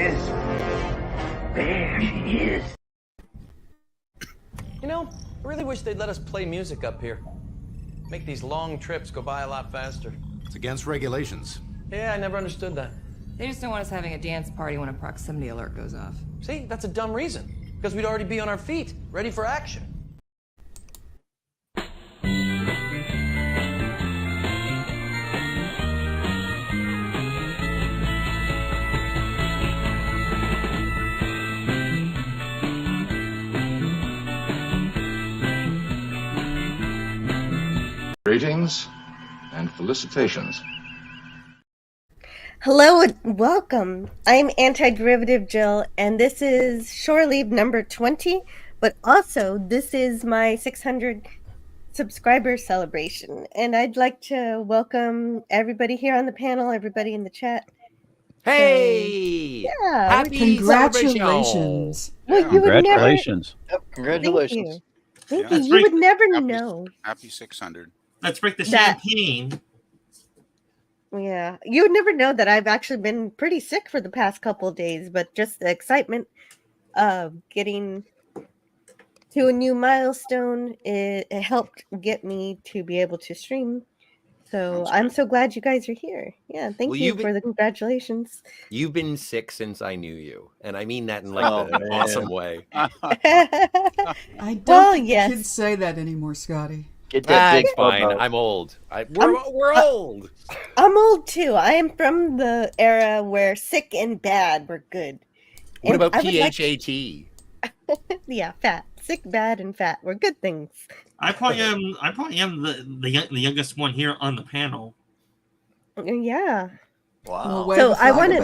is. There she is. You know, I really wish they'd let us play music up here. Make these long trips go by a lot faster. It's against regulations. Yeah, I never understood that. They just don't want us having a dance party when a proximity alert goes off. See, that's a dumb reason. Because we'd already be on our feet, ready for action. Greetings and felicitations. Hello and welcome. I'm Anti-Derivative Jill, and this is Shore Leave number 20, but also this is my 600 subscriber celebration. And I'd like to welcome everybody here on the panel, everybody in the chat. Hey! Yeah. Happy Congratulations. Well, you Congratulations. Congratulations. Thank Yeah, you. You would never know. Happy 600. Let's break the That- champagne. Yeah, you would never know that I've actually been pretty sick for the past couple of days, but just the excitement of getting to a new milestone, it helped get me to be able to stream. So I'm so glad you guys are here. Yeah, thank you for the congratulations. You've been sick since I knew you, and I mean that in like an awesome way. I don't think you should say that anymore, Scotty. Get that big fine. I'm old. We're old. I'm old too. I am from the era where sick and bad were good. What And about I would like- PHAT? Yeah, fat. Sick, bad, and fat were good things. I probably am the youngest one here on the panel. Yeah. Wow. Well, So I wanted.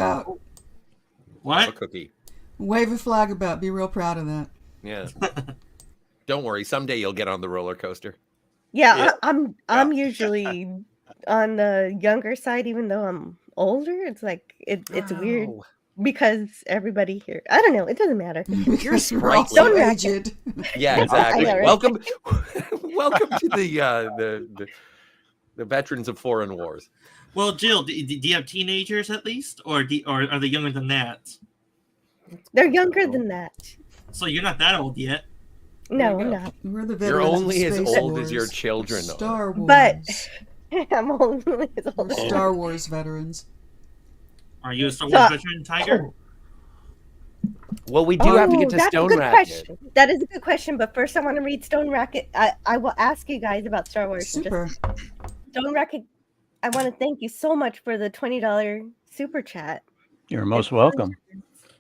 What? A cookie. Wave a flag about. Be real proud of that. Yeah. Don't worry. Someday you'll get on the roller coaster. Yeah, I'm usually on the younger side, even though I'm older. It's like it's weird because everybody here. I don't know. It doesn't matter. You're sprightly. Stone Racket. Aged. Yeah, exactly. I know, right? Welcome to the veterans of foreign wars. Well, Jill, do you have teenagers at least, or are they younger than that? They're younger than that. So you're not that old yet. No, I'm not. We're the You're veterans of only as Space old Wars. as your children are. Star Wars. But I'm only as old as Star Wars veterans. Are you a Star So- Wars veteran, Tiger? Well, we do have to get to that's a Stone good Racket. question. That is a good question. But first, I want to read Stone Racket. I will ask you guys about Star Wars. in just- Super. Stone Racket. I want to thank you so much for the $20 super chat. You're most welcome.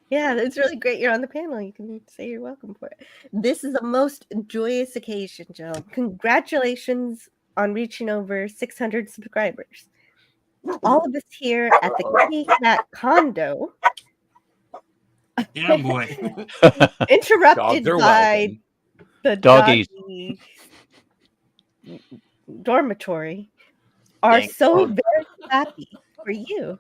Yeah, it's really great you're on the panel. You can say you're welcome for it. This is a most joyous occasion, Joe. Congratulations on reaching over 600 subscribers. All of us here at the Kitty Cat Condo, Yeah, boy. interrupted Dogs are by welcome. the Doggies. doggy dormitory, are Thank so very happy for you.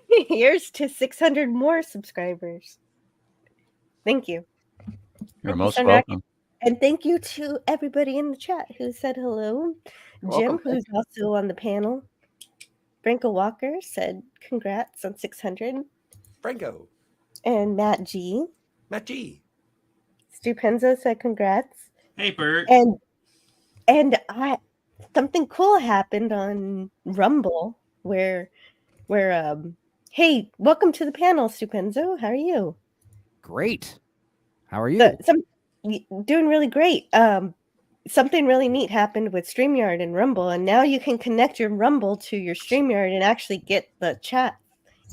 Here's to 600 more subscribers. Thank you. You're Thank you, most Stone Racket. welcome. And thank you to everybody in the chat who said hello. Jim, who's also on the panel. Franco Walker said congrats on 600. Franco. And Matt G. Matt G. Stu Penzo said congrats. Hey, Bert. And something cool happened on Rumble where hey, welcome to the panel, Stu Penzo. How are you? Great. How are you? Doing really great. Something really neat happened with StreamYard and Rumble, and now you can connect your Rumble to your StreamYard and actually get the chat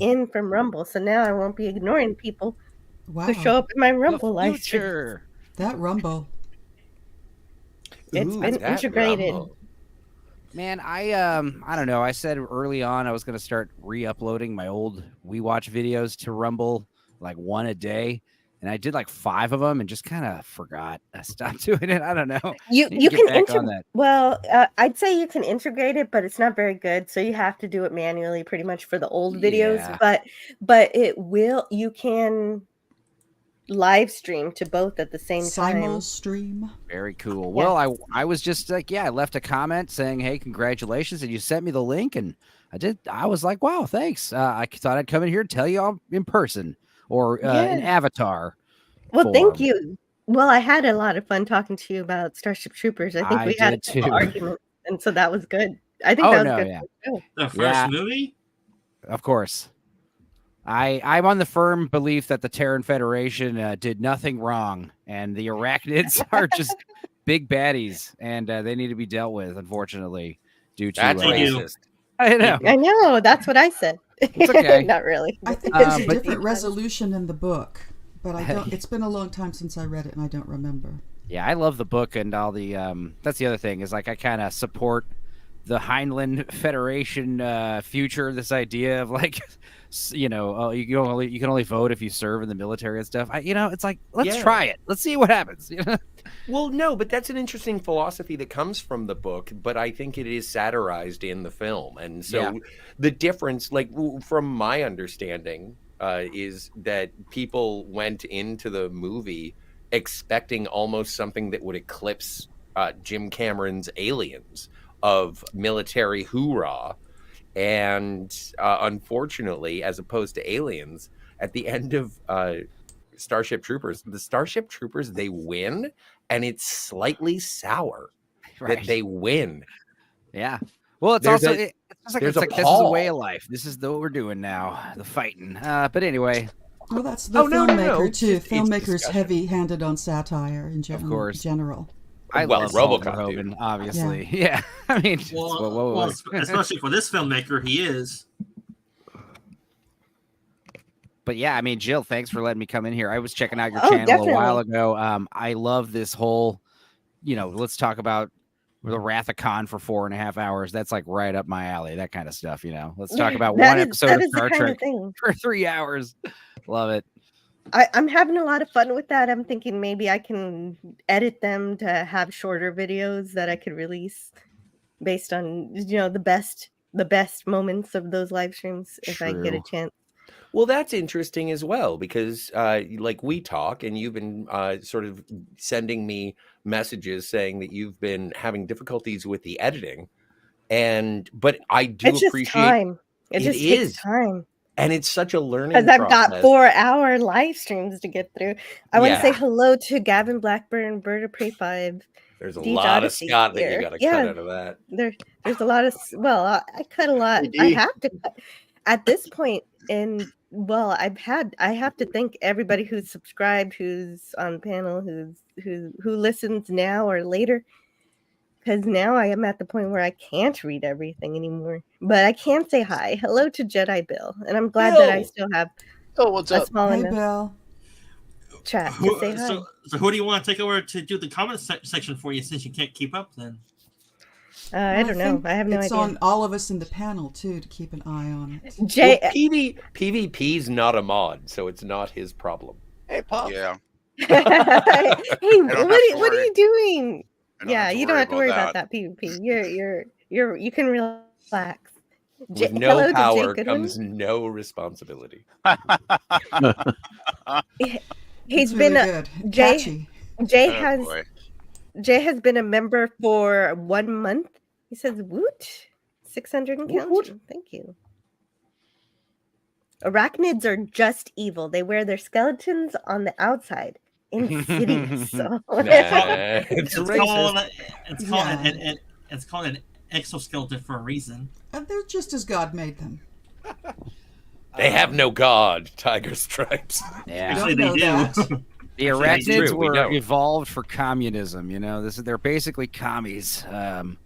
in from Rumble. So now I won't be ignoring people Wow. who show up in my Rumble live stream. Future. That Rumble. It's Ooh, been that integrated. Rumble. Man, I don't know. I said early on I was going to start re-uploading my old We Watch videos to Rumble, like one a day. And I did like 5 of them and just kind of forgot. I stopped doing it. I don't know. You Need to can get back on that. Well, I'd say you can integrate it, but it's not very good. So you have to do it manually, pretty much for the old videos. Yeah. But it will. You can live stream to both at the same time. Stream. Very cool. Yeah. Well, I was just like, I left a comment saying, hey, congratulations. And you sent me the link and I was like, wow, thanks. I thought I'd come in here and tell you all in person or an avatar. Well, thank form. you. Well, I had a lot of fun talking to you about Starship Troopers. I think we had a did too. argument, and so that was good. I think Oh, that was no, good. yeah. for the show. The first Yeah. movie? Of course. I'm on the firm belief that the Terran Federation did nothing wrong, and the arachnids are just big baddies, and they need to be dealt with, unfortunately, due to That's Thank you. racist. I know. I know. That's what I said. It's okay. Not really. I think there's a but- different resolution in the book, but I don't. It's been a long time since I read it, and I don't remember. Yeah, I love the book and all the. That's the other thing is like I kind of support the Heinlein Federation future. This idea of like, you know, you can only vote if you serve in the military and stuff. It's like let's Yeah. try it. Let's see what happens. Well, no, but that's an interesting philosophy that comes from the book, but I think it is satirized in the film. And so Yeah. the difference, like from my understanding, is that people went into the movie expecting almost something that would eclipse Jim Cameron's Aliens of military hoorah. And unfortunately, as opposed to Aliens, at the end of Starship Troopers, the Starship Troopers, they win, and it's slightly sour that they win. Yeah. Well, it's There's also a- it's like there's it's a like this is a way Paul. of life. This is what we're doing now, the fighting. But anyway, Well, that's the Oh, no, filmmaker no, no. too. It's Filmmakers discussion. heavy-handed on satire in course. general. I Well, love Paul RoboCop, dude. Verhoeven, obviously. Yeah. I mean, Well, especially for this filmmaker, he is. But yeah, I mean, Jill, thanks for letting me come in here. I was checking out your Oh, channel a while definitely. ago. I love this whole, let's talk about the Wrath of Khan for 4.5 hours. That's like right up my alley, that kind of stuff, Let's talk about That one is- episode that of is the Star kind of Trek thing. for 3 hours. Love it. I'm having a lot of fun with that. I'm thinking maybe I can edit them to have shorter videos that I could release based on the best moments of those live streams if I get a True. chance. Well, that's interesting as well because, like, we talk, and you've been sort of sending me messages saying that you've been having difficulties with the editing, but I do It's just appreciate time. It It just is. takes time and it's such a learning because I've got process. 4-hour live streams to get through. I want to say Yeah. hello to Gavin Blackburn, Bird of Prey 5. There's a Deej lot of Odyssey Scott that you here. got to Yeah. cut out of that. There's a lot of I cut a lot. I have to cut at this point, and I have to thank everybody who's subscribed, who's on the panel, who listens now or later, because now I am at the point where I can't read everything anymore, but I can say hi, hello to Jedi Bill, and I'm glad that I Bill! still have Oh, what's a up? small Hey, enough Bill. chat to say hi. So who do you want to take over to do the comment section for you since you can't keep up then? I don't know. think I have no it's idea. on all of us in the panel too to keep an eye on it. Jay, Well, PvP's not a mod, so it's not his problem. Hey, Pop. Yeah. hey, don't have to what are worry. you doing? I don't Yeah, you don't have to worry about that. that PvP. You can relax. With hello no to Jay power Goodwin. comes no responsibility. He's It's been really a, good. Jay. Catchy. Jay Oh, boy. has been a member for 1 month. He says, "Woot, 600 and counting." Thank you. Arachnids are just evil. They wear their skeletons on the outside. Insidious. So. It's racist. It's called an exoskeleton for a reason. And they're just as God made them. They have no god, Tiger Stripes. Yeah. Actually, Don't they know do. that. The True, arachnids we were don't. evolved for communism. They're basically commies in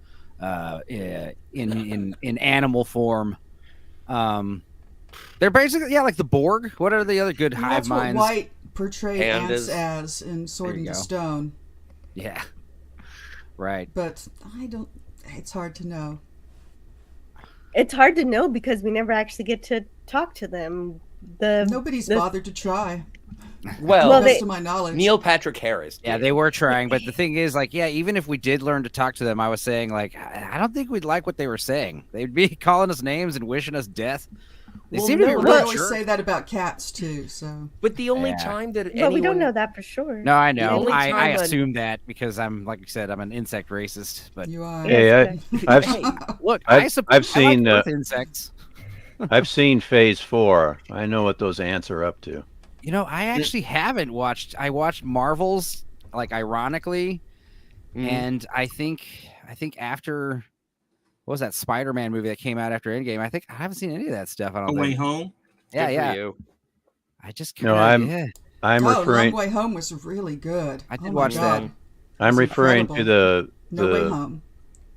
animal form. They're basically like the Borg. What are the other good And hive that's what minds? White portrayed ants Pandas. as in Sword There you into go. Stone. Yeah, right. But it's hard to know. It's hard to know because we never actually get to talk to them. Nobody's bothered to try. Well, Well, To the they- best of my knowledge. Neil Patrick Harris. Yeah, did. they were trying, but the thing is, even if we did learn to talk to them, I was saying, I don't think we'd like what they were saying. They'd be calling us names and wishing us death. They Well, seem to be no, real they always jerks. say that about cats too. So But the only Yeah. time that But we don't anyone- know that for sure. No, I know. only I time assume that because I'm, like you said, I'm an insect racist. But you are. Hey, I've Hey, look, I've I seen, like both insects. I've seen Phase 4. I know what those ants are up to. You know, I actually haven't watched. I watched Marvel's, like, ironically, and I think after what was that Spider-Man movie that came out after Endgame? I think I haven't seen any of that stuff. I don't Away think. Home. Yeah, Good for yeah. you. I just No, kinda, I'm Oh, referring. Long Way Home was really good. I did Oh my watch that. God. I'm It's referring to incredible. the No Way Home.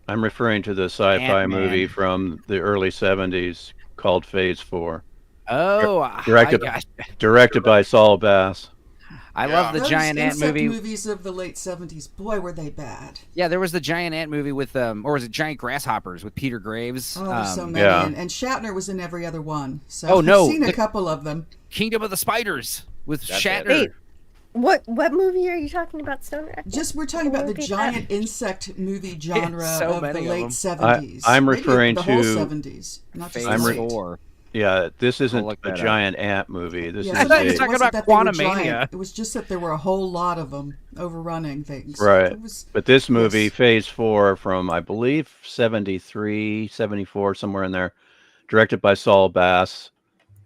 I'm referring to the sci-fi Ant-Man. movie from the early 70s called Phase 4, Oh, Directed- I directed by Saul Bass. love the Those giant ant insect movie. movies of the late 70s, boy, were they bad. Yeah, there was the giant ant movie with or was it Giant Grasshoppers with Peter Graves? Oh, there's so many. yeah. And Shatner was in every other one. So Oh, no, I've seen a the- couple of them. Kingdom of the Spiders with That's Shatner. Wait, what movie are you talking about, Stoner? Just we're talking about the Repeat giant insect movie genre so of the many of late them. 70s. I'm Maybe referring the whole to 70s, not just Phase the late. 4. Yeah, this isn't look a that up. giant ant movie. This Yeah, is I thought you were a, talking wasn't about that they were Quantumania. giant. It was just that there were a whole lot of them overrunning things. right. It was, But this movie, yes. Phase 4, from I believe 73, 74, somewhere in there, directed by Saul Bass,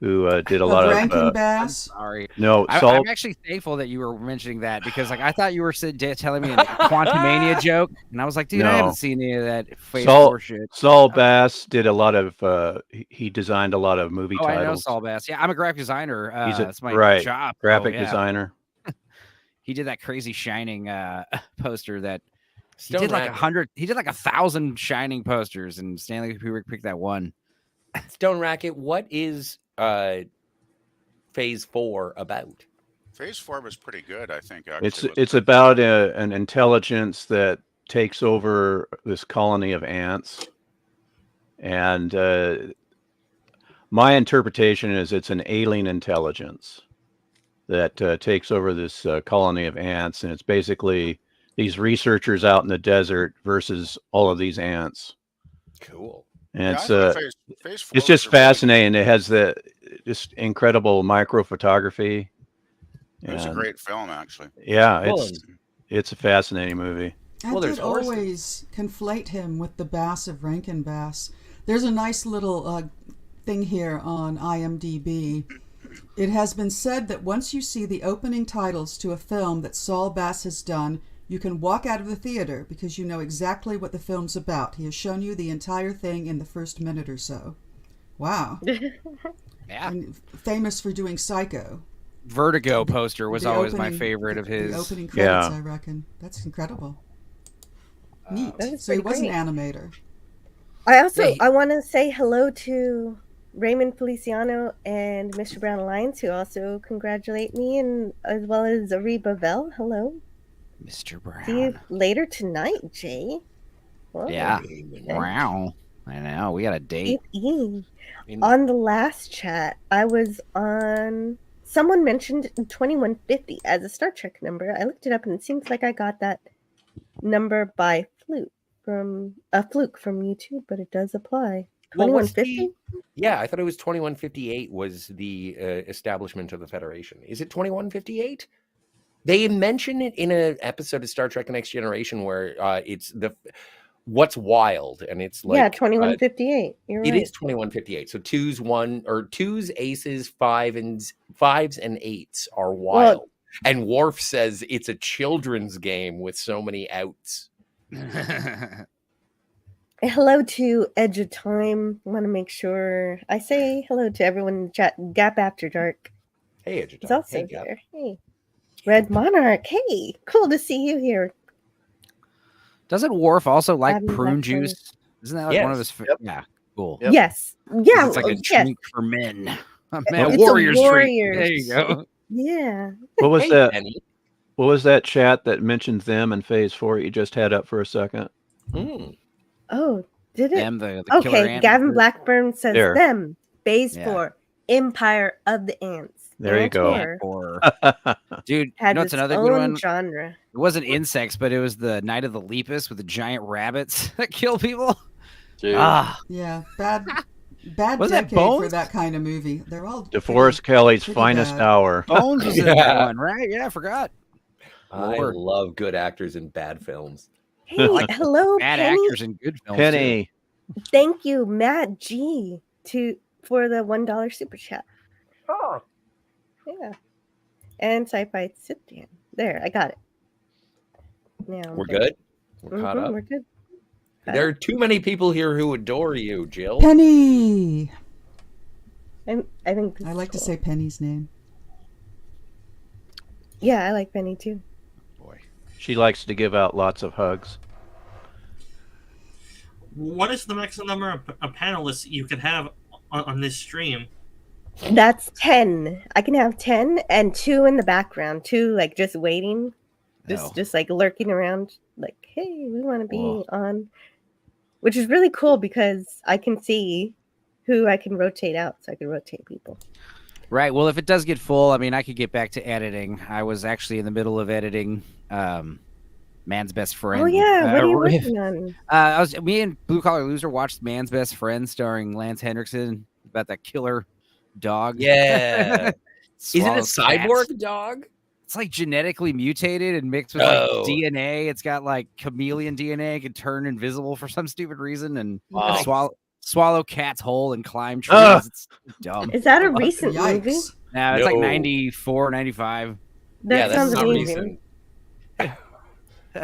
who did a lot of of Rankin Bass. Sorry. no I, Saul. I'm actually thankful that you were mentioning that because, like, I thought you were telling me a Quantumania joke, and I was like, dude, I No. haven't seen any of that Phase Saul- 4 shit. Saul Bass did a lot of. He designed a lot of movie Oh, I know titles. Saul Bass. Yeah, I'm a graphic designer. He's a That's my right, job. graphic so, yeah. designer. He did that crazy Shining poster that he Stone did like Racket. 100. He did like 1,000 Shining posters, and Stanley Kubrick picked that one. Stone Racket, what is Phase 4 about? Phase 4 was pretty good, I think. Actually, It's about an intelligence that takes over this colony of ants, and my interpretation is it's an alien intelligence that takes over this colony of ants, and it's basically these researchers out in the desert versus all of these ants. Cool. And Yeah, I it's thought Phase 4 it's just was a really- fascinating. It has the just incredible micro photography. It was a great film, actually. Yeah, Well, it's a fascinating movie. I Well, there's did horses. always conflate him with the Bass of Rankin Bass. There's a nice little thing here on IMDb. It has been said that once you see the opening titles to a film that Saul Bass has done, you can walk out of the theater because you know exactly what the film's about. He has shown you the entire thing in the first minute or so. Wow. Yeah. And famous for doing Psycho. Vertigo poster was The always my opening- favorite of his. The opening credits, Yeah. I reckon. That's incredible. Neat. That is So he pretty was an great. animator. I also Yeah, he- I want to say hello to Raymond Feliciano and Mr. Brown Alliance, who also congratulate me, and as well as Ariba Bell. Hello. Mr. See you Brown. later tonight, Jay. Whoa. Yeah. Wow. I know. We got a date. On the last chat, I was on. Someone mentioned 2150 as a Star Trek number. I looked it up, and it seems like I got that number by fluke from YouTube, but it does apply. Well, what's 2150. Yeah, I thought it was 2158 was the establishment of the Federation. Is it 2158? They mention it in an episode of Star Trek: The Next Generation where it's what's wild, and it's like Yeah, 2158. You're It right. is 2158. So twos, aces, fives, and eights are wild. And Worf says it's a children's game with so many outs. Hello to Edge of Time. Want to make sure I say hello to everyone in the chat. Gap After Dark Hey, is Edgerton. also Hey, Gap. here. Hey, Red Monarch. Hey, cool to see you here. Doesn't Worf also like Abby prune Blackburn. juice? Isn't that like one of his? Yes. Yeah. Cool. Yep. Yes. Yeah. It's like a yes. drink for men. A It's a warrior's drink. warrior's. There you go. Yeah. What was Hey, that? Penny. What was that chat that mentioned them in Phase 4 you just had up for a second? Mm. Oh, did it? Them, the killer Okay. ant. Gavin Blackburn says There. them. Phase Yeah. 4. Empire of the Ants. There you go. Ant Or, dude, you had know what's its another own good one? genre. It wasn't insects, but it was the Night of the Lepus with the giant rabbits that kill people. Dude. Ah, Yeah, bad Bad Was that decade for Bones? that kind of movie. They're all DeForest Kelly's pretty finest bad. hour. Bones was in that one, right? Yeah, I forgot. I Lord. love good actors in bad films. Hey, hello, Bad Penny. actors in good films. Penny. Thank you, Matt G, for the $1 super chat. Oh. Yeah. And Sci-Fi Sit Down. There, I got it. Now We're good? We're caught up? We're good. There are too many people here who adore you, Jill. Penny. I think this I is like to cool. say Penny's name. Yeah, I like Penny too. She likes to give out lots of hugs. What is the maximum number of panelists you can have on this stream? That's 10. I can have 10 and 2 in the background, 2 like just waiting, just like lurking around, like, hey, we want to be Whoa. on, which is really cool because I can see who I can rotate out, so I can rotate people. Right. Well, if it does get full, I mean, I could get back to editing. I was actually in the middle of editing Man's Best Friend. Oh yeah, what are you working on? Me and Blue Collar Loser watched Man's Best Friend starring Lance Henriksen about that killer dog. Yeah. Is it a Swallows cyborg cats. dog? It's like genetically mutated and mixed with Oh. like DNA. It's got like chameleon DNA, can turn invisible for some stupid reason, and Wow. swallow cats whole and climb trees. Ugh. It's dumb. Is that a recent movie? Yikes. No, it's like No. 94, 95. That Yeah, that's sounds not amazing. recent.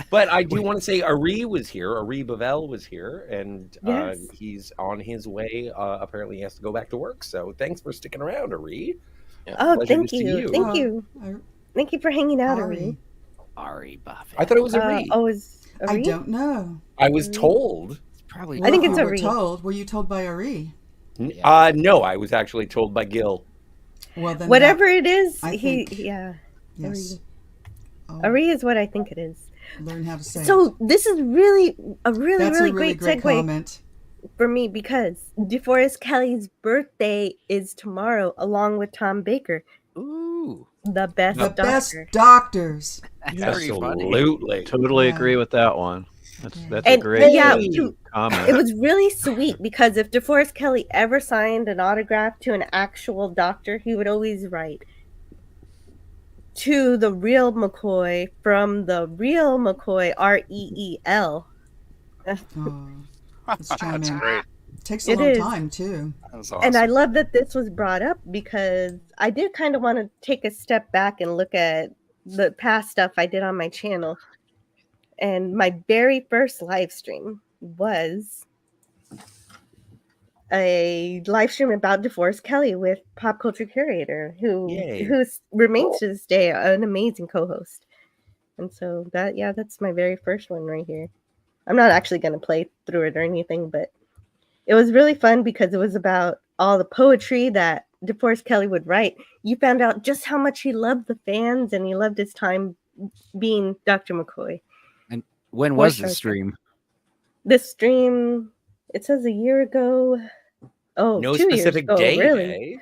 But I do want to say Ari was here. Ari Bavel was here, and Yes. he's on his way. Apparently, he has to go back to work. So thanks for sticking around, Ari. Oh, Pleasure thank to see you. you. Thank you. Thank you for hanging out, Ari. Ari Buffett. I thought it was Ari. Oh, is I Ari? don't know. I was told. Probably. I think Well, it's you were Ari. told. Were you told by Ari? No, I was actually told by Gil. Well, then Whatever it is, I he think- yeah. Yes. Oh, Ari is what I think it is. learn how to say it. So this is really a really That's really a really great great segue comment. for me because DeForest Kelly's birthday is tomorrow, along with Tom Baker, Ooh. the best The doctor. best doctors. Very funny. Absolutely. Totally Yeah. agree with that one. That's a And great yeah, comment. it was really sweet because if DeForest Kelly ever signed an autograph to an actual doctor, he would always write, "To the real McCoy from the real McCoy, REEL." Oh, that's charming. That's great. Takes a It long is. time too. That was awesome. And I love that this was brought up because I did kind of want to take a step back and look at the past stuff I did on my channel. And my very first live stream was a live stream about DeForest Kelly with Pop Culture Curator, Yay. who remains to this day an amazing co-host. And so that's my very first one right here. I'm not actually going to play through it or anything, but it was really fun because it was about all the poetry that DeForest Kelly would write. You found out just how much he loved the fans and he loved his time being Dr. McCoy. When was the stream? This stream, it says a year ago. Oh, No 2 years specific ago, day. really.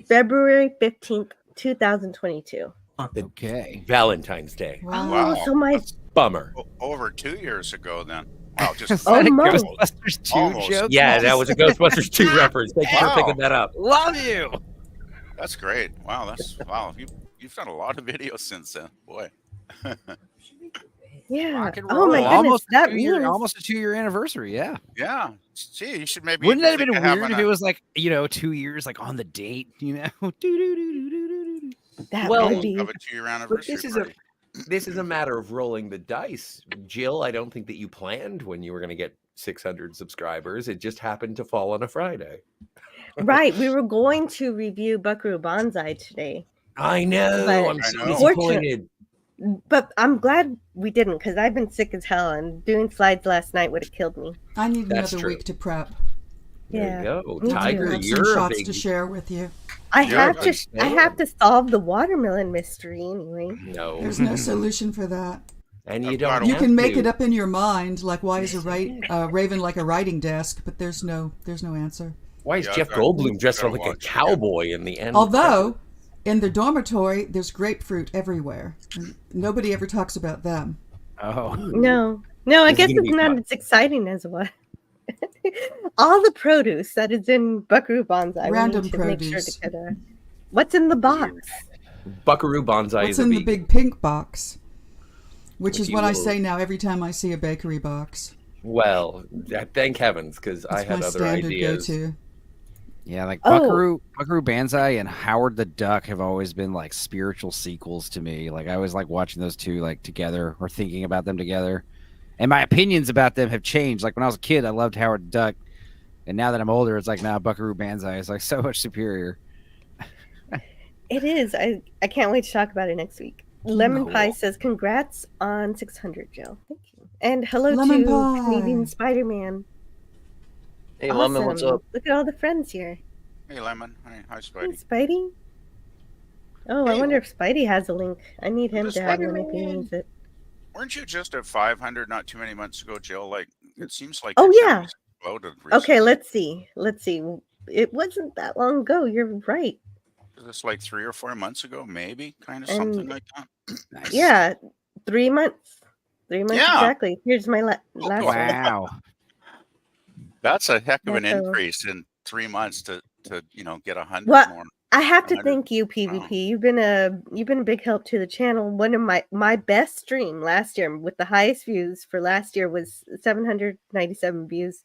February 15th, 2022. Okay. Valentine's Day. Wow. Wow. So my That's Bummer. over 2 years ago then. Wow, just Oh, my. Ghostbusters 2 Almost. joke? Yeah, that was a Ghostbusters 2 reference. Thank you for Wow. picking that up. Love you. that's great. Wow, wow. You've done a lot of videos since then. Boy. Yeah. Rock and Oh my roll. goodness, that Almost a 2-year anniversary. Yeah. Yeah. Gee, you should maybe Wouldn't that have been think of weird having if a- it was like 2 years like on the date? Do-do-do-do-do-do-do. that Well, would be. of a 2-year But anniversary this is a matter of rolling the dice. Jill, I don't think that you planned when you were going to get 600 subscribers. It just happened to fall on a Friday. Right. We were going to review Buckaroo Banzai today. I know. But I'm so I know. disappointed. But I'm glad we didn't because I've been sick as hell and doing slides last night would have killed me. I need That's another true. week to prep. There Yeah. you go. Me too. Tiger, I have some you're a shots big... to share with you. I Yeah, have to. I understand. have to solve the watermelon mystery anyway. No. There's no solution for that. And you I've don't got a- You have can make to. it up in your mind, like why is a raven like a writing desk? But there's no answer. Why is Yeah, Jeff I've got- Goldblum dressed gotta like a watch it, yeah. cowboy in the end? Although, in the dormitory, there's grapefruit everywhere. And nobody ever talks about them. Oh. No, I This is guess gonna it's be not fun. as exciting as what. all the produce that is in Buckaroo Banzai. Random we need to make sure produce. to get what's in the box? Buckaroo Banzai What's is a in the vegan. big pink box? Which If is you what I will- say now every time I see a bakery box. Well, thank heavens, because I It's had my other standard ideas. go-to. Yeah, like Oh. Buckaroo Banzai and Howard the Duck have always been like spiritual sequels to me. Like I always like watching those two like together or thinking about them together. And my opinions about them have changed. Like when I was a kid, I loved Howard the Duck. And now that I'm older, it's like now Buckaroo Banzai is like so much superior. It is. I can't wait to talk about it next week. Lemon Cool. Pie says, "Congrats on 600, Jill." Thank you. And hello Lemon to Pie. Canadian Spider-Man. Hey, Lemon, what's up? Look at all the friends here. Hey, Lemon. Hi, Hey, Spidey. Spidey. Oh, I Hey, wonder if Spidey has a link. I need him the to have one if he Spider-Man. needs it. Weren't you just at 500 not too many months ago, Jill? Like, it seems like Oh, your yeah. channel's exploded recently. Okay, let's see. It wasn't that long ago. You're right. Is this like 3 or 4 months ago? Maybe, kind of And- something like that. Nice. Yeah, 3 months. 3 months Yeah. exactly. Here's my last one. Wow. That's a heck of Yeah, an so- increase in 3 months to get 100 Well, more. I have to 100. thank you, PvP. You've been a big help to the channel. One of my best stream last year with the highest views for last year was 797 views.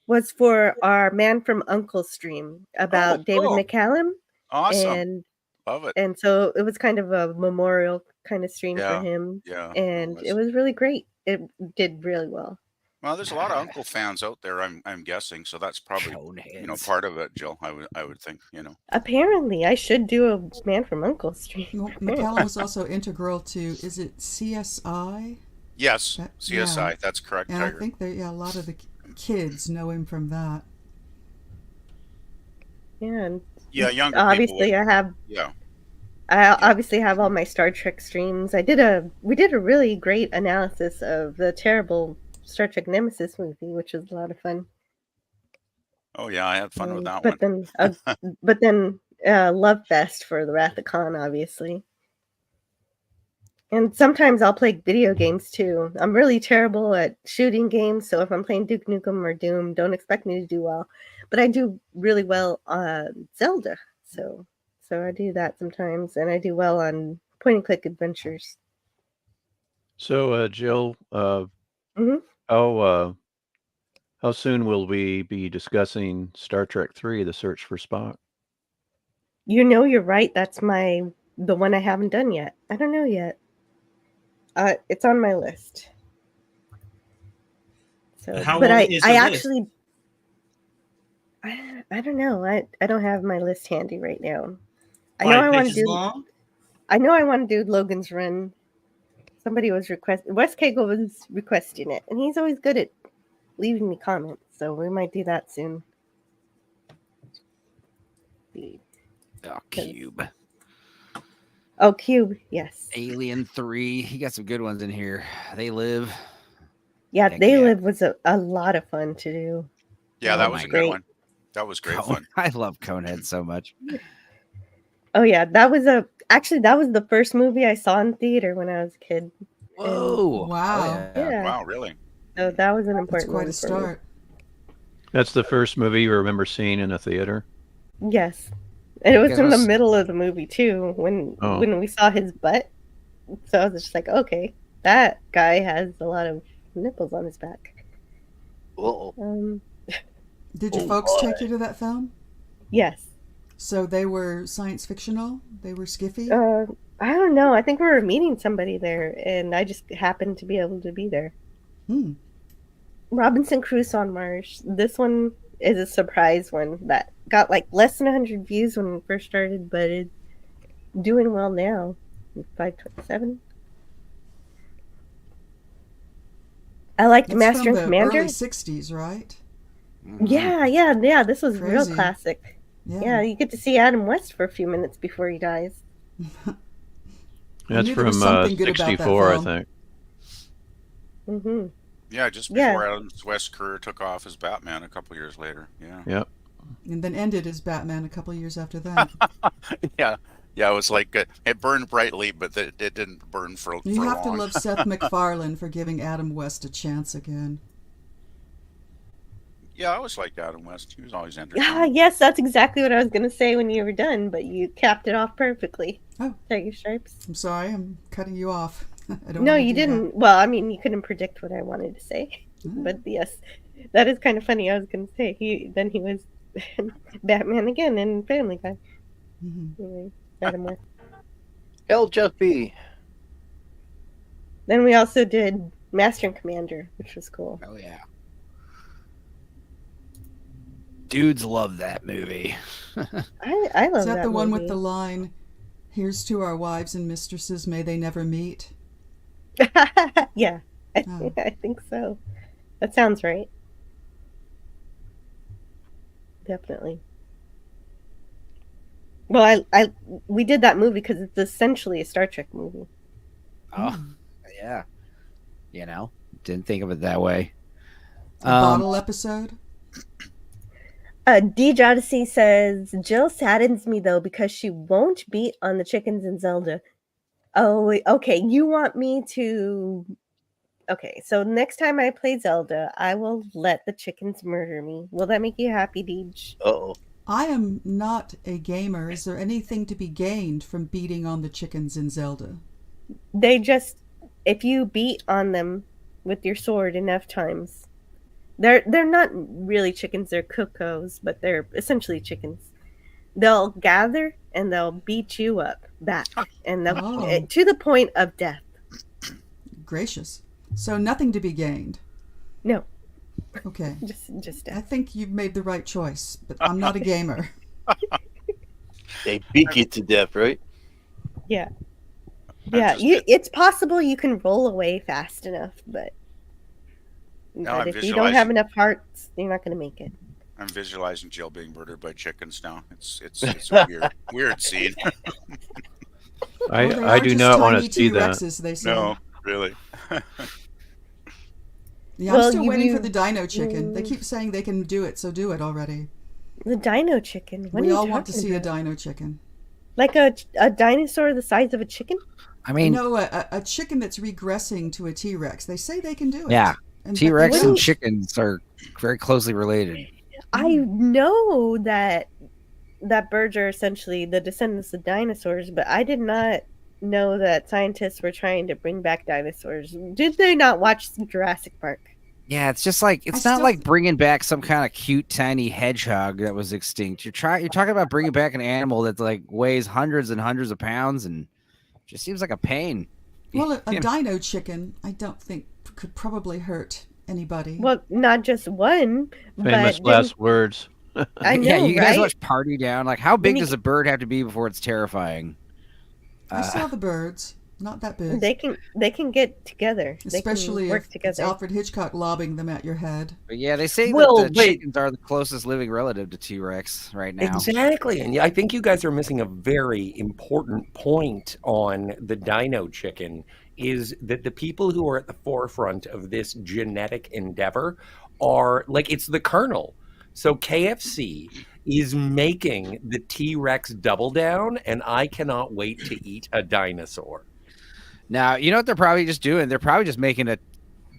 Was for our Man from Uncle stream about David cool. McCallum, Awesome. Love it. and so it was kind of a memorial kind of stream Yeah, for him, Yeah. and it was really great. It did really well. Well, there's a lot of Uncle fans out there, I'm guessing, so that's probably Coneheads. part of it, Jill. I would think, Apparently, I should do a Man from Uncle stream. Well, McCallum was also integral to, is it CSI? Yes, That- CSI. yeah. That's correct, And I Tiger. think a lot of the kids know him from that. Yeah, and Yeah, younger people. obviously would- I Yeah. obviously have all my Star Trek streams. We did a really great analysis of the terrible Star Trek Nemesis movie, which was a lot of fun. Oh yeah, I had fun with that but one. then Love Fest for the Wrath of Khan, obviously. And sometimes I'll play video games too. I'm really terrible at shooting games, so if I'm playing Duke Nukem or Doom, don't expect me to do well. But I do really well on Zelda, so I do that sometimes, and I do well on point-and-click adventures. So, Jill, Mhm. how soon will we be discussing Star Trek 3: The Search for Spock? You're right. That's the one I haven't done yet. I don't know yet. It's on my list. So, How but long I is I your list? actually I don't know. I don't have my list handy right now. I know I 5 want to pages do. long? I know I want to do Logan's Run. Somebody was Wes Cagle was requesting it, and he's always good at leaving me comments. So we might do that soon. Oh, Cube. Oh, Cube, yes. Alien 3. He got some good ones in here. They Live. Yeah, Heck They yeah. Live was a lot of fun to do. Yeah, Oh that was my a good God. one. That was great Cone- fun. I love Conehead so much. Oh yeah, that was the first movie I saw in theater when I was a kid. Whoa. Wow. Oh, Yeah. Wow, really? So that was an That's important quite one a for me. start. That's the first movie you remember seeing in a theater? Yes. And it was Guess in the what's- middle of the movie too, when we saw his butt. So I was just like, okay, that guy has a lot of nipples on his back. Did your folks take you to that film? Yes. So they were science fictional? They were skiffy? I don't know. I think we were meeting somebody there, and I just happened to be able to be there. Hmm. Robinson Crusoe on Mars. This one is a surprise one that got like less than 100 views when it first started, but it's doing well now. 527. I liked That's Master from and the Commander. early 60s, right? Yeah. This was real Crazy. classic. Yeah. Yeah, you get to see Adam West for a few minutes before he dies. That's knew there was from something good about that 64, I film. think. Mm-hmm. Yeah, just Yeah. before Adam's West career took off as Batman a couple years later. Yeah. Yep. And then ended as Batman a couple years after that. Yeah. Yeah, it was like it burned brightly, but it didn't burn for You for have to long. love Seth MacFarlane for giving Adam West a chance again. Yeah, I always liked Adam West. He was always Ah, entertaining. yes, that's exactly what I was gonna say when you were done, but you capped it off perfectly. Oh. Tiger Stripes. I'm sorry, I'm cutting you off. I don't No, wanna you do that. didn't. Well, I mean, you couldn't predict what I wanted to say, but yes, that is kind of funny. I was gonna say he was Batman again in Family Guy. Anyway, Adam West. LJP. Then we also did Master and Commander, which was cool. Oh yeah. Dudes love that movie. I love Is that that the one with movie. the line, "Here's to our wives and mistresses, may they never meet"? Yeah, Oh. I think so. That sounds right. Definitely. Well, we did that movie because it's essentially a Star Trek movie. Oh, yeah. You know, didn't think of it that way. A bottle episode? Deej Odyssey says, Jill saddens me though because she won't beat on the chickens in Zelda. Oh, okay. You want me to... Okay, so next time I play Zelda, I will let the chickens murder me. Will that make you happy, Deej? Uh-oh. I am not a gamer. Is there anything to be gained from beating on the chickens in Zelda? They just... If you beat on them with your sword enough times... They're not really chickens, they're cuckoos, but they're essentially chickens. They'll gather and they'll beat you up back, and they'll to the point of death. Gracious. So nothing to be gained. No. Okay. Just death. I think you've made the right choice, but I'm not a gamer. They beat you to death, right? Yeah. Yeah, it's possible you can roll away fast enough, but I'm if you don't have visualizing- enough hearts, you're not going to make it. I'm visualizing Jill being murdered by chickens now. It's a weird scene. Well, they I are do just not want tiny to see that. T-Rexes, they say. No, really. Yeah, Well, I'm still you- waiting for the dino chicken. They keep saying they can do it, so do it already. The dino chicken. What We are you all want to talking see about? a dino chicken. Like a dinosaur the size of a chicken? I mean, no, a chicken that's regressing to a T-Rex. They say they can do it. yeah. And- but T-Rex they and won't. chickens are very closely related. I know that birds are essentially the descendants of dinosaurs, but I did not know that scientists were trying to bring back dinosaurs. Did they not watch Jurassic Park? Yeah, it's just like it's not like bringing back some kind of cute tiny hedgehog that was extinct. You're talking about bringing back an animal that like weighs hundreds and hundreds of pounds and just seems like a pain. Well, a dino chicken, I don't think could probably hurt anybody. Well, not just one, Famous but last words. I know, yeah, you guys right? watch Party Down. Like, how big When you- does a bird have to be before it's terrifying? I saw the birds. Not that big. They can get together. Especially they can work if it's together. Alfred Hitchcock lobbing them at your head. But yeah, they say Well, that the wait. chickens are the closest living relative to T-Rex right now. Exactly. And I think you guys are missing a very important point on the dino chicken is that the people who are at the forefront of this genetic endeavor are like, it's the Colonel. So KFC is making the T-Rex double down, and I cannot wait to eat a dinosaur. Now, you know what they're probably just doing? They're probably just making a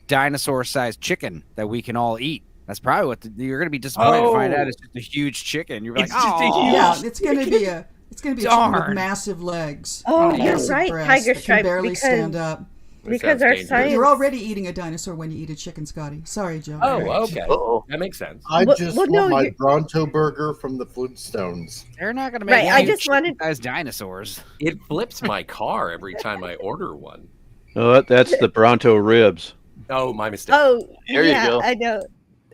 dinosaur-sized chicken that we can all eat. That's probably what you're going to be disappointed to find out. It's just a huge chicken. You're like, It's just a oh, huge- Yeah, it's going to be a chicken with Darn. massive legs. Oh, and you're massive right, breasts Tiger that can Stripe, barely because- stand up. Because our science. You're already eating a dinosaur when you eat a chicken, Scotty. Sorry, Joe. Oh, okay. Uh-oh. That makes sense. I Well- just well, no, want my you- Bronto burger from the Flintstones. they're not going to make Right, I huge just wanted- chicken-sized dinosaurs. It flips my car every time I order one. Oh, that's the Bronto ribs. Oh, my mistake. Oh, There you yeah, go. I know.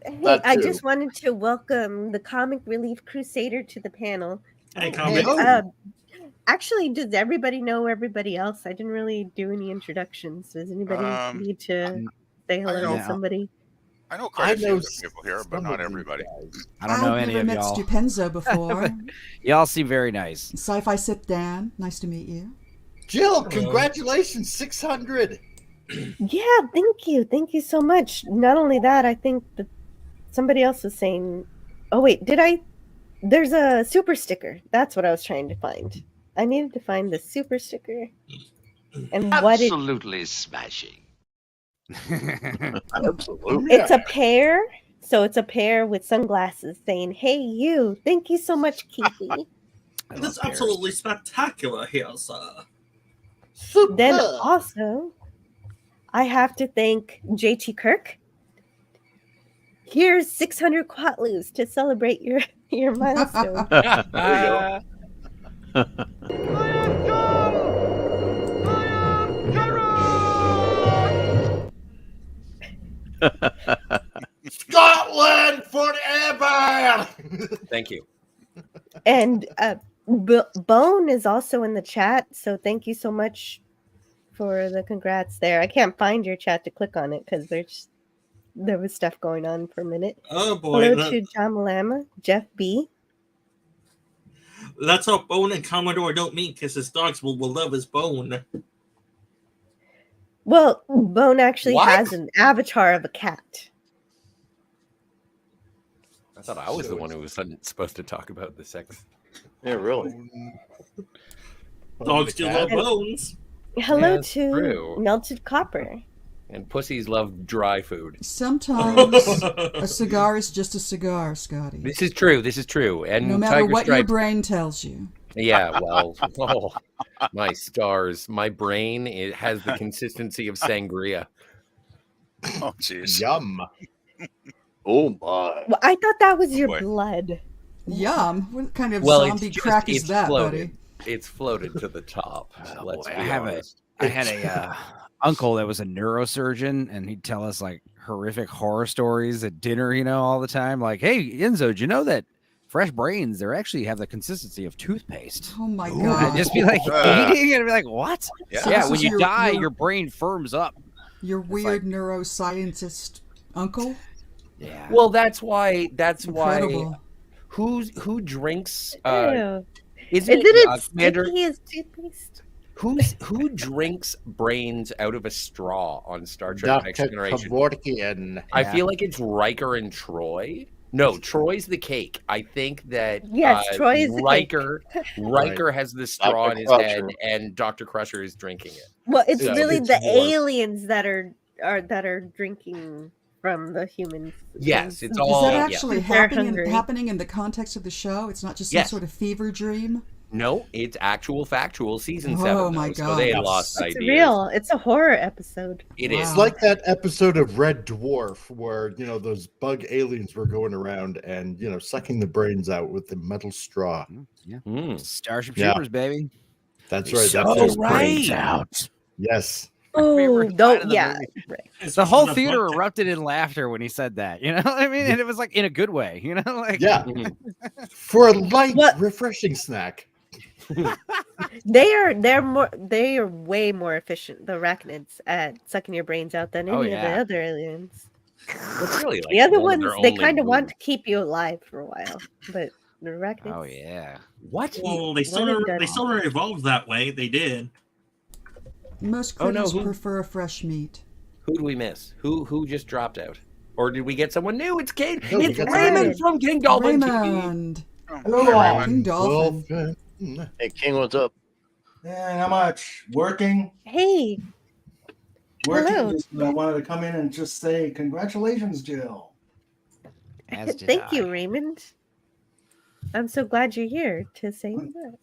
Hey, That I too. just wanted to welcome the Comic Relief Crusader to the panel. Hey, And, comment. actually, does everybody know everybody else? I didn't really do any introductions. Does anybody need to say hello know- to somebody? I know quite a few know of the people here, but some not of these everybody. guys. I don't know I've any never of met y'all. Stupenzo before. Y'all seem very nice. Sci-Fi Sip Dan, nice to meet you. Jill, congratulations, 600. Yeah, thank you so much. Not only that, I think that somebody else was saying. Oh wait, there's a super sticker. That's what I was trying to find. I needed to find the super sticker. And what it, Absolutely smashing. Absolutely. it's a pair. So it's a pair with sunglasses saying, "Hey, you! Thank you so much, Keithy." It is absolutely spectacular here, sir. Then also, I have to thank JT Kirk. Here's 600 Quatloos to celebrate your milestone. There you go. Scotland forever! Thank you. And Bone is also in the chat, so thank you so much for the congrats there. I can't find your chat to click on it because there was stuff going on for a minute. Oh boy. Hello to John Malama, Jeff B. That's how Bone and Commodore don't meet, because his dogs will love his Bone. Well, Bone actually What? has an avatar of a cat. I thought I was the one who was supposed to talk about the sex. Yeah, really. Dogs do love bones. Hello That's to true. Melted Copper. And pussies love dry food. Sometimes a cigar is just a cigar, Scotty. This is true. This is true. And No matter Tiger what your Stripes. brain tells you. Yeah, well, oh, my stars. My brain, it has the consistency of sangria. Oh, jeez. Yum. Oh my. Well, I thought that was your Boy. blood. Yum. What kind of Well, zombie it's crack is that, floated. buddy? It's floated to the top. Let's boy, be I have honest. I had a uncle that was a neurosurgeon, and he'd tell us like horrific horror stories at dinner, all the time. Like, hey, Enzo, do you know that fresh brains, they actually have the consistency of toothpaste? Oh my And god. I'd just be like eating and I'd be like, what? Yeah. So Yeah, this when is you your- die, your- your brain firms up. Your weird neuroscientist uncle? Yeah. Well, that's why. Incredible. Who drinks? Ew. Isn't Isn't it Commander? sticky as toothpaste? Who drinks brains out of a straw on Star Trek Next Dr. Generation? Kevorkian. I feel like it's Riker and Troy. No, Troy's the cake. I think that Yes, Troy is the cake. Riker has the straw Dr. in his Crusher. head, and Dr. Crusher is drinking it. Well, it's So really it's the more- aliens that are drinking from the humans. Yes, it's Is all. that yeah. actually They're hungry. happening in the context of the show? It's not just some Yes. sort of fever dream? No, it's actual factual season Oh 7. my though, so they had God. lost It's ideas. real. It's a horror episode. It Wow. is. It's like that episode of Red Dwarf where, those bug aliens were going around and, sucking the brains out with the metal straw. Yeah. Mm. Starship Yeah. Troopers, baby. That's right. So That's those right. brains. out. Yes. Oh, favorite no, line of the yeah. movie. Right. The whole theater erupted in laughter when he said that. You know what I mean? And it was like in a good way. Like Yeah. Mhm. For a light, What? refreshing snack. They are way more efficient, the arachnids, at sucking your brains out than any Oh, of the yeah. other aliens. It's really like The other one of ones, their they only kind of want moves. to keep you alive for a while, but the arachnids. Oh yeah. What? Well, they One and done. sort of evolved that way. They did. Most Oh, no, critters who- prefer fresh meat. Who do we miss? Who just dropped out? Or did we get someone new? It's Kane. No, we It's got Raymond from King Dolphin TV. Raymond. Hello, King Dolphin. Dolphin. Hey, King, what's up? Yeah, not much. Working. Hey, Working. Hello. Just, I wanted to come in and just say congratulations, Jill. As did thank you, I. Raymond. I'm so glad you're here to say that.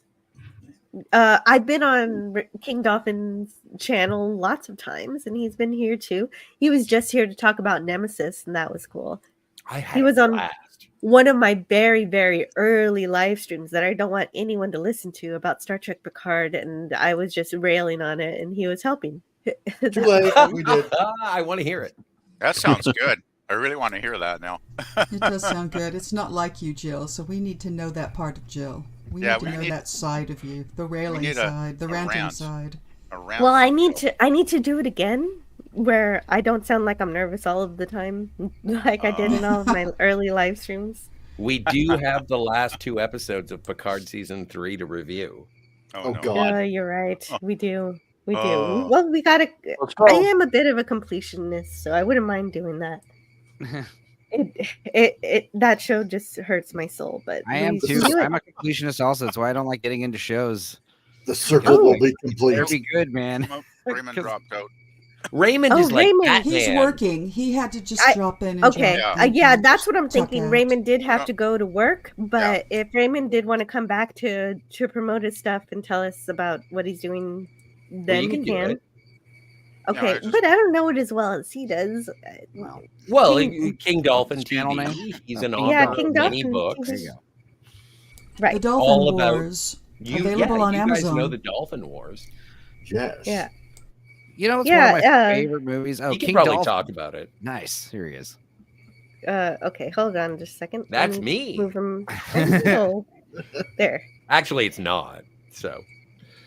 I've been on King Dolphin's channel lots of times, and he's been here too. He was just here to talk about Nemesis, and that was cool. He was on one of my very, very early live streams that I don't want anyone to listen to about Star Trek Picard, and I was just railing on it, and he was helping. Too late. We did. I want to hear it. That sounds good. I really want to hear that now. It does sound good. It's not like you, Jill, so we need to know that part of Jill. We Yeah, need to we know need- that side of you, the railing need side, the a ranting rant. side. Around. Well, I need to do it again, where I don't sound like I'm nervous all of the time, like I did in all of my early live streams. We do have the last 2 episodes of Picard season 3 to review. Oh, no. God. You're right. We do. We do. Oh. Well, we gotta. Let's go. I am a bit of a completionist, so I wouldn't mind doing that. It that show just hurts my soul, but I am we too. do it. I'm a completionist also. That's why I don't like getting into shows. The circle will be They're complete. be good, man. Raymond dropped out. Raymond Oh, is like Raymond. Batman. He's working. He had to just drop in. And Okay. drop Yeah, in, that's what I'm check thinking. out. Raymond did have to go to work, but if Raymond did want to come back to promote his stuff and tell us about what he's doing, then you he can do can. it. Okay, but I don't know it as well as he does. Well, King- King Dolphin channel TV. name? He's an Yeah, author King of many Dolphin books. TV. Right. The Dolphin All about Wars. you. Available Yeah, on you Amazon. guys know the Dolphin Wars. Yes. Yeah. You know, it's Yeah, one of my favorite movies. Oh, He can King probably Dolphin. talk about it. Nice. Here he is. Okay, hold on just a second. Let That's me. Move him. Oh, there. Actually, it's not. So,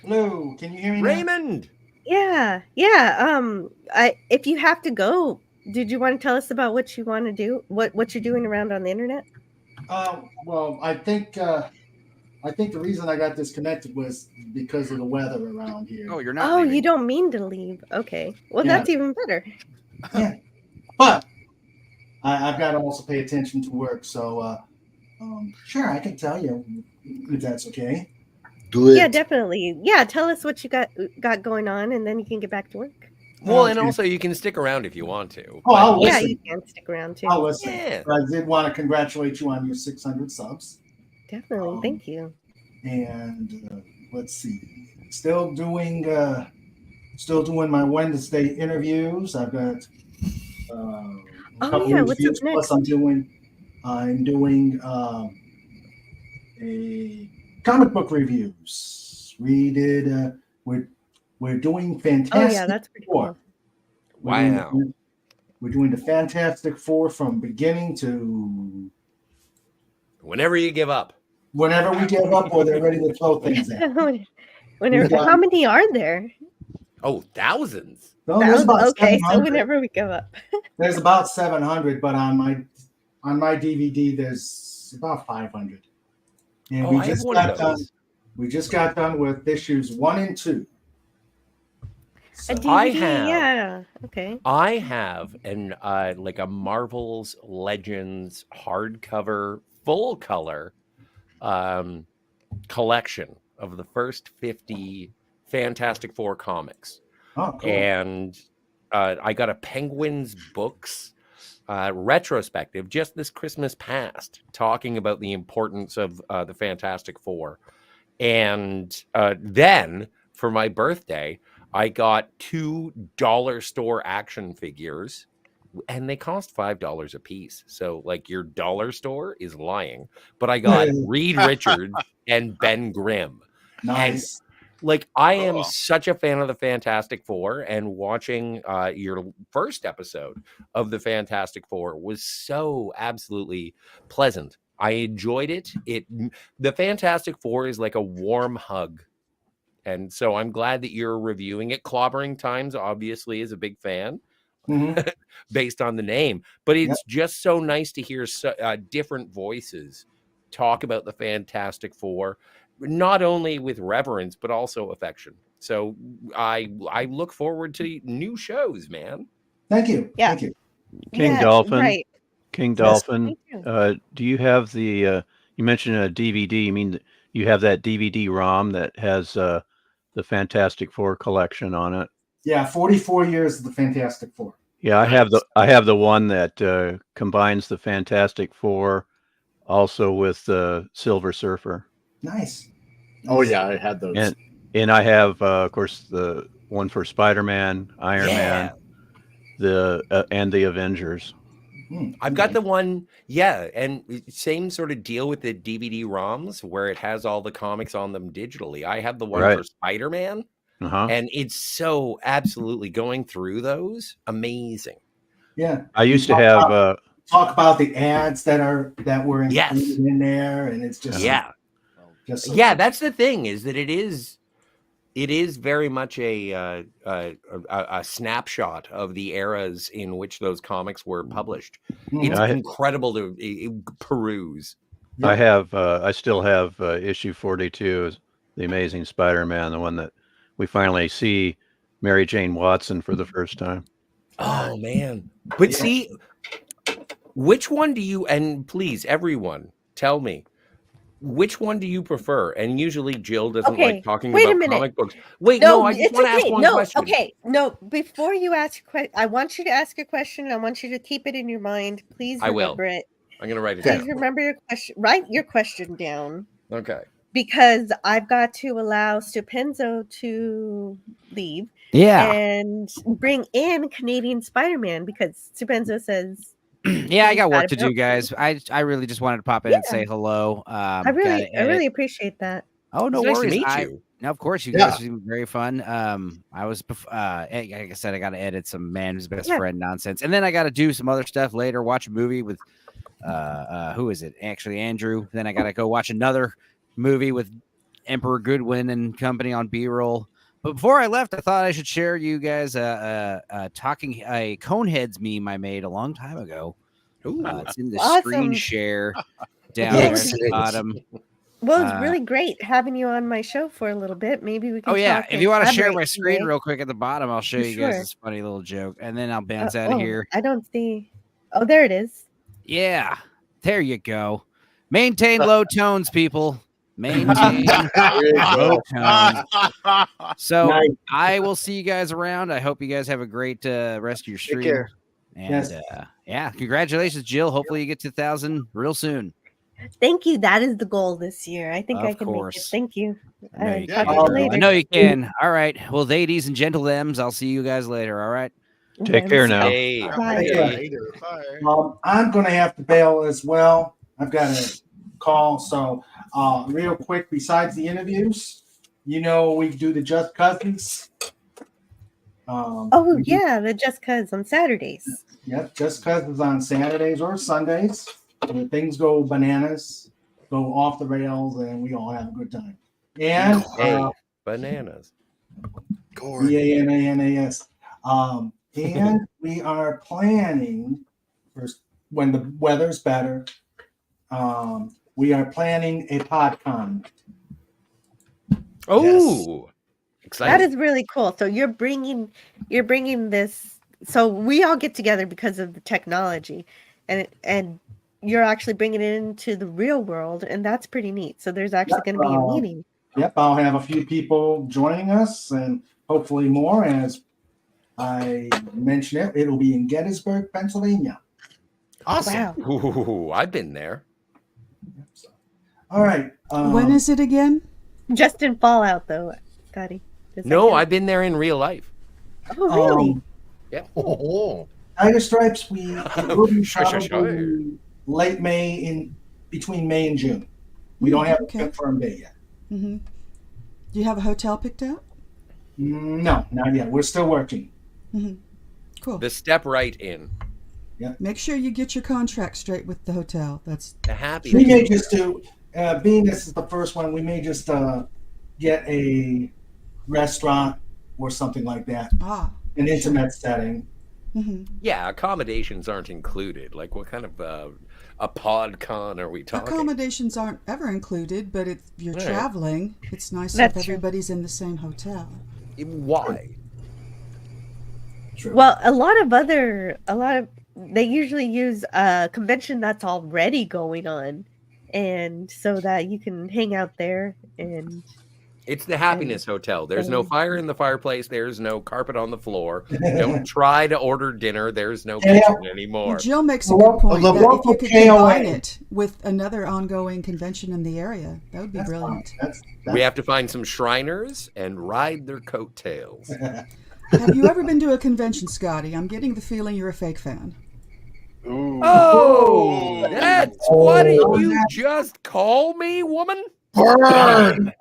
Hello, can you hear me? now? Raymond. Yeah. If you have to go, did you want to tell us about what you want to do? What you're doing around on the internet? Well, I think the reason I got disconnected was because of the weather around here. Oh, you're not. Oh, leaving. you don't mean to leave. Okay. Well, Yeah. that's even better. But I've got to also pay attention to work. So, sure, I can tell you if that's okay. Do it. Yeah, definitely. Yeah, tell us what you got going on, and then you can get back to work. Well, and Okay. also you can stick around if you want to. Oh, but- I'll Yeah, listen. you can stick around too. I'll listen. Yeah. But I did want to congratulate you on your 600 subs. Definitely. Thank you. And let's see, still doing my Wednesday interviews. I've got a Oh, couple yeah, of what's interviews, up plus I'm doing a comic book reviews. We're doing Oh, Fantastic yeah, that's pretty Four. cool. Wow. We're doing the Fantastic Four from beginning to Whenever you give up. whenever we give up or they're ready to throw things at. Whenever, Yeah. how many are there? Oh, thousands. No, there's about Okay, so 700. whenever we give up. There's about 700, but on my DVD there's about 500. And Oh, I have one of those. we just got done with issues 1 and 2. A DVD, I have- yeah. Okay. I have like a Marvel's Legends hardcover full color collection of the first 50 Fantastic Four comics. Oh, cool. And I got a Penguins books retrospective just this Christmas past, talking about the importance of the Fantastic Four. And then for my birthday, I got 2 dollar store action figures, and they cost $5 a piece. So, like, your dollar store is lying. But I got Reed Richards and Ben Grimm. Nice. Like, I am Cool. such a fan of the Fantastic Four, and watching your first episode of the Fantastic Four was so absolutely pleasant. I enjoyed it. The Fantastic Four is like a warm hug. And so I'm glad that you're reviewing it. Clobbering Times obviously is a big fan Mhm. based on the name, but it's just so nice to hear different voices talk about the Fantastic Four, not only with reverence but also affection. So I look forward to new shows, man. Thank you. Yeah. Thank you. King Yeah, Dolphin. right. King Yes. Dolphin. Me too. Do you have the? You mentioned a DVD. You mean you have that DVD ROM that has the Fantastic Four collection on it? Yeah, 44 years of the Fantastic Four. Yeah, I have the one that combines the Fantastic Four, also with the Silver Surfer, Nice. Oh yeah, I had those. and I have, of course, the one for Spider-Man, Iron Man, and the Avengers. I've got the one, and same sort of deal with the DVD ROMs where it has all the comics on them digitally. I have the one Right. for Spider-Man, Uh-huh. and it's so absolutely going through those amazing. Yeah. I used to Talk have. about- talk about the ads that were included Yes. in there, and it's just just so Yeah, that's the thing, is that it is very much a snapshot of the eras in which those comics were published. Mhm. It's I- incredible to peruse. I still have issue 42, The Amazing Spider-Man, the one that we finally see Mary Jane Watson for the first time. Oh man. But see, which one do you, and please everyone tell me, which one do you prefer? And usually Jill doesn't Okay, like talking wait a about minute. comic books. Wait, no, I just it's want to ask okay. one No, question. okay, no. Before you ask, I want you to ask a question. I want you to keep it in your mind. Please I will. remember it. I'm gonna write it Please down. remember your question. Write your question down. Okay. Because I've got to allow Stupenzo to leave. Yeah. And bring in Canadian Spider-Man because Stupenzo says. Yeah, I got work to gotta do, guys. I really just wanted to pop in and say hello. I really appreciate that. Oh, no It's nice to worries. meet you. No, of course, you Yeah. guys seem very fun. I was, like I said, I got to edit some Man Who's Best Yeah. Friend nonsense, and then I got to do some other stuff later. Watch a movie with, who is it? Actually, Andrew. Then I got to go watch another movie with Emperor Goodwin and company on B-roll. But before I left, I thought I should share you guys a Coneheads meme I made a long time ago. It's in the screen share down there at the bottom. Well, it's really great having you on my show for a little bit. Maybe we can. Oh yeah, talk if and you want to share collaborate my screen someday. real quick at the bottom, I'll show you guys Sure. this funny little joke, and then I'll bounce out of here. I don't see. Oh, there it is. Yeah, there you go. Maintain low tones, people. Maintain low tones. So Nice. I will see you guys around. I hope you guys have a great rest of your stream. care. And Yes. yeah, congratulations, Jill. Hopefully you get to 1,000 real soon. Thank you. That is the goal this year. I think I Of can make it. course. Thank you. I know you Talk can. to you I later. know you can. All right. Well, ladies and gentlemen, I'll see you guys later. All right. Take care now. Hey. Bye. Later. Bye. I'm going to have to bail as well. I've got a call. So, real quick, besides the interviews, we do the Just Cousins. Oh yeah, the Just Cuz on Saturdays. Yep, Just Cousins on Saturdays or Sundays. When things go bananas, go off the rails, and we all have a good time. And Hey, bananas. BANANAS. And we are planning for when the weather's better. We are planning a PodCon. Oh, exciting. That is really cool. So you're bringing this. So we all get together because of the technology, and you're actually bringing it into the real world, and that's pretty neat. So there's actually going to be a meeting. Yep, I'll have a few people joining us, and hopefully more. As I mentioned it'll be in Gettysburg, Pennsylvania. Awesome. Wow. Ooh, I've been there. All right. When is it again? Just in Fallout, though, Scotty. Does that No, count? I've been there in real life. Oh, really? Yeah. Oh, Tiger Stripes, it will be Sure. probably late May, between May and June. We don't have a confirmed date yet. Mm-hmm. Do you have a hotel picked out? No, not yet. We're still working. Mm-hmm. Cool. The Step Right Inn. Make sure you get your contract straight with the hotel. That's The happy. We may just do, being this is the first one, we may just get a restaurant or something like that. An intimate setting. Mm-hmm. Yeah, accommodations aren't included. Like, what kind of a PodCon are we talking? accommodations aren't ever included, but if you're Right. traveling, it's nice That's if true. everybody's in the same hotel. Why? True. Well, a lot of they usually use a convention that's already going on, and so that you can hang out there and. It's the Happiness Hotel. There's no fire in the fireplace. There's no carpet on the floor. Don't try to order dinner. There's no kitchen anymore. Well, Jill makes a good point the that if you local could KOA combine it with another ongoing convention in the area, that would be That's brilliant. fine. We have to find some Shriners and ride their coattails. Have you ever been to a convention, Scotty? I'm getting the feeling you're a fake fan. Oh, that's what did you just call me, woman? Burn!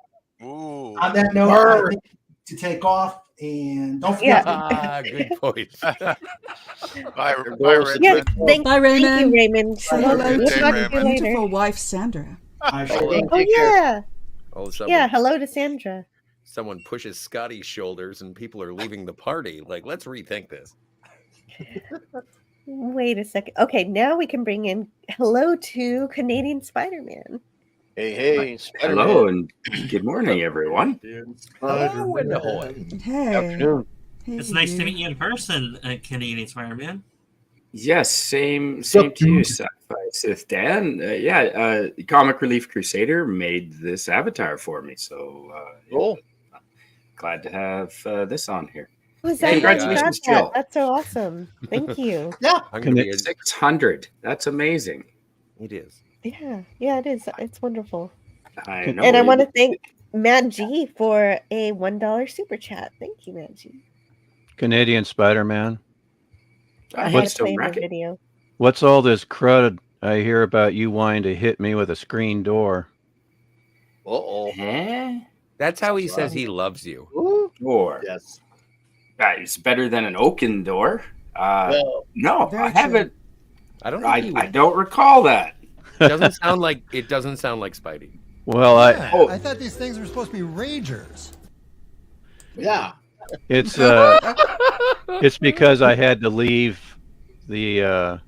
Ooh. On that note, I think to take off, and don't forget. Ah, good point. Bye, Yes, Raymond. thank you, Raymond. Say hello We'll to talk your to you later. beautiful wife, Sandra. I sure Oh will. yeah, Oh, someone, yeah. Hello to Sandra. someone pushes Scotty's shoulders and people are leaving the party. Like, let's rethink this. Wait a second. Okay, now we can bring in hello to Canadian Spider-Man. Hey, Hello and good morning, everyone. Hello and ahoy. Hey. Afternoon. Hey, It's nice to you. meet you in person, Canadian Spider-Man. Yes, same to you, Seth. Sith Dan. Comic Relief Crusader made this avatar for me, so glad to have this on here. Was Hey, that congratulations, that? Jill. That's so awesome. Thank you. Yeah. 600. That's amazing. It is. Yeah, it is. It's wonderful. I know. And I want to thank Matt G for a $1 super chat. Thank you, Matt G. Canadian Spider-Man. I had to play the video. What's all this crud I hear about you wanting to hit me with a screen door? That's how he says he loves you. Door. Yes. It's better than an oaken door. No, Very I haven't. I don't. Think he would. I don't recall that. It doesn't sound like Spidey. Well, I thought these things were supposed to be ragers. Yeah. it's because I had to leave the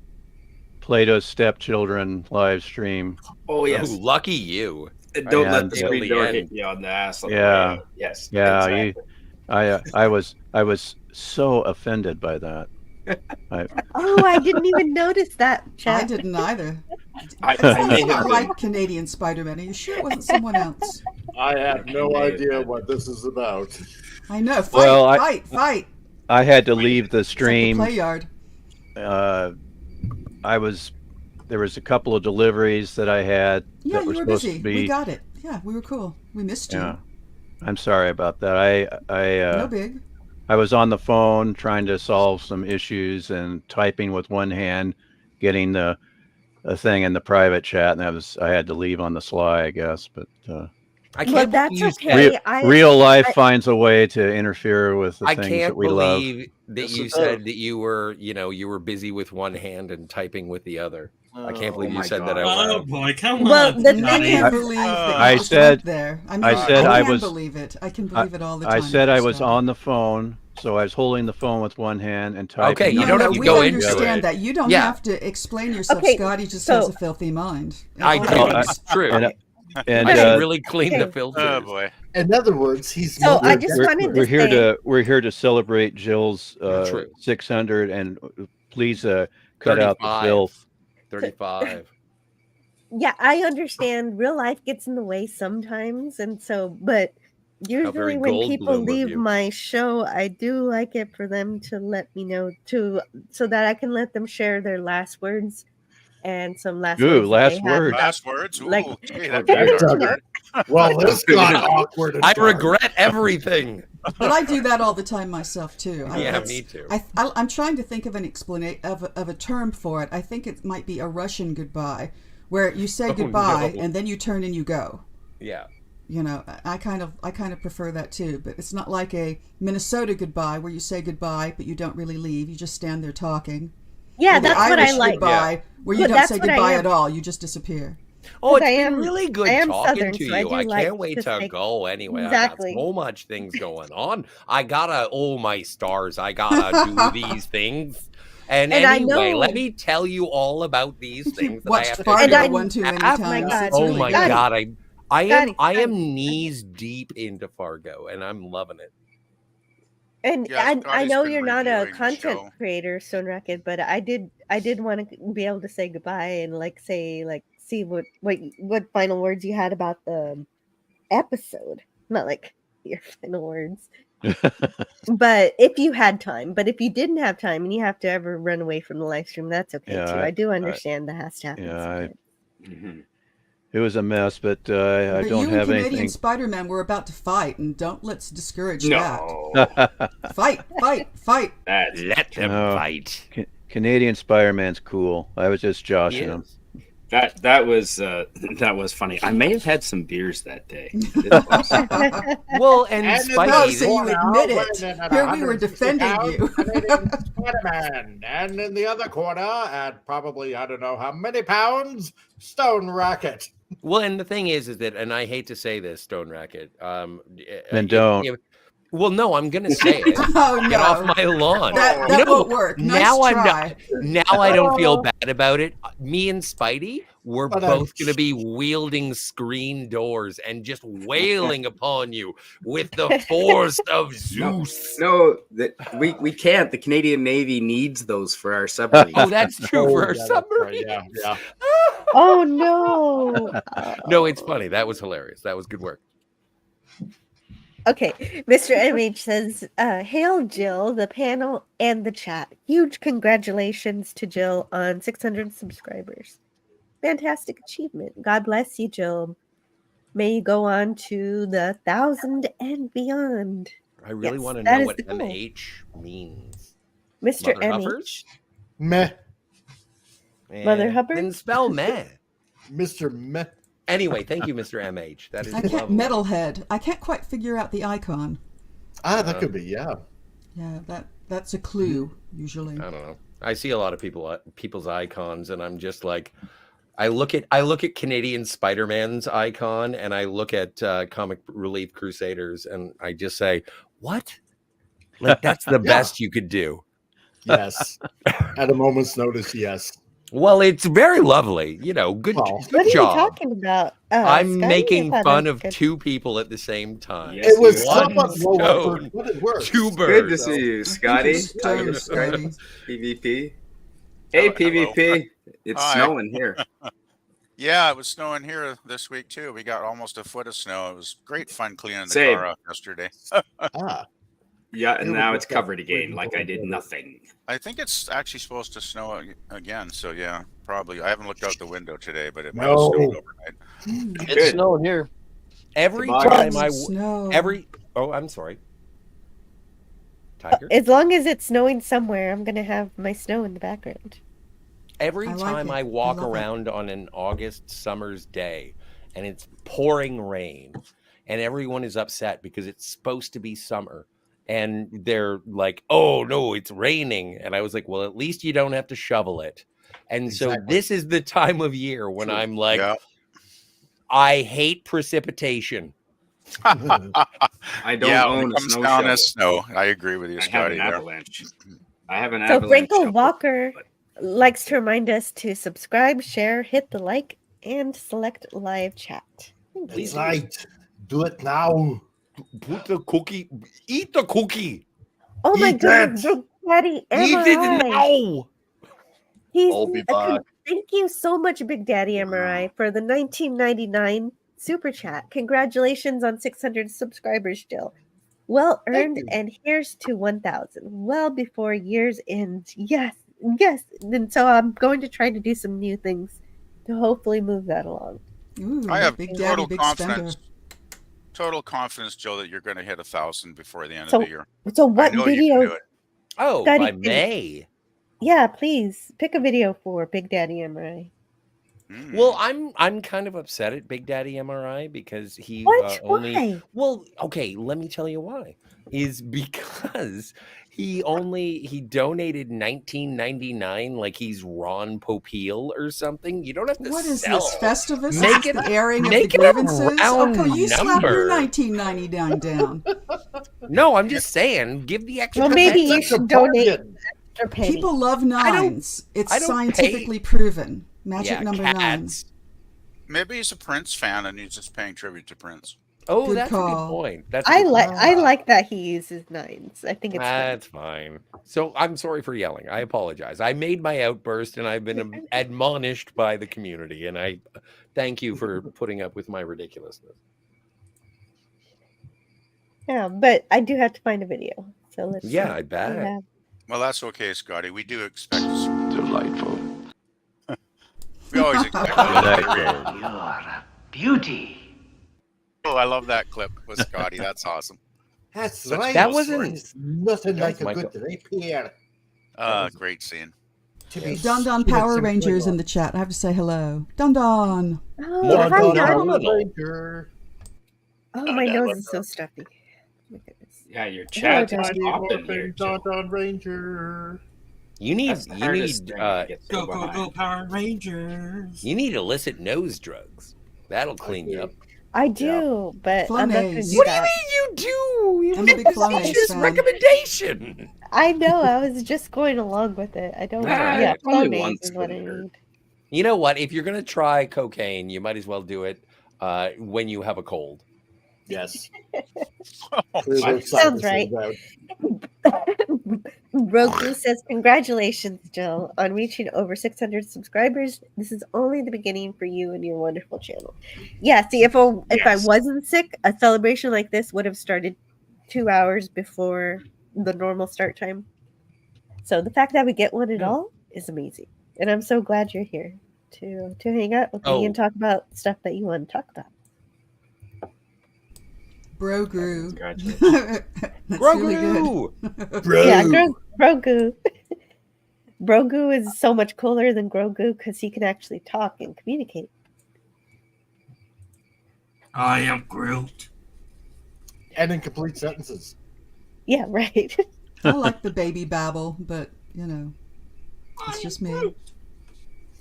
Plato's Stepchildren live stream. Oh yes. Ooh, lucky you. Don't let And, the screen door hit you on the ass. On the Yeah. way. Yes. Yeah. exactly. I was so offended by that. Oh, I didn't even notice that, Chad. I didn't either. I may It's have not like Canadian Spider-Man. Are you sure it wasn't someone else? I have no idea what this is about. I know. Fight, Well, fight. I had to leave the It's like the stream. play yard. There was a couple of deliveries that I had Yeah, that were you were supposed busy. to be. We got it. Yeah, we were cool. We missed you. Yeah. I'm sorry about that. No big. I was on the phone trying to solve some issues and typing with one hand, getting a thing in the private chat, and I had to leave on the sly, I guess. But I Well, can't that's believe okay. real life finds a way to interfere with the I things can't that we love. believe that you said that you were busy with one hand and typing with the other. I can't believe you said that out Oh loud. boy, come Well, on. the I thing can't is, believe that I you just said- went there. I mean, I said I can was- believe it. I can believe it all the time. I said I was Scott. on the phone, so I was holding the phone with one hand and typing. Okay, you on don't the have to we go into understand it. that. You don't Yeah. have to explain yourself. Okay, Scotty just so- has a filthy mind. I All do. right. It's true. And I should uh, really clean the Okay. filters. Oh boy. In other words, he's So I more just than- wanted to we're here say, to celebrate Jill's True. 600, and please cut out the 35. filth. 35. yeah, I understand real life gets in the way sometimes, and so, but usually very when Goldblum people of leave you. my show, I do like it for them to let me know so that I can let them share their last words and some last Ooh, words. that last they have words. about- Last words. Ooh, Like- gee, that'd Okay, be hard. Tucker. Well, this got awkward. and I dark. regret everything. But I do that all the time myself too. Yeah, me too. I'm trying to think of an explanation of a term for it. I think it might be a Russian goodbye, where you say goodbye no. and then you turn and you go. Yeah. You know, I kind of prefer that too. But it's not like a Minnesota goodbye where you say goodbye but you don't really leave. You just stand there talking. Yeah, Or the that's what Irish I like. goodbye where you But don't that's say what I goodbye am. at all. You just disappear. Oh, it's I been am- really good I am talking Southern, to so I you. do I like can't wait to to say- go anyway. Exactly. I got so much things going on. I gotta, oh my stars, I gotta do these things. And And I anyway, know- let me tell you all about these things that I Watched have to Fargo And I- one too many Oh times. my God. It's Oh really my good. god, I Scotty. am knees deep into Fargo, and I'm loving it. And Yeah, I Scotty's know been you're not a reviewing the content show. creator, Stone Racket, but I did want to be able to say goodbye and see what final words you had about the episode. Not like your final words. But if you had time, but if you didn't have time and you have to ever run away from the live stream, that's okay Yeah, too. I do understand that has to happen. Yeah, sometimes. it was a mess, but I But don't you have and Canadian anything. Spider-Man were about to fight, and let's discourage No. that. Fight! That's Let them No. fight. Canadian Spider-Man's cool. I was just joshing him. that was funny. I may have had some beers that day. Well, and And Spidey, so you admit it. Here we were defending you. Spider-Man. And in the other corner, at probably, I don't know how many pounds, Stone Racket. well, and the thing is that, and I hate to say this, Stone Racket. Then don't. Well, no, I'm gonna say it. Oh Get off no, my lawn. that You know, won't work. Nice now I'm try. not. Now I don't feel bad about it. Me and Spidey, we're But both going to be wielding screen doors and just wailing upon you with the force of Zeus. No, that we can't. The Canadian Navy needs those for our submarines. Oh, that's true for our yeah, that's submarine. right, yeah. Oh no. No, it's funny. That was hilarious. That was good work. Okay, Mr. MH says, hail Jill, the panel, and the chat. Huge congratulations to Jill on 600 subscribers. Fantastic achievement. God bless you, Jill. May you go on to the 1,000 and beyond. I really Yes, want to that know is what the goal. MH means. Mr. Mother MH. Huffers? Meh. Mother Eh, Hubbard? Then spell meh. Mr. Meh. Anyway, thank you, Mr. MH. That is I can't lovely. metalhead. I can't quite figure out the icon. That could be, yeah. Yeah, that's a clue usually. I don't know. I see a lot of people's icons, and I'm just like, I look at Canadian Spider-Man's icon, and I look at Comic Relief Crusaders, and I just say, what? Like that's the best you could do. Yes. At a moment's notice, yes. Well, it's very lovely. You know, good, Well, good What are you job. talking about? I'm Scotty? making I thought fun it of was good. two people at the same time. Yes, It was you are. somewhat low stone, effort, but it worked. two Good birds. to see you, Scotty. Stone, Scotty. PvP. Hey, Hello. PvP. It's Hi. snowing here. Yeah, it was snowing here this week too. We got almost a foot of snow. It was great fun cleaning the Same. car up yesterday. Yeah, and Here we now go. it's covered again, like I did nothing. I think it's actually supposed to snow again. So yeah, probably. I haven't looked out the window today, but it might have No. snowed overnight. It's Good. snowing here. Every Toboggan. time Snow. I'm sorry. Tiger. As long as it's snowing somewhere, I'm gonna have my snow in the background. Every I like time it. I I walk love it. around on an August summer's day and it's pouring rain and everyone is upset because it's supposed to be summer and they're like, oh no, it's raining. And I was like, well, at least you don't have to shovel it. And so Exactly. this is the time of year when I'm like, Yeah. I hate precipitation. I don't When own it a comes snow down shovel. as snow. I agree with you, I have Scotty. an There. avalanche. I have an So avalanche. Frankel shovel, Walker but- likes to remind us to subscribe, share, hit the like, and select live chat. Thank you. That's right. Do it now. Put the cookie, eat the cookie. Oh my Eat goodness, that. Big Daddy Eat it MRI. now. He's I'll be back. Thank you so much, Big Daddy MRI, for the 1999 super chat. Congratulations on 600 subscribers, Jill. Well earned, and here's to 1,000. Well before year's end. Yes, yes. And so I'm going to try to do some new things to hopefully move that along. Ooh, I have Big total Daddy, big confidence. spender. Total confidence, Joe, that you're going to hit 1,000 before the end So- of the year. So I what know you video? can do it. Oh, Scotty, by May. Yeah, please pick a video for Big Daddy MRI. Mm. Well, I'm kind of upset at Big Daddy MRI because he What? only. Why? Well, okay, let me tell you why. Is because he donated $19.99 like he's Ron Popeil or something. You don't have to What is sell. this, Festivus? Make Is this it- the airing of the make it a grievances? round Okay, you slap your number. 1999 down. No, I'm just saying, give the extra. Well, maybe you penny. should donate extra penny. People love nines. It's I don't scientifically proven. Magic Yeah, number 9. cats. Maybe he's a Prince fan and he's just paying tribute to Prince. Oh, Good that's a call. good point. That's a I good like that he uses nines. I think it's fun. That's fine. So I'm sorry for yelling. I apologize. I made my outburst and I've been admonished by the community. And I thank you for putting up with my ridiculousness. Yeah, but I do have to find a video. So let's. Yeah, see. I bet. Yeah. Well, that's okay, Scotty. We do expect some. Delightful. We always expect You're a beauty. Oh, I love that clip with Scotty. That's awesome. That's Such right. That close wasn't- friends. Nothing That like was a good Michael. rapier. Great scene. To be Don Don seen Power at Rangers Simply in the chat. I have to say hello. Don Don. Oh, More hi, Don Don. Don Ranger. Oh, my nose is so stuffy. My goodness. Yeah, your chat's Don. popping here, Don Jill. Don Ranger. You need That's the hardest thing to get so Go, go, behind. go, Power Rangers. you need illicit nose drugs. That'll clean you up. I do, but I'm not going to Flonase. do What do you that. mean you do? You I'm a did big the Flonase teacher's fan. recommendation. I know. I was just going along with it. I don't. Ah, yeah, only Flonase once is what I wouldn't hurt. need. You know what? If you're going to try cocaine, you might as well do it when you have a cold. Yes. Sounds right. Roku says, "Congratulations, Jill, on reaching over 600 subscribers. This is only the beginning for you and your wonderful channel." Yeah, see, if I wasn't sick, a celebration like this would have started 2 hours before the normal start time. So the fact that we get one at all is amazing, and I'm so glad you're here to hang out with me and talk about stuff that you want to talk about. Grogu. That's Grogu! Really good. Yeah, Grogu. Grogu is so much cooler than Grogu because he can actually talk and communicate. I am Groot. And in complete sentences. Yeah, right. I like the baby babble, but it's just me.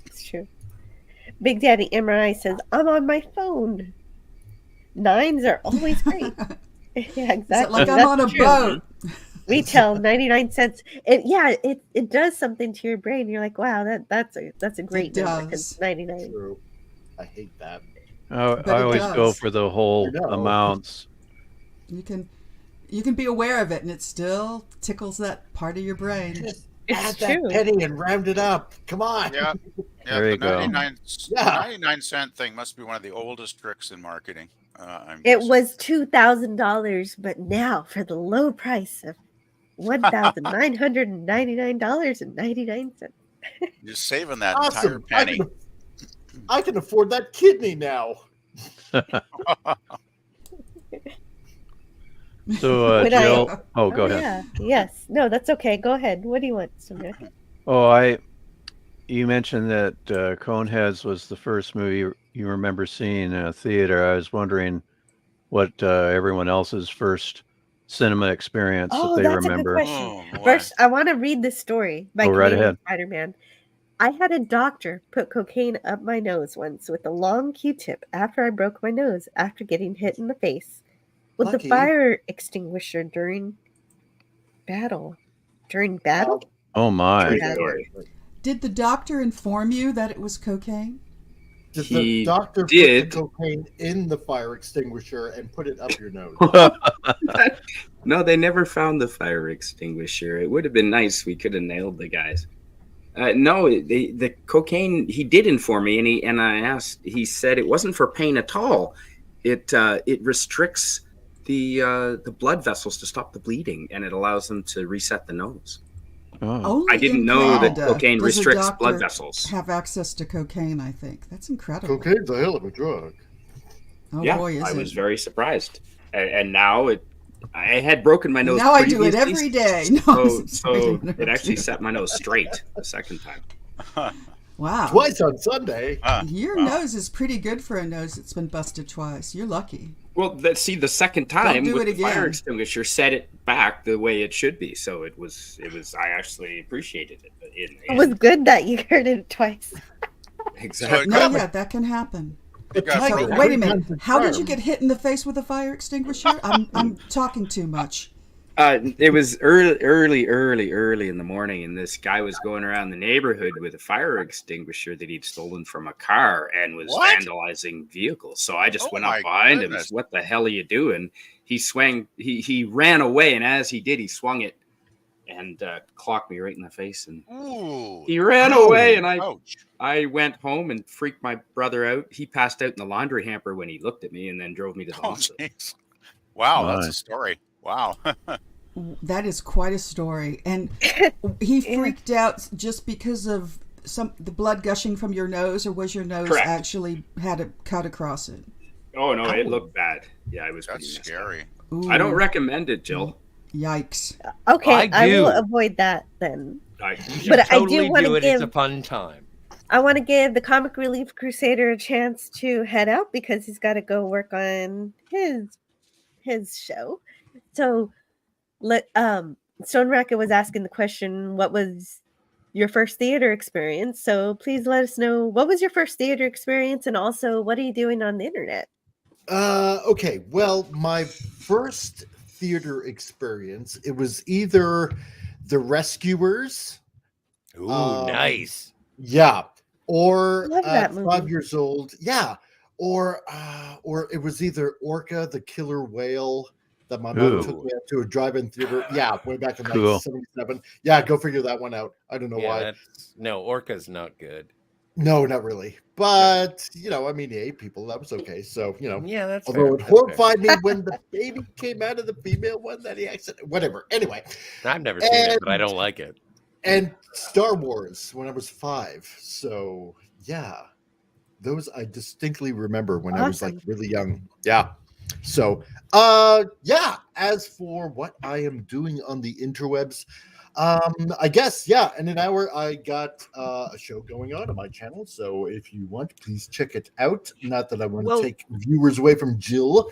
It's true. Big Daddy MRI says, "I'm on my phone." 9s are always great. Yeah, exactly. Is it like I'm on a boat? Retail 99 cents. It does something to your brain. You're like, wow, that's a great number because 99. True. I hate that. I always go for the whole amounts. You can be aware of it, and it still tickles that part of your brain. Add that penny and round it up. Come on. Yeah. There you go. 99-cent thing must be one of the oldest tricks in marketing. It was $2,000, but now for the low price of $1,999.99. You're saving that Awesome. entire penny. I can afford that kidney now. So, Jill. Go ahead. Yeah. Yes. No, that's okay. Go ahead. What do you want, Sonia? You mentioned that Coneheads was the first movie you remember seeing in a theater. I was wondering what everyone else's first cinema experience that they remember. A good question. First, I want to read this story by Canadian Spider-Man. I had a doctor put cocaine up my nose once with a long Q-tip after I broke my nose after getting hit in the face with the fire extinguisher during battle. Oh my! Did the doctor inform you that it was cocaine? Did the doctor put the cocaine in the fire extinguisher and put it up your nose? No, they never found the fire extinguisher. It would have been nice. We could have nailed the guys. No, the cocaine. He did inform me, and I asked. He said it wasn't for pain at all. It restricts the blood vessels to stop the bleeding, and it allows them to reset the nose. Oh. I didn't know that cocaine restricts blood vessels. Have access to cocaine, I think. That's incredible. Cocaine's a hell of a drug. Oh yeah, boy, I was very surprised. And now I had broken my nose. Now I do it every day. No, so it actually set my nose straight the second time. Wow. Twice on Sunday. Your nose is pretty good for a nose that's been busted twice. You're lucky. Well, the second time do with it the fire again. extinguisher set it back the way it should be. So it was. I actually appreciated it. It was good that you heard it twice. Exactly. No, yeah, that can happen. So, wait a minute. How did you get hit in the face with a fire extinguisher? I'm talking too much. It was early in the morning, and this guy was going around the neighborhood with a fire extinguisher that he'd stolen from a car and was vandalizing vehicles. So I just went up behind him. What the hell are you doing? He ran away, and as he did, he swung it and clocked me right in the face. And he ran away, and I went home and freaked my brother out. He passed out in the laundry hamper when he looked at me, and then drove me to the hospital. Wow, that's a story. Wow. That is quite a story. And he freaked out just because of the blood gushing from your nose, or was your nose actually had a cut across it? Oh no, it looked bad. Yeah, it was That's scary. I don't recommend it, Jill. Yikes. Okay, I will avoid that then. But I do want to give. It's a fun time. I want to give the Comic Relief Crusader a chance to head out because he's got to go work on his show. So, Stone Racket was asking the question, what was your first theater experience? So please let us know, what was your first theater experience, and also what are you doing on the internet? Okay, well, my first theater experience, it was either The Rescuers. Ooh, nice. Yeah. or Love that at movie. 5 years old, yeah, or it was either Orca, the killer whale that my mom took Ooh. me out to a drive-in theater. Yeah, way back in like Cool. 77. Yeah, go figure that one out. I don't know Yeah, why. no, Orca's not good. No, not really. But I mean, he ate people. That was okay. So Yeah, that's although fair. it horrified me when the baby came out of the female one that he accidentally, whatever. Anyway, I've never seen it, but I don't like it. and Star Wars when I was 5. So yeah, those I distinctly remember when I was like really young. Yeah. So yeah, as for what I am doing on the interwebs, I guess, yeah, in an hour I got a show going on my channel. So if you want, please check it out. Not that I want to take viewers away from Jill.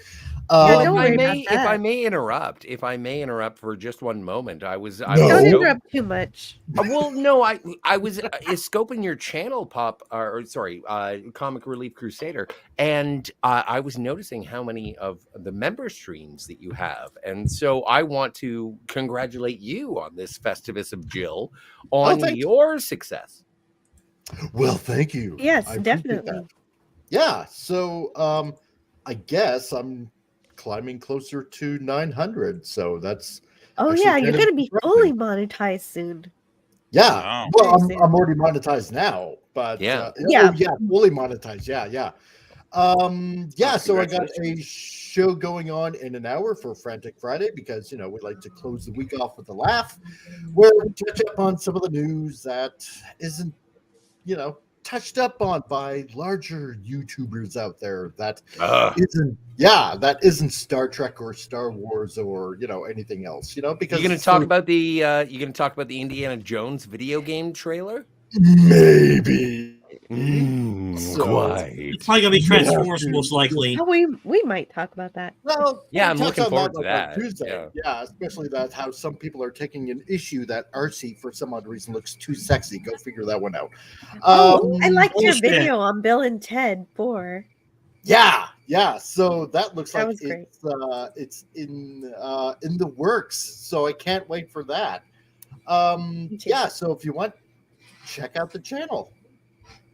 If I may interrupt for just one moment, I was Don't interrupt too much. Well, no, I was scoping your channel, Comic Relief Crusader, and I was noticing how many of the member streams that you have, and so I want to congratulate you on this Festivus of Jill on your success. Well, thank you. Yes, I appreciate definitely. that. Yeah, so I guess I'm climbing closer to 900. So that's Oh actually yeah, kind you're of going to be impressive. fully monetized soon. Yeah. Well, I'm already monetized now, but yeah, fully monetized. Yeah. So I got a show going on in an hour for Frantic Friday because we like to close the week off with a laugh, where we touch up on some of the news that isn't touched up on by larger YouTubers out there that isn't Star Trek or Star Wars or anything else. Because you're going to talk about the Indiana Jones video game trailer. Maybe. Quite. It's probably gonna be Transformers, most likely. Oh, we might talk about that. Well, yeah, I'm we'll looking touch on forward to on that. Tuesday. Yeah, especially that how some people are taking an issue that RC for some odd reason looks too sexy. Go figure that one out. I liked your bullshit. video on Bill and Ted 4. Yeah. So that looks That like was great. it's in the works. So I can't wait for that. Yeah. So if you want, check out the channel.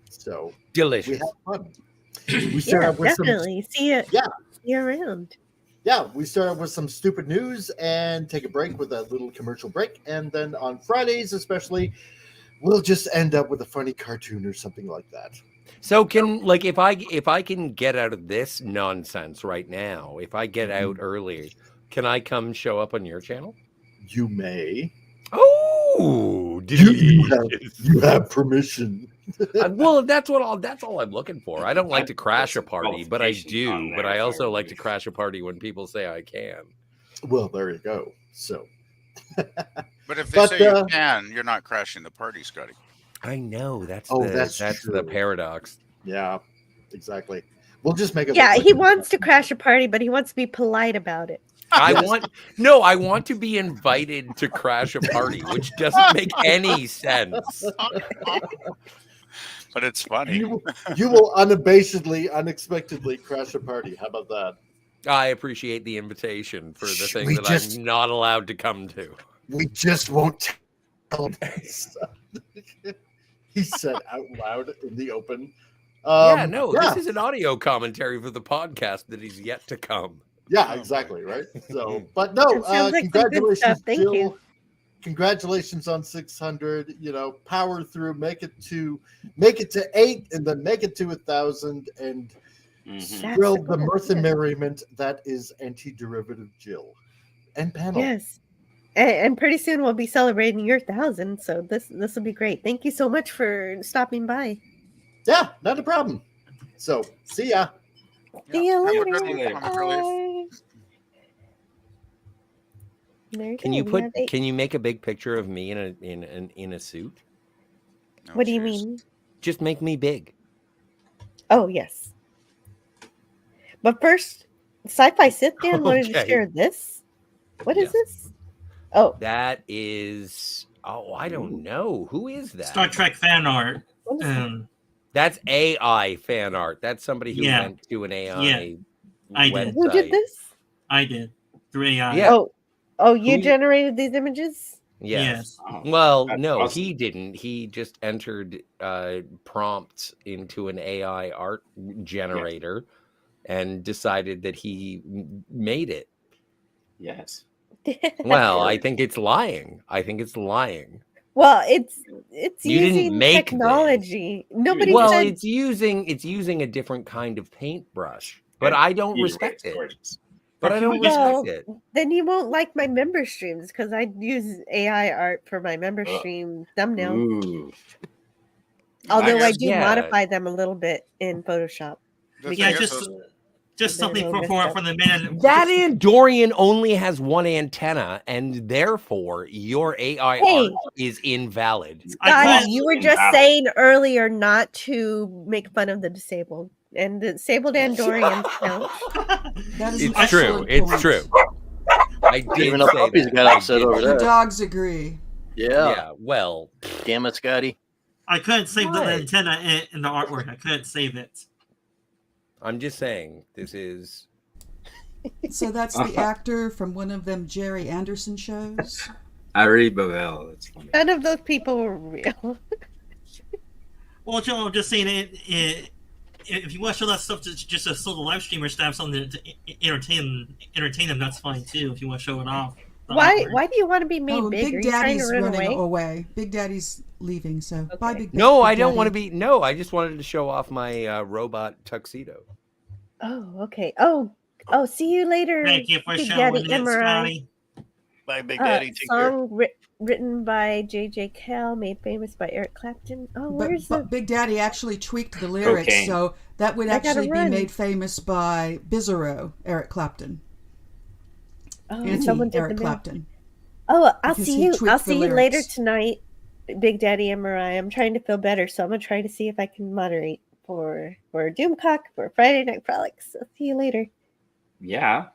So delicious. We have fun. We start out with definitely. See you around. Yeah, we start out with some stupid news and take a break with a little commercial break, and then on Fridays, especially, we'll just end up with a funny cartoon or something like that. So if I can get out of this nonsense right now, if I get out early, can I come show up on your channel? You may. Oh, you have permission. Well, that's all I'm looking for. I don't like to crash a party, but I do. But I also like to crash a party when people say I can. Well, there you go. So, but if they say you can, you're not crashing the party, Scotty. I know that's true. the paradox. Yeah, exactly. We'll just make it. Yeah, he wants to crash a party, but he wants to be polite about it. I want to be invited to crash a party, which doesn't make any sense. But it's funny. You will unexpectedly crash a party. How about that? I appreciate the invitation for the thing that I'm not allowed to come to. We just won't tell him. He said out loud in the open. This is an audio commentary for the podcast that is yet to come. Yeah, exactly, right? So, but no, like congratulations, Thank Jill. you. Congratulations on 600. Power through, make it to 8, and then make it to 1,000, and thrill the mirth and merriment that is Anti-Derivative Jill and panel. Yes, and pretty soon we'll be celebrating your 1,000. So this will be great. Thank you so much for stopping by. Yeah, not a problem. So, see ya. See you Have a later. good one, Comic Relief. Bye. Can you make a big picture of me in a suit? What do you mean? Just make me big. Oh yes. But first, Sci-Fi Sit Down wanted to Okay. share this. What is this? Oh, That is I don't know. Who is that? Star Trek fan art. That's AI fan art. That's somebody who Yeah. went to an AI Yeah, I did. who did this? I did through AI. Yeah. Oh, you generated these images? Yes. Yes. Well, That's no, awesome. he didn't. He just entered prompts into an AI art generator and decided that he made it. Yes. Well, I think it's lying. I think it's lying. Well, it's You didn't using make this. technology. Nobody Well, said it's using a different kind of paintbrush, but I don't Either way, respect it's it. gorgeous. But I don't well, respect it. then you won't like my member streams because I use AI art for my member stream thumbnail. Ooh. Although I guess- do Yeah. modify them a little bit in Photoshop. The Yeah, thing is, just They're something a little messed up. for the man. That Andorian only has one antenna, and therefore your AI Hey. art is invalid. Scotty, you were just Invalid. saying earlier not to make fun of the disabled. And the disabled Andorians count. That is an It's true. excellent It's point. true. I did Even the say puppies that. got I upset did. over The that. dogs agree. Yeah. Yeah. Well, Damn it, Scotty. I couldn't save the What? antenna in the artwork. I couldn't save it. I'm just saying this is. So that's the actor from one of them Jerry Anderson shows. Ari Bovell. That's funny. None of those people were real. Well, Joe, I'm just saying if you want to show that stuff to just a sort of live streamers to have something to entertain them, that's fine too. If you want to show it off. Why do you want to be made Oh, big? Are Big you trying to Daddy's run running away? away. Big Daddy's leaving, so bye, Big No, Big I don't Daddy. want to be. No, I just wanted to show off my robot tuxedo. Oh, okay. Oh, see you later. Thank you for Big showing Daddy it, MRI. Scotty. Bye, Big Daddy. Take care. Song written by J.J. Cale, made famous by Eric Clapton. Oh, where's But Big Daddy actually tweaked the lyrics, Cocaine. so that would I gotta actually be run. made famous by Bizarro, Eric Clapton. Oh, someone did Eric the Clapton. Oh, I'll Because see he you. tweaked I'll the see you later lyrics. tonight, Big Daddy MRI. I'm trying to feel better, so I'm gonna try to see if I can moderate for Doomcock for Friday Night Frolics. I'll see you later. Yeah.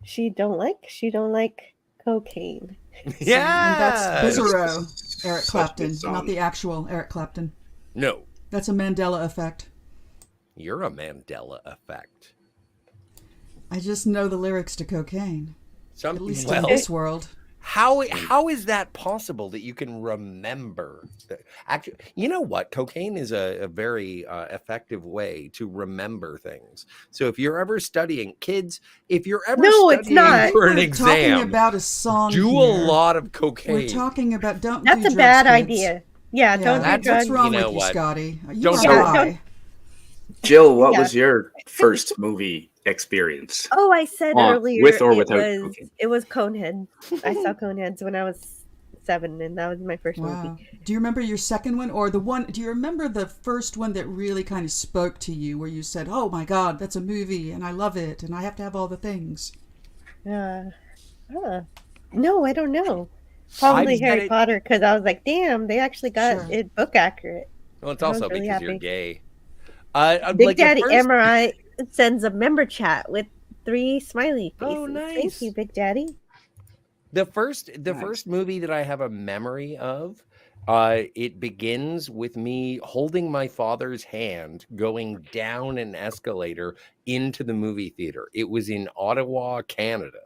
She don't like cocaine. Yeah. And that's Bizarro, Eric Such a Clapton, good song. not the actual Eric Clapton. No, That's a Mandela effect. you're a Mandela effect. I just know the lyrics to cocaine, at least well, in this world. How is that possible that you can remember? Actually, you know what? Cocaine is a very effective way to remember things. So if you're ever studying, kids, if you're ever No, it's studying not. for an We're exam, talking about a song do here. a lot of cocaine. We're talking about don't That's do a drugs, bad kids. idea. Yeah, don't do That's- drugs. What's wrong You know with you, what? Scotty? You Don't are do- high. Jill, what Yeah. was your first movie experience? Oh, I said earlier with or it without was cocaine? it was Conehead. I saw Coneheads when I was 7, and that was my first Wow. movie. Do you remember your second one or the one? Do you remember the first one that really kind of spoke to you, where you said, "Oh my God, that's a movie, and I love it, and I have to have all the things"? No, I don't know. Probably I bet Harry it- Potter, because I was like, damn, they actually got Sure. it book accurate. Well, it's I was also really because you're happy. gay. Big like the Daddy first- MRI sends a member chat with 3 smiley faces. Oh, nice. Thank you, Big Daddy. The first movie that I have a memory of, it begins with me holding my father's hand going down an escalator into the movie theater. It was in Ottawa, Canada.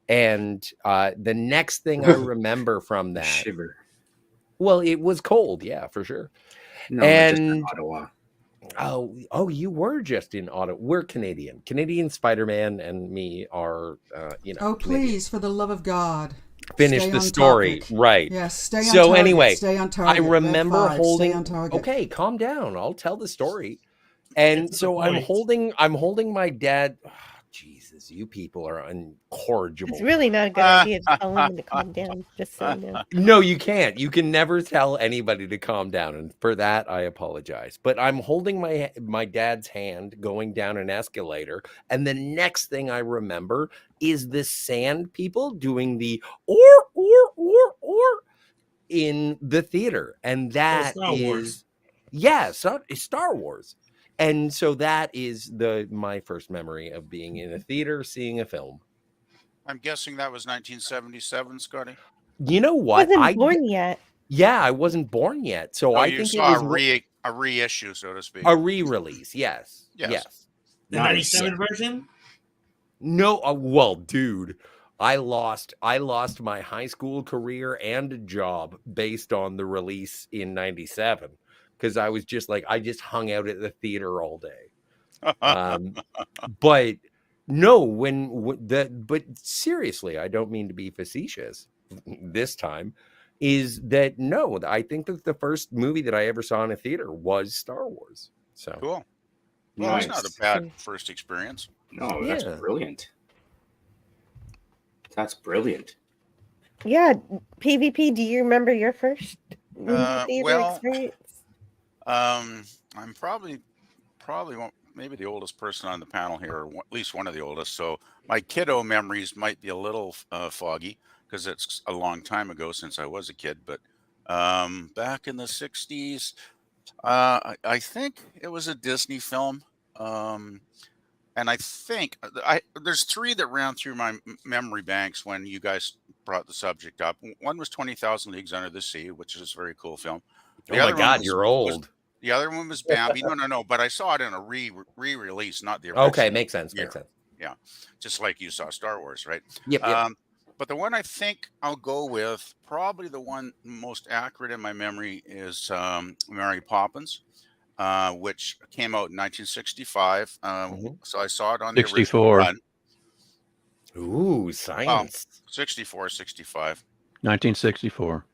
And the next thing I remember from that, Shiver. well, it was cold, yeah, for sure. No, just in And Ottawa. oh, you were just in Ottawa. We're Canadian. Canadian Spider-Man and me are, Oh, Canadian. please, for the love of God, Finish stay the on story, topic. right? Yes, stay on So target. anyway, stay on I target. Red remember 5, holding. Stay on target. Okay, calm down. I'll tell the story. And Get to so the I'm point. holding my dad. Oh, Jesus, you people are incorrigible. It's really not a good idea to tell him to calm down, just so you know. No, you can't. You can never tell anybody to calm down, and for that I apologize. But I'm holding my dad's hand going down an escalator, and the next thing I remember is the sand people doing the or in the theater, and that Star Wars. is yeah, Star Wars. And so that is my first memory of being in a theater seeing a film. I'm guessing that was 1977, Scotty. You know I what? wasn't born yet. Yeah, I wasn't born yet, so I you think it saw was a reissue, so to speak. a re-release. Yes, Yes. yes. The Nice. 97 version? No, well, dude, I lost my high school career and a job based on the release in 97 because I was just like, I just hung out at the theater all day. But no, but seriously, I don't mean to be facetious this time, is that no, I think that the first movie that I ever saw in a theater was Star Wars. So cool. Well, it's not a bad first experience. No, that's brilliant. That's brilliant. Yeah, PvP. Do you remember your first theater experience? I'm probably maybe the oldest person on the panel here, or at least one of the oldest. So my kiddo memories might be a little foggy because it's a long time ago since I was a kid. But back in the 60s, I think it was a Disney film. And I think there's three that ran through my memory banks when you guys brought the subject up. One was 20,000 Leagues Under the Sea, which is a very cool film. Oh my God, you're old. The other one was Bambi. No, but I saw it in a re-release, not the original. Okay, makes sense. Yeah. Makes sense. Yeah, just like you saw Star Wars, right? Yep. But the one I think I'll go with, probably the one most accurate in my memory, is Mary Poppins. Which came out in 1965. So I saw it on the 64. original run. Ooh, science. 64, 65. 1964.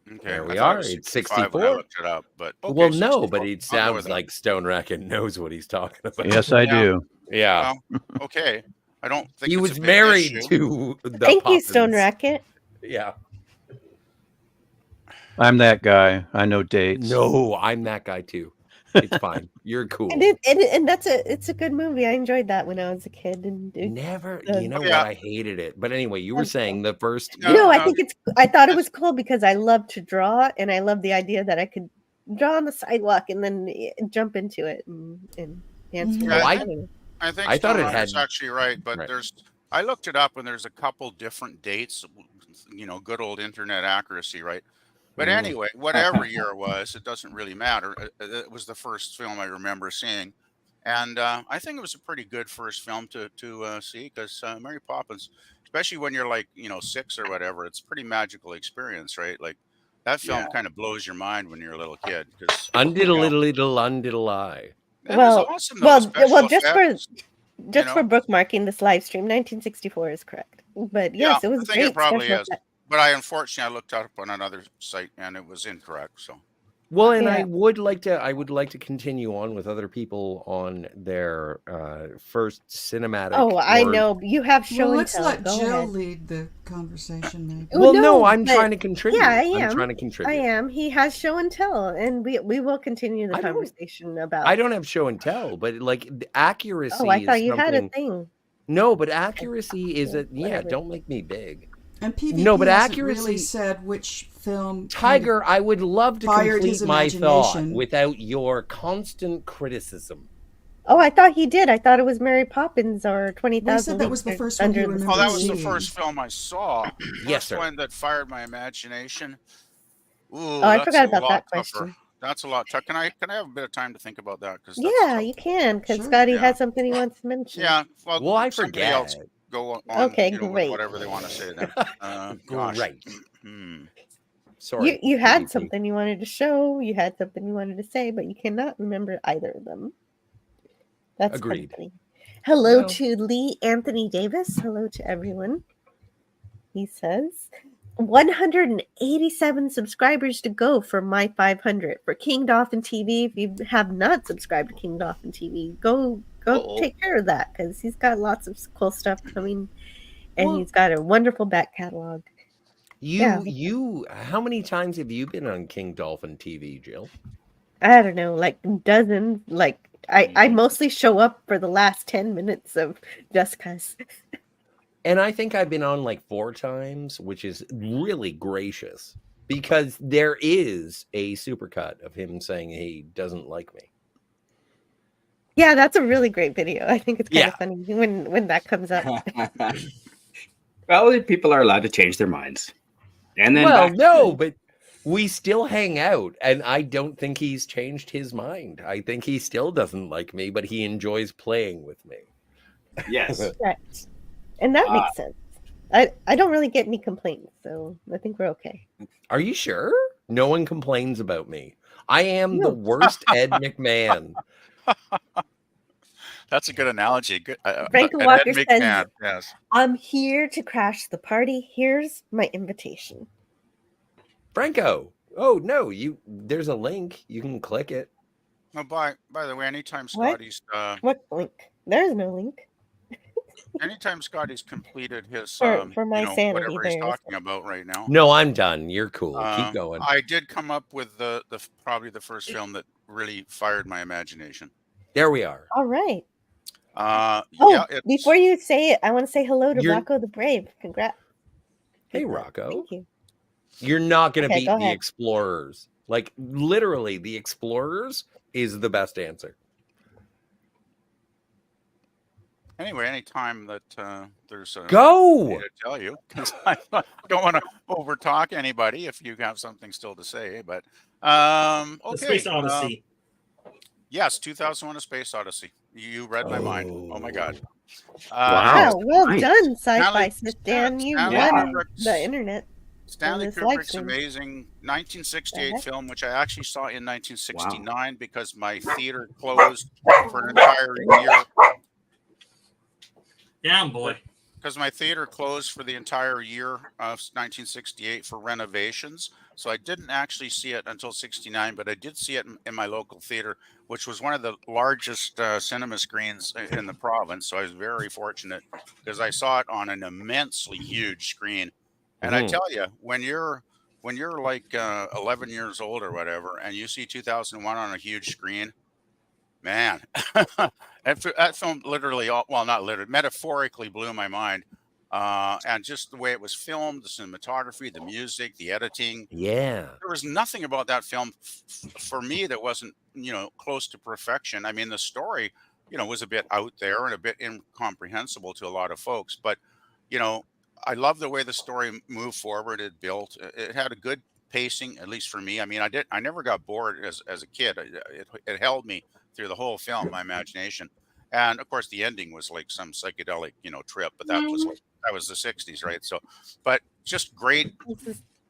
Okay, There we I thought are. it was It's 65 when I 64. looked it up, but okay, Well, no, 64. but it I'll go sounds with like Stone Racket knows what he's talking about. Yes, I do. Yeah. Well, okay. I don't think He it's was a big married issue. to the Thank you, Poppins. Stone Racket. Yeah. I'm that guy. I know dates. No, I'm that guy too. It's fine. You're cool. And it's a good movie. I enjoyed that when I was a kid. And Never, you know what? I hated it. But anyway, you were saying the first. No, I thought it was cool because I love to draw, and I love the idea that I could draw on the sidewalk and then jump into it and dance. Yeah, around. I think I thought it Stone Racket's had- actually right, but I looked it up and there's a couple different dates. Good old internet accuracy, right? But anyway, whatever year it was, it doesn't really matter. It was the first film I remember seeing, and I think it was a pretty good first film to see because Mary Poppins, especially when you're like 6 or whatever, it's a pretty magical experience, right? Like that film kind of blows your mind when you're a little kid. Because Undiddle-lie. Well, awesome, though, special just effects, for bookmarking this live stream, 1964 is correct. But yes, it was I think great. it probably special is. effects. But I unfortunately I looked up on another site and it was incorrect. So Well, and I Yeah. would like to continue on with other people on their first cinematic. Oh, I or- know. You have show Well, and let's tell. let Go Jill ahead. lead the conversation, maybe. Oh, Well, no, I'm but- trying to contribute. Yeah, I am. I'm trying to contribute. I am. He has show and tell, and we will continue the I don't- conversation about. I don't have show and tell, but like the accuracy. Oh, I is thought you had a something- thing. No, but accuracy is a whatever. Don't make me big. And PvP No, but hasn't accuracy- really said which film. Tiger, I would love to fired complete his my thought imagination. without your constant criticism. Oh, I thought he did. I thought it was Mary Poppins or 20,000. Well, he said that was the first one he Under the remembered oh, that was the seeing. first film I saw. Yes, First sir. one that fired my imagination. Ooh, Oh, I that's forgot a about lot that tougher. question. That's a lot tough. Can I have a bit of time to think about that? Because Yeah, you can, because Sure. Scotty Yeah. has something he wants to mention. yeah. Well, I somebody forget. else go on. Okay, with great. whatever they want to say. Then. Gosh. Great. Hmm. Sorry. You had PvP. something you wanted to show, you had something you wanted to say, but you cannot remember either of them. That's Agreed. funny. Hello No. to Lee Anthony Davis. Hello to everyone. He says 187 subscribers to go for my 500 for King Dolphin TV. If you have not subscribed to King Dolphin TV, go Uh-oh. take care of that because he's got lots of cool stuff coming, and Well- he's got a wonderful back catalog. How many times have you been on King Dolphin TV, Jill? I don't know, like dozens. Like I mostly show up for the last 10 minutes of just cause. And I think I've been on like 4 times, which is really gracious because there is a supercut of him saying he doesn't like me. Yeah, that's a really great video. I think it's kind Yeah. of funny when that comes up. Well, people are allowed to change their minds. And then Well, back- no, but we still hang out, and I don't think he's changed his mind. I think he still doesn't like me, but he enjoys playing with me. Yes. Right. And that Uh, makes sense. I don't really get any complaints, so I think we're okay. Are you sure? No one complains about me. I am the No. worst Ed McMahon. That's a good analogy. Good. Franklin Ed Walker McMahon, says, yes. "I'm here to crash the party. Here's my invitation." Franco. Oh no, there's a link. You can click it. Well, by the way, anytime What? Scotty's What link? There's no link. anytime Scotty's completed his For my sanity, whatever he's there is. talking about right now. No, I'm done. You're cool. Keep Um, going. I did come up with the probably the first film that really fired my imagination. There we are. All right. Yeah, Oh, it's, before you say it, I want to say hello to You're- Rocco the Brave. Congrats. Hey, Rocco. Thank you. You're not going to Okay, beat go the ahead. Explorers. Like, literally, the Explorers is the best answer. anyway, anytime that there's a Go! thing to tell you, because I don't want to overtalk anybody if you have something still to say. But The okay, Space Odyssey. yes, 2001: A Space Odyssey. You read my mind. Oh my God! Wow, well nice. done, sci-fi Stanley- sis Dan. You Stanley won Kubrick's- the internet. Stanley this live Kubrick's stream. amazing 1968 Uh-huh. film, which I actually saw in 1969 because my theater closed for an entire year. Damn, boy. Because my theater closed for the entire year of 1968 for renovations. So I didn't actually see it until 69, but I did see it in my local theater, which was one of the largest cinema screens in the province. So I was very fortunate because I saw it on an immensely huge screen. And I tell you, when you're like 11 years old or whatever, and you see 2001 on a huge screen, man, that film literally, well, not literally, metaphorically blew my mind. And just the way it was filmed, the cinematography, the music, the editing. Yeah. There was nothing about that film for me that wasn't, close to perfection. I mean, the story, was a bit out there and a bit incomprehensible to a lot of folks, but, I love the way the story moved forward. It built. It had a good pacing, at least for me. I mean, I never got bored as a kid. It held me through the whole film, my imagination. And of course, the ending was like some psychedelic, trip. But that was the '60s, right? So, but just great,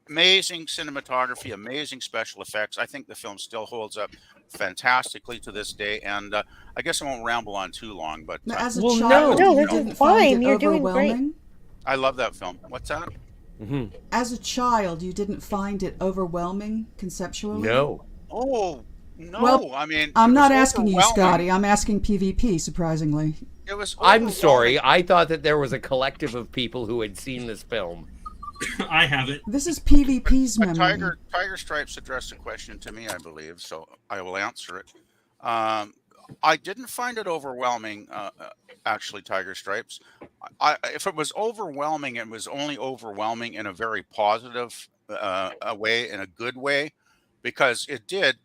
amazing cinematography, amazing special effects. I think the film still holds up fantastically to this day. And I guess I won't ramble on too long. But Now, as a Well, child, no, you this is didn't find fine. it You're doing great. overwhelming? I love that film. What's that? As a child, you didn't find it overwhelming conceptually? No. Oh no! Well, I mean, I'm it not was asking you, overwhelming. Scotty. I'm asking PvP, surprisingly. It was. I'm sorry. I thought that there was a collective of people who had seen this film. I have it. This is PvP's But memory. Tiger Stripes addressed a question to me, I believe, so I will answer it. I didn't find it overwhelming, actually, Tiger Stripes. If it was overwhelming, it was only overwhelming in a very positive way, in a good way, because it did,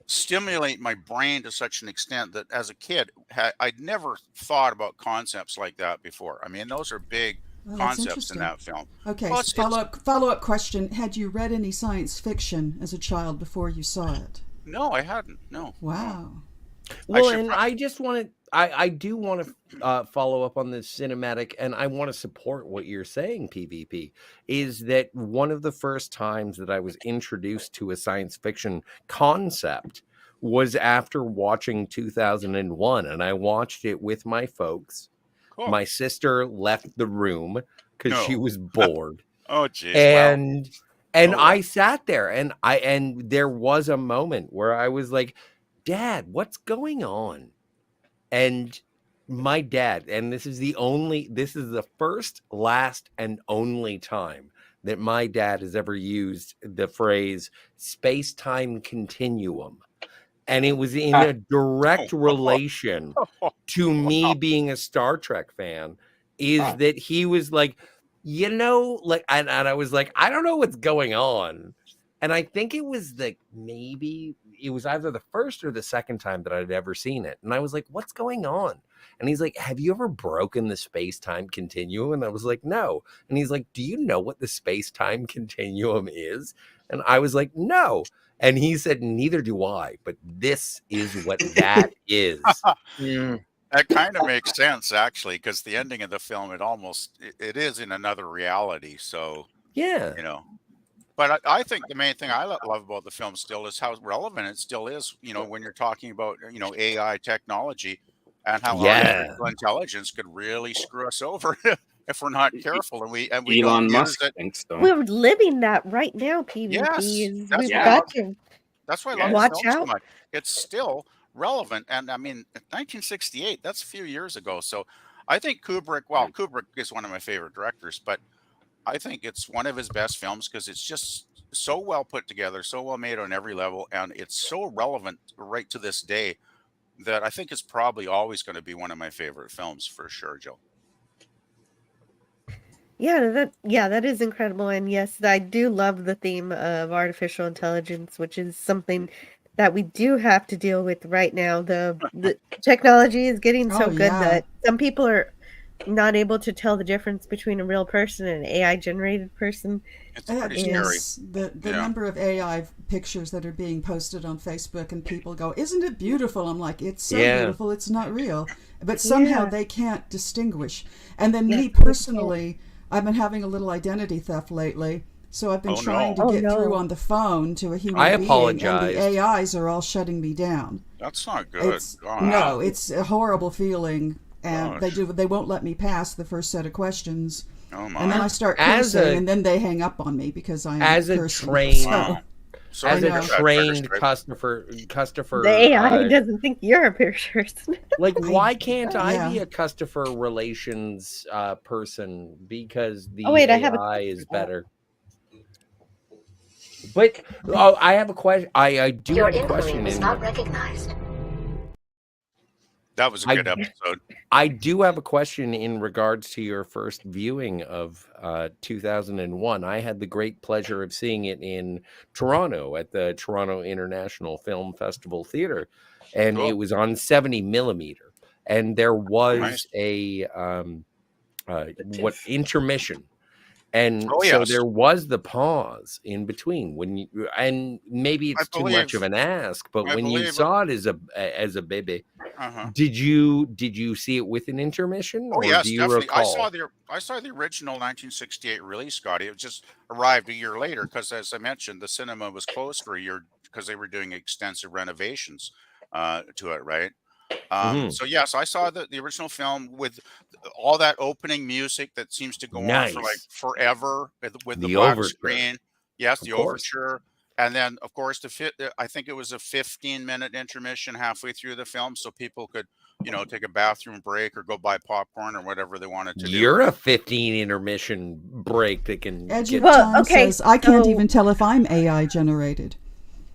stimulate my brain to such an extent that as a kid, I'd never thought about concepts like that before. I mean, those are big Oh, that's concepts interesting. in that film. Okay, Well, follow-up question. Had you read any science fiction as a child before you saw it? No, I hadn't. No. Wow. Well, should and I just want to, I do want to follow up on this cinematic, and I want to support what you're saying, PvP, is that one of the first times that I was introduced to a science fiction concept was after watching 2001, and I watched it with my folks. Cool. My sister left the room because she No. was bored. Oh, geez. And Oh, wow. I sat there and there was a moment where I was like, Dad, what's going on? And my dad, and this is the first, last, and only time that my dad has ever used the phrase space-time continuum. And it was in a direct relation to me being a Star Trek fan, is that he was like, and I was like, I don't know what's going on. And I think it was maybe it was either the first or the second time that I'd ever seen it. And I was like, what's going on? And he's like, have you ever broken the space-time continuum? And I was like, no. And he's like, do you know what the space-time continuum is? And I was like, no. And he said, neither do I, but this is what that is. That kind of makes sense, actually, because the ending of the film, it is in another reality. So, Yeah. you know, but I think the main thing I love about the film still is how relevant it still is, you know, when you're talking about, you know, AI technology and how Yeah. artificial intelligence could really screw us over if we're not careful and we don't Elon use Musk it. thinks so. We're living that right now. PvP Yes, is that's we've why I got love to That's why I love watch the film so out. much. It's still relevant, and I mean, 1968. That's a few years ago. So, I think Kubrick. Well, Kubrick is one of my favorite directors, but I think it's one of his best films because it's just so well put together, so well made on every level, and it's so relevant right to this day that I think it's probably always going to be one of my favorite films for sure, Joe. Yeah, that is incredible. And yes, I do love the theme of artificial intelligence, which is something that we do have to deal with right now. The technology is getting so Oh, good yeah. that some people are not able to tell the difference between a real person and an AI generated person. It's pretty scary. Yes, the Yeah. number of AI pictures that are being posted on Facebook, and people go, "Isn't it beautiful?" I'm like, "It's so Yeah. beautiful, it's not real." But somehow Yeah. they can't distinguish. And then Yes, me they can't. personally, I've been having a little identity theft lately. So I've been Oh, trying no. to get Oh, through no. on the phone to a human I being, and apologized. the AIs are all shutting me down. That's not good. It's God. no, it's a horrible feeling, and Gosh. they won't let me pass the first set of questions. Oh And then my. I start As cursing, a- and then they hang up on me because I am as a cursing. trained- Wow. Sorry As to a hear that, Trigger trained Stripe. customer, The AI doesn't think you're a person. like, why can't I be Yeah. a customer relations person because the Oh, wait, I have a AI is better? But I have a question. I do have a question. recognized. That was a good episode. I do have a question in regards to your first viewing of 2001. I had the great pleasure of seeing it in Toronto at the Toronto International Film Festival Theater, and Cool. it was on 70 millimeter. And there was Nice. a intermission. And Oh, so yes. there was the pause in between when you, and maybe it's too much believe- of an ask, but I when you believe it- saw it as a baby, Uh-huh. did you see it with an intermission? Oh or yes, do you definitely. recall? I saw the original 1968 release, Scotty. It just arrived a year later because, as I mentioned, the cinema was closed for a year because they were doing extensive renovations to it. Right. Mhm. So yes, I saw the original film with all that opening music that seems to go on for like Nice. forever with the The black overture. screen. Yes, Of the course. overture. And then, of course, I think it was a 15-minute intermission halfway through the film, so people could, you know, take a bathroom break or go buy popcorn or whatever they wanted to do. You're a 15 intermission break that can Edgy get. John says, "I can't so- even tell if I'm AI generated."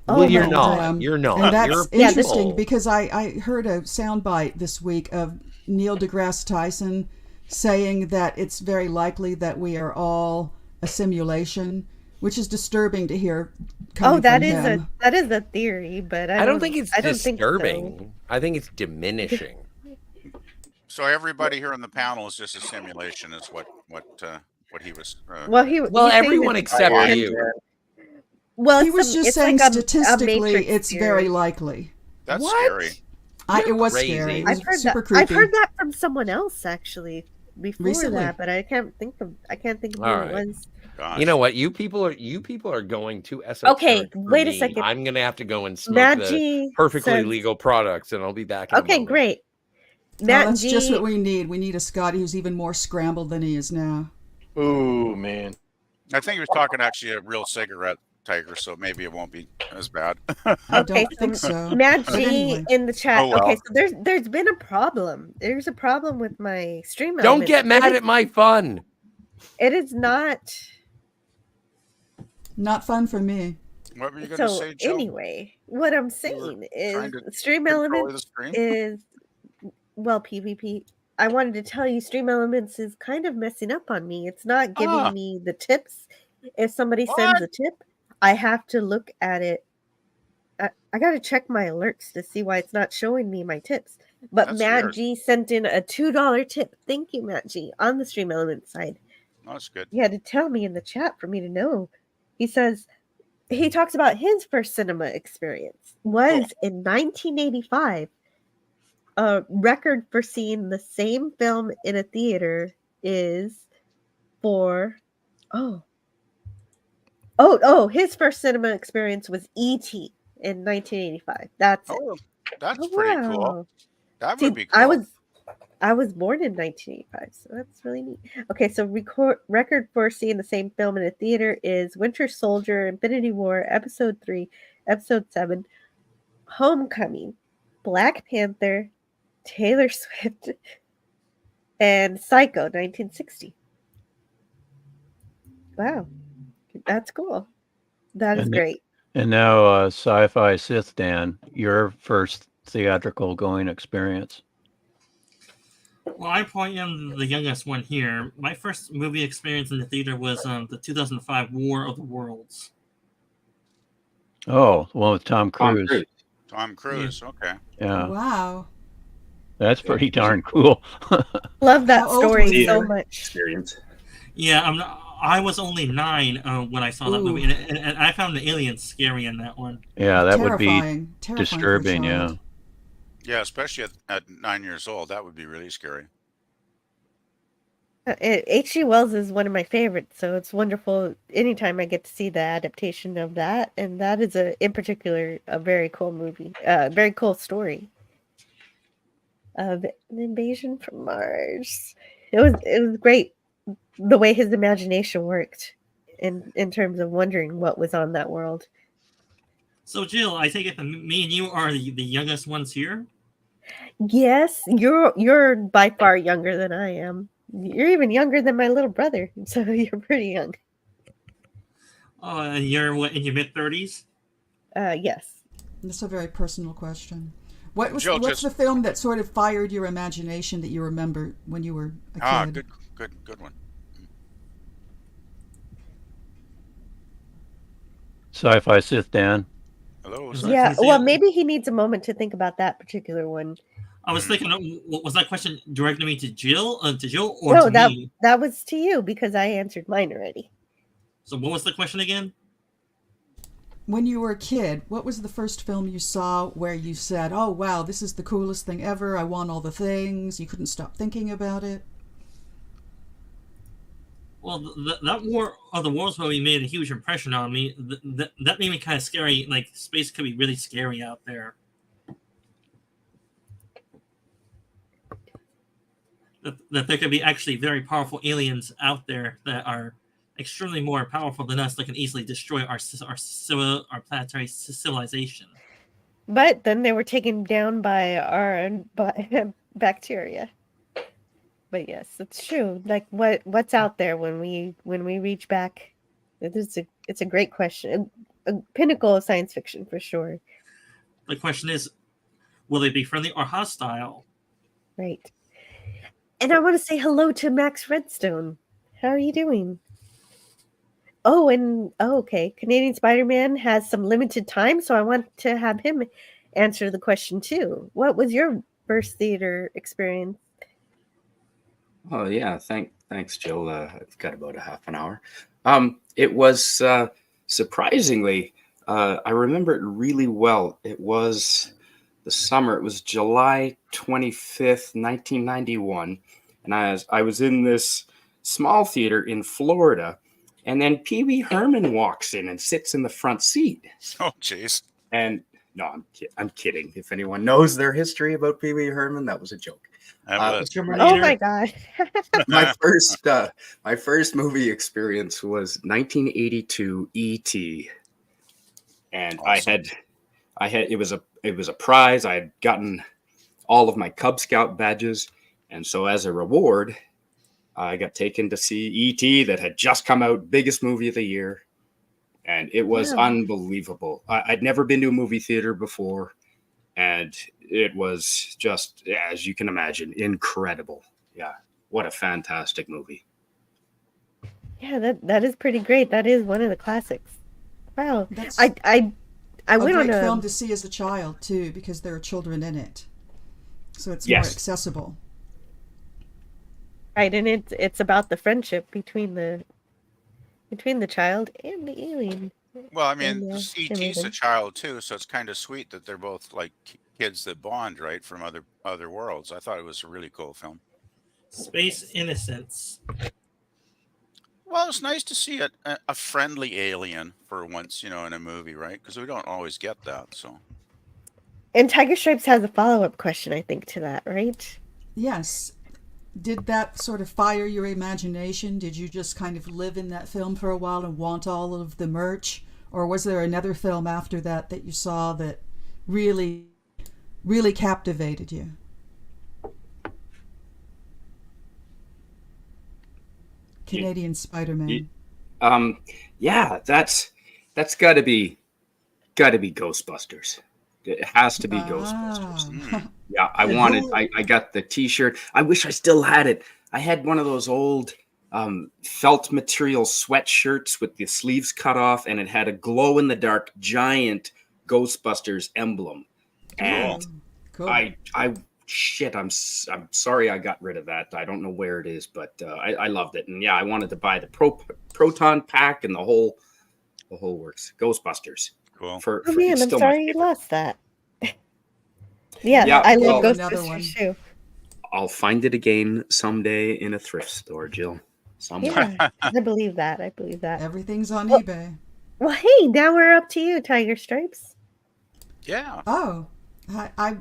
Well, you're And, not. You're not. And that's You're interesting people. because I heard a soundbite this week of Neil deGrasse Tyson saying that it's very likely that we are all a simulation, which is disturbing to hear. Coming Oh, that from is him. that is a theory, but I don't think it's I don't think so. disturbing. I think it's diminishing. So everybody here on the panel is just a simulation, is what he was. Well, Well, he's saying everyone that- except you. Well, He was just it's saying like a statistically, Matrix it's theory. very likely. That's What? scary. It was crazy. scary. It was I've heard super that. creepy. I've heard that from someone else actually before Recently. that, but I can't think of who All it right. was. Gosh. You know what? You people are going too Okay, esoteric. for wait a me. second. I'm gonna have to go and smoke Matt the G perfectly says- legal products, and I'll be back. In a Okay, moment. great. Oh, Matt that's G. just what we need. We need a Scotty who's even more scrambled than he is now. Ooh, man. I think he was talking actually a real cigarette, Tiger, so maybe it won't be as bad. I Okay, don't think so. Matt But G anyway. in the chat. Oh, well. Okay, so there's been a problem. There's a problem with my stream. Don't elements. get mad at my fun. It is not. Not fun for me. What were you going to So say, Joe? anyway, what I'm saying is trying to Stream control Elements the stream? is well PvP. I wanted to tell you Stream Elements is kind of messing up on me. It's not giving Ah. me the tips. If somebody sends a tip, I have to look at it. I got to check my alerts to see why it's not showing me my tips. But That's Matt weird. G sent in a $2 tip. Thank you, Matt G, on the Stream Elements side. That's good. He had to tell me in the chat for me to know. He says he talks about his first cinema experience was in 1985. record for seeing the same film in a theater is for his first cinema experience was E.T. in 1985. That's it. That's pretty cool. Wow. That See, would be cool. I was born in 1985, so that's really neat. Okay, so record for seeing the same film in a theater is Winter Soldier, Infinity War, Episode 3, Episode 7, Homecoming, Black Panther, Taylor Swift, and Psycho 1960. Wow, that's cool. That is great. And now, Sci-Fi Sith Dan, your first theatrical going experience. Well, I probably am the youngest one here. My first movie experience in the theater was the 2005 War of the Worlds. Oh, the one with Tom Cruise. Tom Cruise. Okay. Yeah. Wow. That's pretty darn cool. Love that How old story were you? so much. Experience. Yeah, I was only 9 when I saw that movie, and I found the aliens scary in that one. Yeah, that would be Terrifying for a disturbing. Yeah. child. Yeah, especially at 9 years old, that would be really scary. H.G. Wells is one of my favorites, so it's wonderful anytime I get to see the adaptation of that. And that is in particular, a very cool movie, very cool story of an invasion from Mars. It was great the way his imagination worked in terms of wondering what was on that world. So, Jill, I take it that me and you are the youngest ones here. Yes, you're by far younger than I am. You're even younger than my little brother, so you're pretty young. Oh, and you're what, in your mid-30s? Yes. That's a very personal question. What's Jill, the film that sort of fired your imagination that you remember when you were a kid? Good one. Sci-Fi Sith Dan. Hello. Yeah, well, maybe he needs a moment to think about that particular one. I was thinking, was that question directed me to Jill, or No, to me? that was to you because I answered mine already. So what was the question again? When you were a kid, what was the first film you saw where you said, "Oh wow, this is the coolest thing ever. I want all the things." You couldn't stop thinking about it. Well, that War of the Worlds movie made a huge impression on me. That made me kind of scary. Like, space could be really scary out there. That there could be actually very powerful aliens out there that are extremely more powerful than us that can easily destroy our planetary civilization. But then they were taken down by bacteria. But yes, it's true. Like what's out there when we reach back? It's a great question. A pinnacle of science fiction for sure. The question is, will they be friendly or hostile? Right. And I want to say hello to Max Redstone. How are you doing? Okay. Canadian Spider-Man has some limited time, so I want to have him answer the question too. What was your first theater experience? Oh yeah, thanks, Jill. I've got about a half an hour. It was surprisingly, I remember it really well. It was the summer. It was July 25th, 1991, and I was in this small theater in Florida, and then Pee Wee Herman walks in and sits in the front seat. Oh, jeez. And no, I'm kidding. If anyone knows their history about Pee Wee Herman, that was a joke. Oh my god! my first movie experience was 1982 E.T. And awesome. I had it was a prize. I had gotten all of my Cub Scout badges, and so as a reward, I got taken to see E.T. that had just come out, biggest movie of the year, and it was unbelievable. I'd never been to a movie theater before, and it was just, as you can imagine, incredible. Yeah, what a fantastic movie. Yeah, that is pretty great. That is one of the classics. Wow. That's I went on a film to see as a child too, because there are children in it, so it's more accessible. Right, and it's about the friendship between the child and the alien. Well, I mean, And, ET's a everything. child too, so it's kind of sweet that they're both like kids that bond, right, from other worlds. I thought it was a really cool film. Space Innocence. Well, it's nice to see a friendly alien for once, in a movie, right? Because we don't always get that. So, And Tiger Stripes has a follow-up question, I think, to that, right? Yes. Did that sort of fire your imagination? Did you just kind of live in that film for a while and want all of the merch? Or was there another film after that that you saw that really, really captivated you? Canadian Spider-Man. Yeah, that's got to be Ghostbusters. It has to be Ghostbusters. Yeah, I got the T-shirt. I wish I still had it. I had one of those old felt material sweatshirts with the sleeves cut off, and it had a glow-in-the-dark giant Ghostbusters emblem. And Cool. I'm sorry I got rid of that. I don't know where it is, but I loved it. And yeah, I wanted to buy the proton pack and the whole works. Ghostbusters. Cool. Oh man, I'm sorry you lost that. Yeah, I love Ghostbusters too. I'll find it again someday in a thrift store, Jill. Somewhere. Yeah, I believe that. Everything's on eBay. Well, hey, now we're up to you, Tiger Stripes. Yeah. Oh, I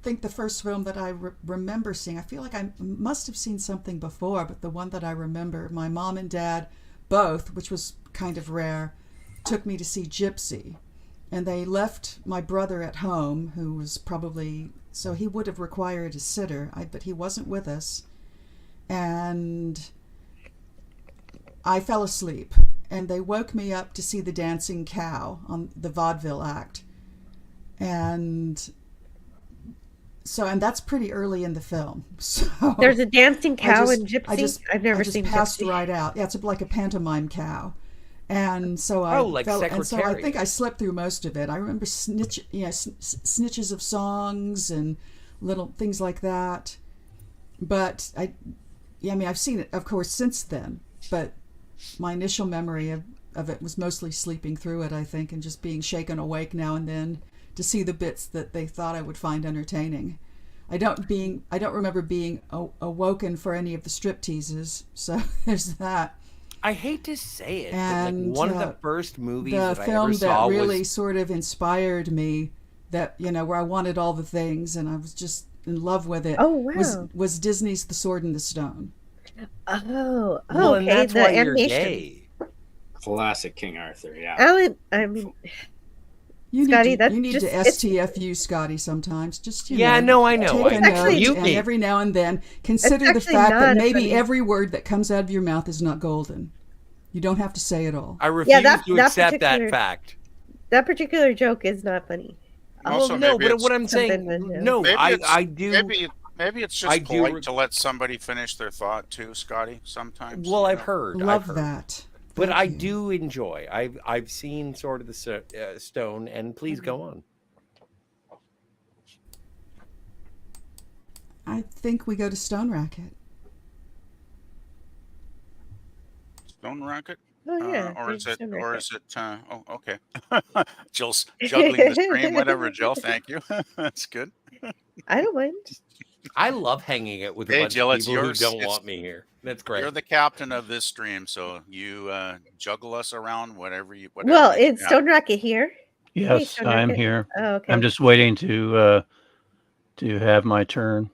think the first film that I remember seeing, I feel like I must have seen something before, but the one that I remember, my mom and dad both, which was kind of rare, took me to see Gypsy. And they left my brother at home, who was probably, so he would have required a sitter, but he wasn't with us. And I fell asleep. And they woke me up to see the dancing cow on the vaudeville act. And that's pretty early in the film. So There's a dancing cow in Gypsy? I've never seen passed Gypsy. right out. Yeah, it's like a pantomime cow. And so I I think I slept through most of it. I remember snitches of songs and little things like that. But I've seen it, of course, since then. But my initial memory of it was mostly sleeping through it, I think, and just being shaken awake now and then to see the bits that they thought I would find entertaining. I don't remember being awoken for any of the strip teases. So there's that. I hate to say it, And but one of the first movies the that I film ever saw that really was sort of inspired me, that where I wanted all the things and I was just in love with it. Oh, wow. was Disney's The Sword and the Stone. Oh, well, okay. and that's the why you're animation. gay. Classic King Arthur, yeah. I mean, You Scotty, need that's you need just- to it's- STFU Scotty sometimes. Just Yeah, no, I know. Take a It's actually note, and unique. every now and then consider the actually fact not that a maybe funny- every word that comes out of your mouth is not golden. You don't have to say it all. I refuse that to accept that particular- fact. That particular joke is not funny. Also, Well, no, maybe but it's- what I'm saying, Something that- no, Maybe I it's- do. Maybe it's I just do polite re- to let somebody finish their thought too, Scotty. Sometimes. Well, I've heard. Love I've heard. that. But Thank I you. do enjoy. I've seen Sword of the Stone, and please go on. I think we go to Stone Racket. Stone Rocket. Oh yeah. Or there's is it? Stone Or Racket. is it? Oh, okay. Jill's juggling the stream. Whatever, Jill. Thank you. That's good. I don't mind. I love hanging out with a Hey, bunch Jill, of it's people yours. who don't It's- want me here. That's great. You're the captain of this stream, so you juggle us around whatever you. Well, you- it's Stone Racket here. Hey, Yes, Stone I'm Racket. here. Oh, okay. I'm just waiting to have my turn.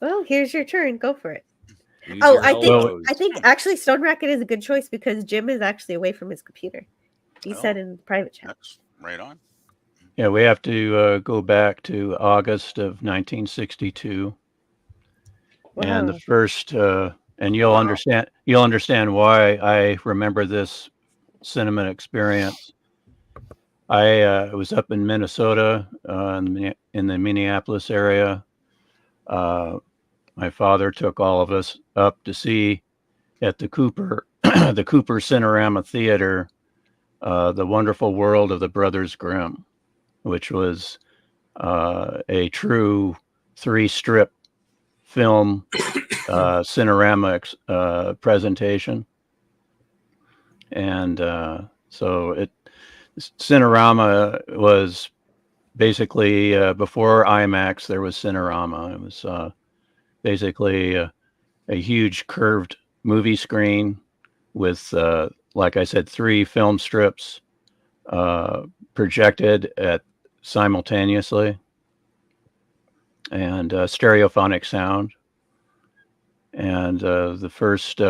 Well, here's your turn. Go for it. Use Oh, your elbows. I think actually Stone Racket is a good choice because Jim is actually away from his computer. He said in the private chat. That's right on. Yeah, we have to go back to August of 1962, and the Wow. first, and you'll understand why I remember this cinema experience. I was up in Minnesota, in the Minneapolis area. My father took all of us up to see at the Cooper, the Cooper Cinerama Theater, The Wonderful World of the Brothers Grimm, which was a true 3-strip film Cinerama presentation. And so Cinerama was basically before IMAX. There was Cinerama. It was basically a huge curved movie screen with, like I said, 3 film strips projected at simultaneously, and stereophonic sound. And the first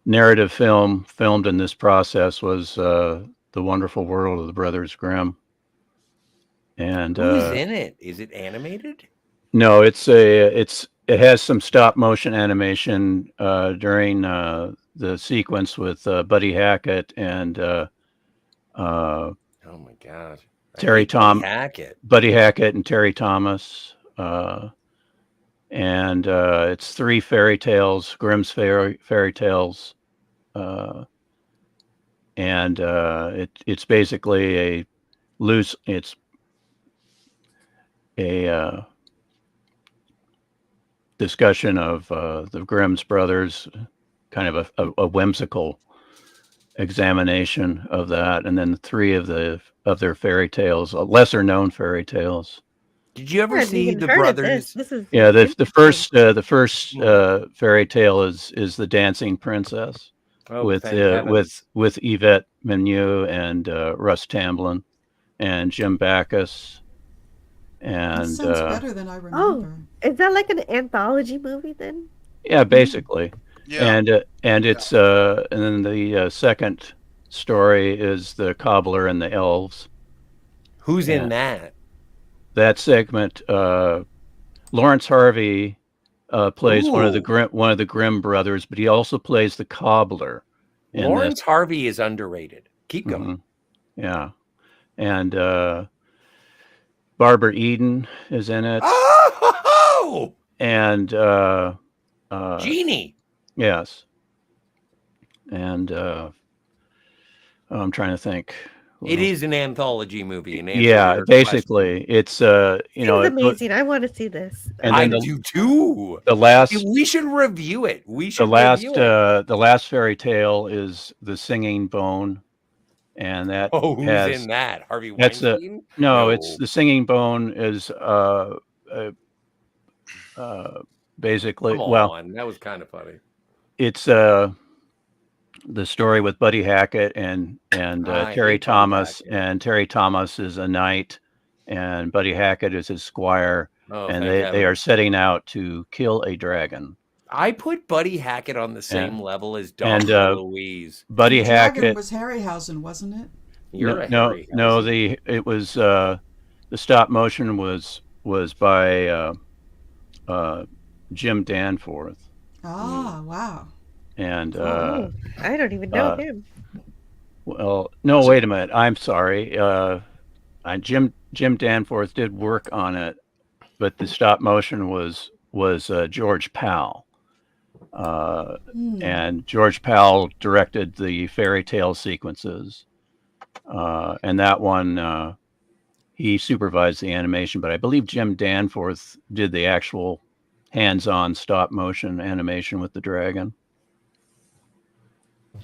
narrative film filmed in this process was The Wonderful World of the Brothers Grimm. And who's in it? Is it animated? no, it has some stop motion animation during the sequence with Buddy Hackett and oh my god, Buddy Hackett and Terry Thomas, and it's 3 fairy tales, Grimm's fairy tales, and it's basically a discussion of the Grimm's brothers, kind of a whimsical examination of that, and then 3 of their fairy tales, lesser known fairy tales. Did you ever see the brothers? Yeah, the first fairy tale is The Dancing Princess, with Yvette Mimieux and Russ Tamblyn and Jim Backus. And That sounds better than I remember. Oh, is that like an anthology movie then? Yeah, basically. Yeah. And it's and then the second story is The Cobbler and the Elves. Who's in that? That segment, Lawrence Harvey plays one of the Grimm brothers, but he also plays the cobbler. Lawrence Harvey is underrated. Keep going. Yeah, and Barbara Eden is in it. Oh, and Jeannie. Yes, and I'm trying to think. It is an anthology movie. Yeah, basically, it's It's amazing. I want to see this. And I then do too. The last, we should review it. the last fairy tale is The Singing Bone, and that who's has, in that? Harvey that's Weinstein? no, it's The Singing Bone is basically Come well, on, that was kind of funny. it's the story with Buddy Hackett and Terry Thomas, and Terry Thomas is a knight, and Buddy Hackett is his squire, and they are setting out to kill a dragon. I put Buddy Hackett on the same level as Dom and Louise. Buddy The dragon Hackett was Harryhausen, wasn't it? It was the stop motion was by Jim Danforth. Ah, wow. And I don't even know him. Well, no, wait a minute. I'm sorry. Jim Danforth did work on it, but the stop motion was George Powell. And George Powell directed the fairy tale sequences. And that one, he supervised the animation, but I believe Jim Danforth did the actual hands-on stop motion animation with the dragon.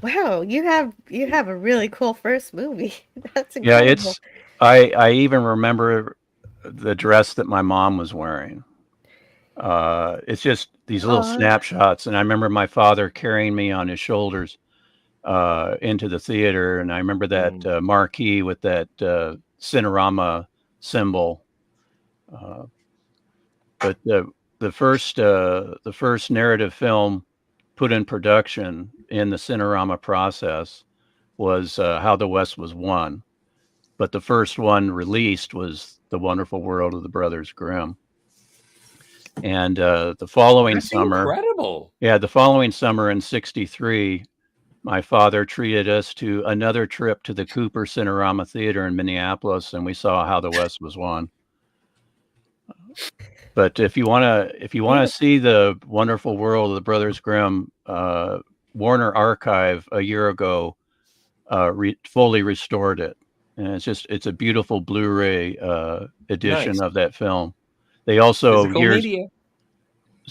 Wow, you have a really cool first movie. That's Yeah, incredible. I even remember the dress that my mom was wearing. It's just these little snapshots, and I remember my father carrying me on his shoulders into the theater, and I remember that marquee with that Cinerama symbol. But the first narrative film put in production in the Cinerama process was How the West Was Won, but the first one released was The Wonderful World of the Brothers Grimm. And the following summer, incredible. Yeah, the following summer in '63, my father treated us to another trip to the Cooper Cinerama Theater in Minneapolis, and we saw How the West Was Won. But if you want to see The Wonderful World of the Brothers Grimm, Warner Archive a year ago fully restored it, and it's a beautiful Blu-ray edition of that film. They also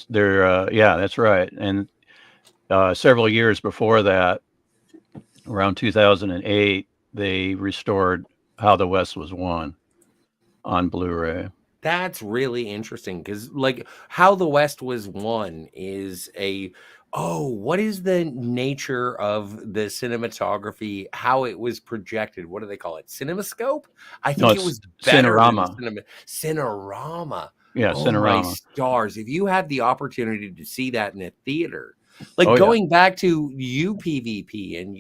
yeah, that's right. And several years before that, around 2008, they restored How the West Was Won on Blu-ray. That's really interesting because, like, How the West Was Won is what is the nature of the cinematography? How it was projected? What do they call it? CinemaScope? I think it was better Cinerama. than Cinerama. Yeah, Oh my Cinerama. stars! If you had the opportunity to see that in a theater, like Oh, yeah. going back to you, PvP, and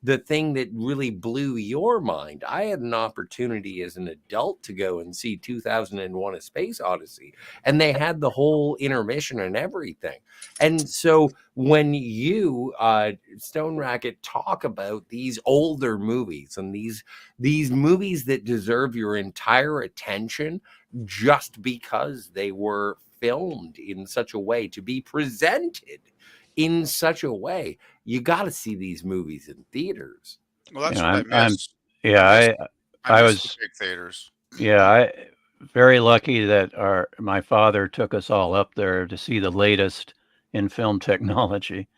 the thing that really blew your mind. I had an opportunity as an adult to go and see 2001: A Space Odyssey, and they had the whole intermission and everything. And so when you, Stone Racket, talk about these older movies and these movies that deserve your entire attention just because they were filmed in such a way to be presented in such a way, you got to see these movies in theaters. Well, that's Yeah, what I miss. I miss was the big theaters. Yeah, I very lucky that my father took us all up there to see the latest in film technology.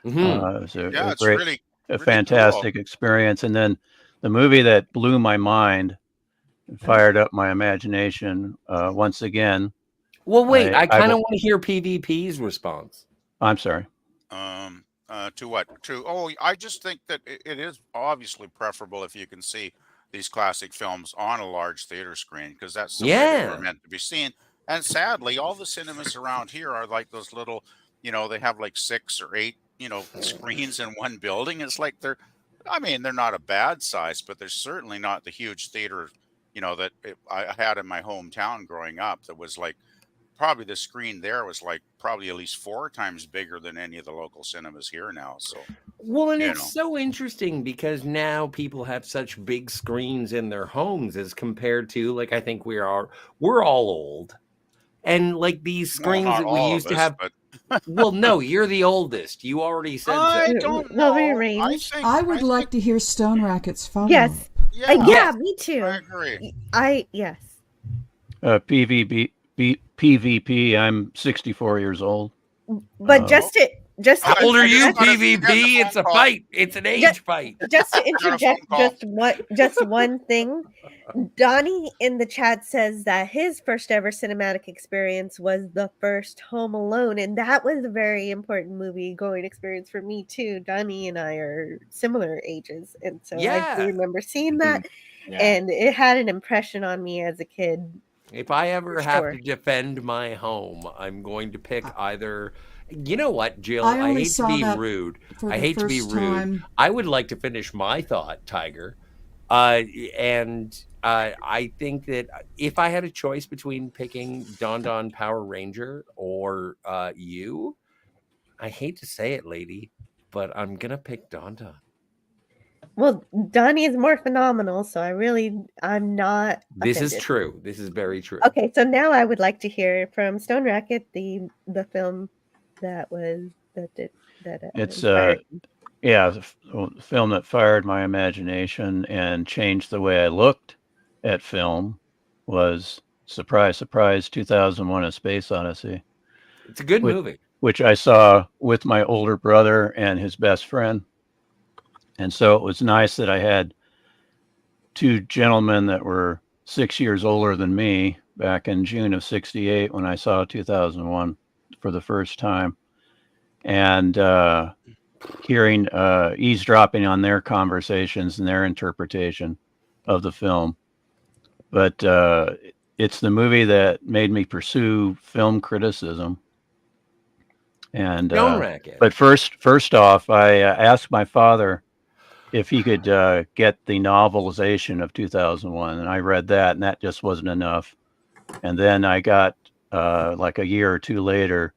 Mhm. It was Yeah, a it's great, really fantastic experience. And then the movie that blew my mind, and fired up my imagination once again. Well, wait, I kind of want to hear PvP's response. I'm sorry. To what? I just think that it is obviously preferable if you can see these classic films on a large theater screen, because that's the way they were meant to be seen. And sadly, all the cinemas around here are like those little, they have like 6 or 8, screens in one building. It's like they're not a bad size, but they're certainly not the huge theater, that I had in my hometown growing up. That was like, probably the screen there was like probably at least 4 times bigger than any of the local cinemas here now. So, well, and it's so interesting because now people have such big screens in their homes as compared to, like, I think we're all old, and like these screens that we used to have. Well, no, you're the oldest. You already said I so. don't know. I would like to hear Stone Racket's follow-up. Yes. Yeah. Me too. I agree. Yes. PvP. I'm 64 years old. But just how old are you, PvP? It's a fight. It's an age fight. Just to interject just one thing. Donnie in the chat says that his first ever cinematic experience was the first Home Alone, and that was a very important movie going experience for me too. Donnie and I are similar ages, and so I do remember seeing that, and it had an impression on me as a kid. If I ever have to defend my home, I'm going to pick either. You know what, Jill? I hate to be rude. I hate to be rude. I would like to finish my thought, Tiger. And I think that if I had a choice between picking Don Don Power Ranger or you, I hate to say it, lady, but I'm going to pick Don Don. Well, Donnie is more phenomenal, so I'm not. This is offended. true. This is very true. Okay, so now I would like to hear from Stone Racket the film that It's the film that fired my imagination and changed the way I looked at film was, surprise, surprise, 2001: A Space Odyssey. It's a good movie. Which I saw with my older brother and his best friend. And so it was nice that I had 2 gentlemen that were 6 years older than me back in June of '68 when I saw 2001 for the first time, and hearing eavesdropping on their conversations and their interpretation of the film. But it's the movie that made me pursue film criticism. And but first off, I asked my father if he could get the novelization of 2001, and I read that, and that just wasn't enough. And then I got like a year or 2 later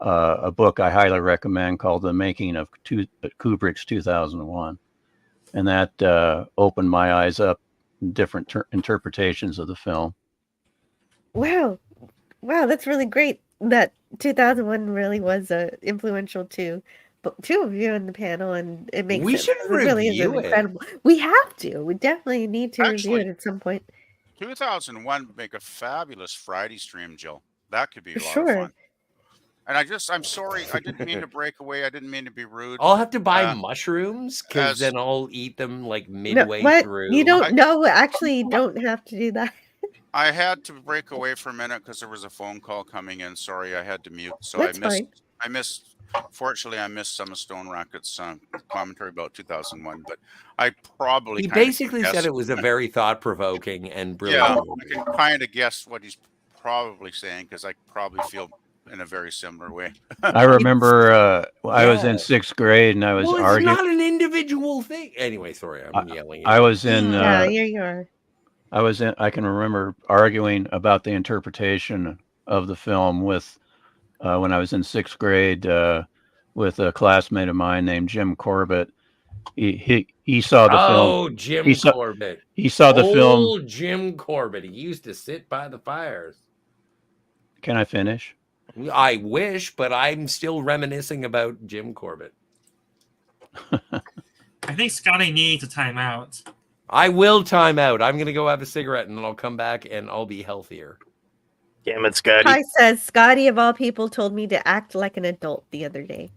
a book I highly recommend called The Making of Kubrick's 2001, and that opened my eyes up in different interpretations of the film. Wow, that's really great. That 2001 really was influential too. But 2 of you in the panel, and it makes it really is incredible. We have to. We definitely need to review it at some point. 2001 would make a fabulous Friday stream, Jill. That could be a lot of fun. And I'm sorry. I didn't mean to break away. I didn't mean to be rude. I'll have to buy mushrooms because as- then I'll eat them like No, midway what? through. You don't know. Actually, you don't have to do that. I had to break away for a minute because there was a phone call coming in. Sorry, I had to mute. So That's I missed. fine. I missed. Fortunately, I missed some of Stone Rocket's commentary about 2001. But I probably He kinda basically said guessed- it was a very thought-provoking and brilliant Yeah, movie. I can kind of guess what he's probably saying because I probably feel in a very similar way. I remember I was Yeah. in 6th grade and I was Well, it's arguing. not an individual thing. Anyway, sorry, I'm yelling. I was in. Yeah, here you are. I was in. I can remember arguing about the interpretation of the film with when I was in 6th grade with a classmate of mine named Jim Corbett. He saw the film. Oh, Jim he saw, Corbett. He saw the film. Old Jim Corbett. He used to sit by the fires. Can I finish? I wish, but I'm still reminiscing about Jim Corbett. I think Scotty needs a timeout. I will time out. I'm going to go have a cigarette and then I'll come back and I'll be healthier. Damn it, Scotty. Kai says Scotty of all people told me to act like an adult the other day.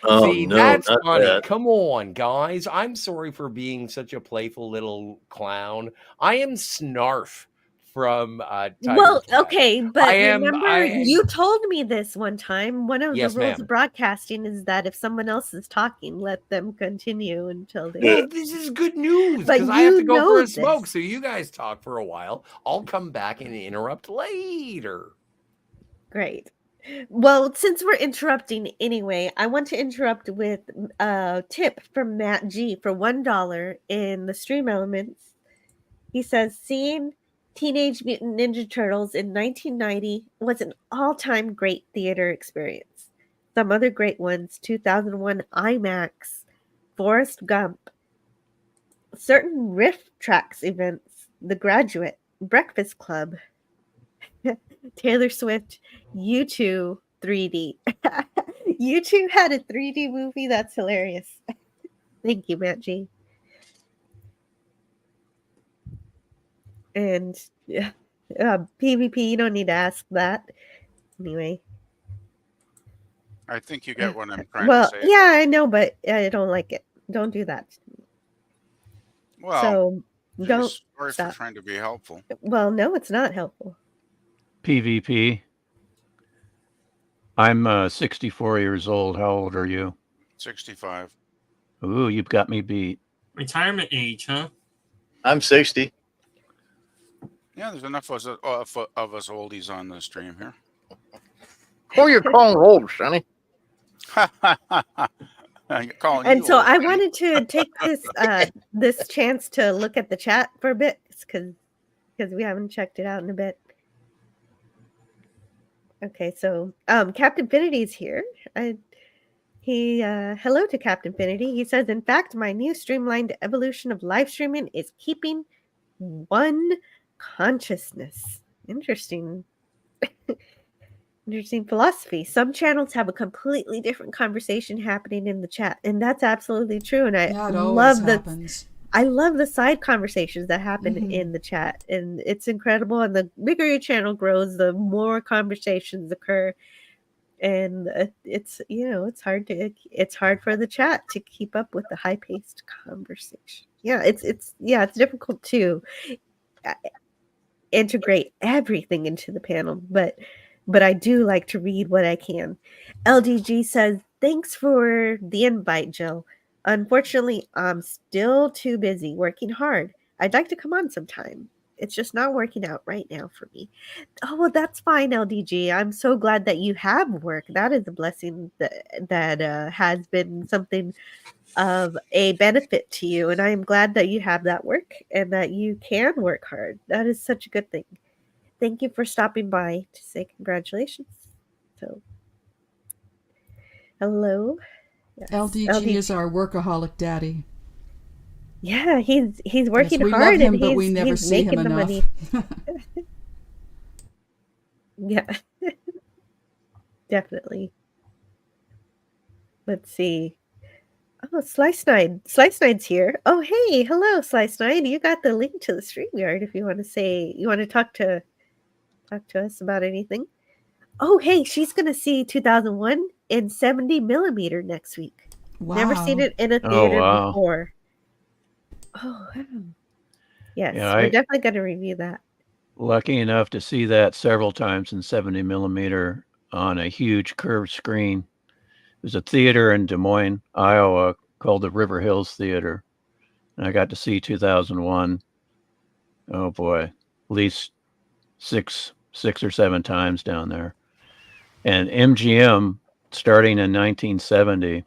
Oh, See, no, that's not funny. that. Come on, guys. I'm sorry for being such a playful little clown. I am Snarf from Tiger Well, Cat. okay, but I am- remember I am- you told me this one time. One of Yes, the rules ma'am. of broadcasting is that if someone else is talking, let them continue until they. Well, this is good news But because I have you to go know for a this. smoke. So you guys talk for a while. I'll come back and interrupt later. Great. Well, since we're interrupting anyway, I want to interrupt with a tip from Matt G for $1 in the Stream Elements. He says, seeing Teenage Mutant Ninja Turtles in 1990 was an all-time great theater experience. Some other great ones: 2001 IMAX, Forrest Gump, certain Riff Tracks events, The Graduate, Breakfast Club, Taylor Swift, U2 3D. U2 had a 3D movie. That's hilarious. Thank you, Matt G. And yeah, PvP, you don't need to ask that. Anyway. I think you get what I'm trying Well, to say. yeah, I know, but I don't like it. Don't do that. Well, So don't sorry for stop. trying to be helpful. Well, no, it's not helpful. PvP. I'm 64 years old. How old are you? 65. Ooh, you've got me beat. Retirement age, huh? I'm 60. Yeah, there's enough of us oldies on the stream here. Who you calling old, Sonny? I'm calling And you so old, I Kenny. wanted to take this chance to look at the chat for a bit because we haven't checked it out in a bit. Okay, so Captain Finity's here. Hello to Captain Finity. He says, in fact, my new streamlined evolution of live streaming is keeping one consciousness. Interesting. Interesting philosophy. Some channels have a completely different conversation happening in the chat, and that's absolutely true. And I Yeah, it always love happens. I love the side conversations that happen Mhm. in the chat, and it's incredible. And the bigger your channel grows, the more conversations occur, and it's it's hard for the chat to keep up with the high paced conversation. Yeah, it's difficult to integrate everything into the panel, but I do like to read what I can. LDG says, thanks for the invite, Jill. Unfortunately, I'm still too busy working hard. I'd like to come on sometime. It's just not working out right now for me. Oh, well, that's fine, LDG. I'm so glad that you have work. That is a blessing that has been something of a benefit to you. And I am glad that you have that work and that you can work hard. That is such a good thing. Thank you for stopping by to say congratulations. So, hello. Yes, LDG is our workaholic daddy. Yeah, he's working we hard love him, and but he's, we never he's see making him the enough. money. Yeah, definitely. Let's see. Oh, Slice Nine. Slice Nine's here. Oh, hey, hello, Slice Nine. You got the link to the StreamYard if you want to talk to us about anything. Oh, hey, she's gonna see 2001 in 70 millimeter next week. Never seen Wow. it in a Oh, theater wow. before. Oh, wow. Yes, Yeah, we're I definitely gonna review that. lucky enough to see that several times in 70 millimeter on a huge curved screen. There's a theater in Des Moines, Iowa called the River Hills Theater. And I got to see 2001. Oh boy, at least six or seven times down there. And MGM, starting in 1970,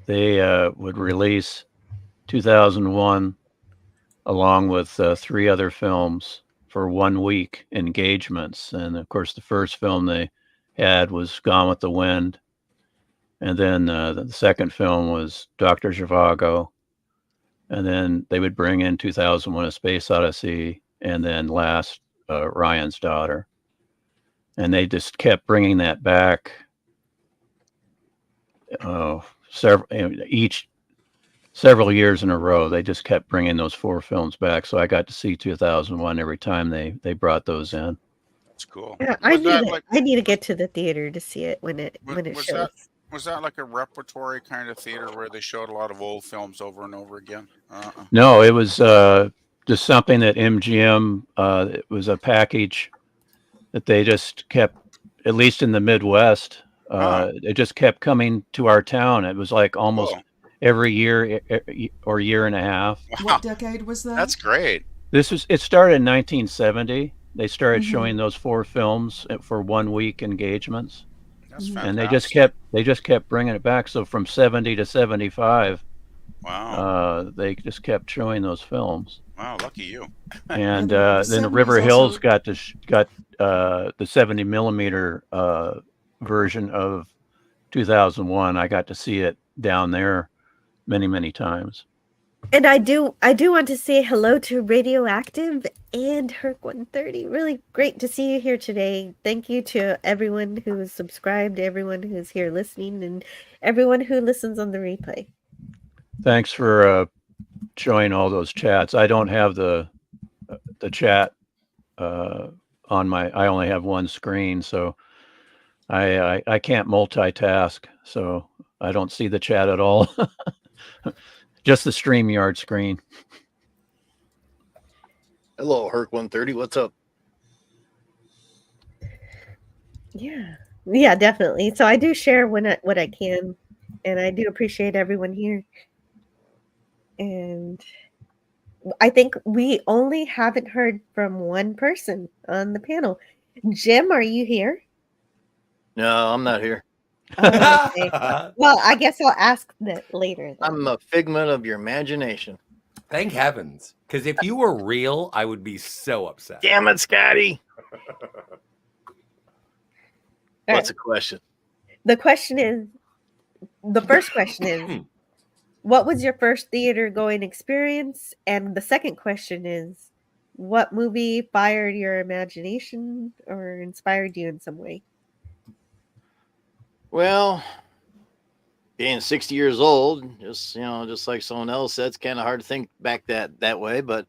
they would release 2001 along with 3 other films for 1 week engagements. And of course, the first film they had was Gone with the Wind. And then the second film was Dr. Zhivago. And then they would bring in 2001 A Space Odyssey, and then last, Ryan's Daughter. And they just kept bringing that back, several years in a row. They just kept bringing those 4 films back. So I got to see 2001 every time they brought those in. That's cool. Yeah, I need to get to the theater to see it when it shows. Was that like a repertory kind of theater where they showed a lot of old films over and over again? No, it was just something that MGM, it was a package that they just kept, at least in the Midwest, it just kept coming to our town. It was like almost every year or year and a half. What decade was that? That's great. It started in 1970. They started Mhm. showing those 4 films for 1 week engagements. That's And they just kept bringing it back. So from 70 to 75, wow, they just kept showing those films. Wow, lucky you. And the then 70s River Hills also- got the 70 millimeter version of 2001. I got to see it down there many times. And I do want to say hello to Radioactive and Herc 130. Really great to see you here today. Thank you to everyone who is subscribed, everyone who's here listening, and everyone who listens on the replay. Thanks for showing all those chats. I don't have the chat on my. I only have one screen, so I can't multitask. So I don't see the chat at all. Just the StreamYard screen. Hello, Herc 130. What's up? Yeah, definitely. So I do share what I can, and I do appreciate everyone here. And I think we only haven't heard from one person on the panel. Jim, are you here? No, I'm not here. Oh, okay. Well, I guess I'll ask that later. Then. I'm a figment of your imagination. Thank heavens. Because if you were real, I would be so upset. Damn it, Scotty. All What's right. the question? The first question is, what was your first theater going experience? And the second question is, what movie fired your imagination or inspired you in some way? Well, being 60 years old, just like someone else said, it's kind of hard to think back that way. But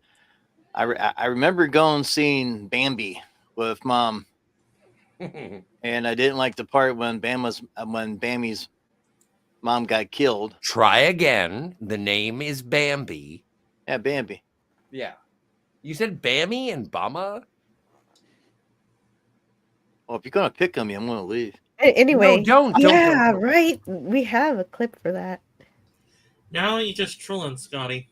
I remember going seeing Bambi with Mom, and I didn't like the part when Bambi's mom got killed. Try again. The name is Bambi. Yeah, Bambi. Yeah. You said Bambi and Bama? Well, if you're gonna pick on me, I'm gonna leave. Anyway, don't. Yeah, right. We have a clip for that. Now you're just trolling, Scotty.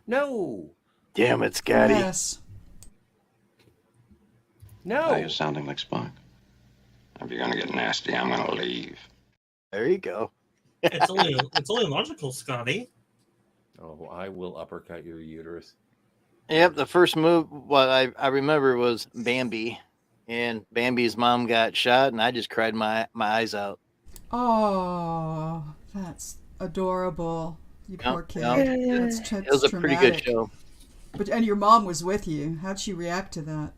No. Damn it, Scotty. Yes. No. Now you're sounding like Spock. If you're gonna get nasty, I'm gonna leave. There you go. It's only logical, Scotty. Oh, I will uppercut your uterus. Yep, the first move what I remember was Bambi, and Bambi's mom got shot, and I just cried my eyes out. Oh, that's adorable. You poor kid. That's It was a pretty good show. And your mom was with you. How'd she react to that?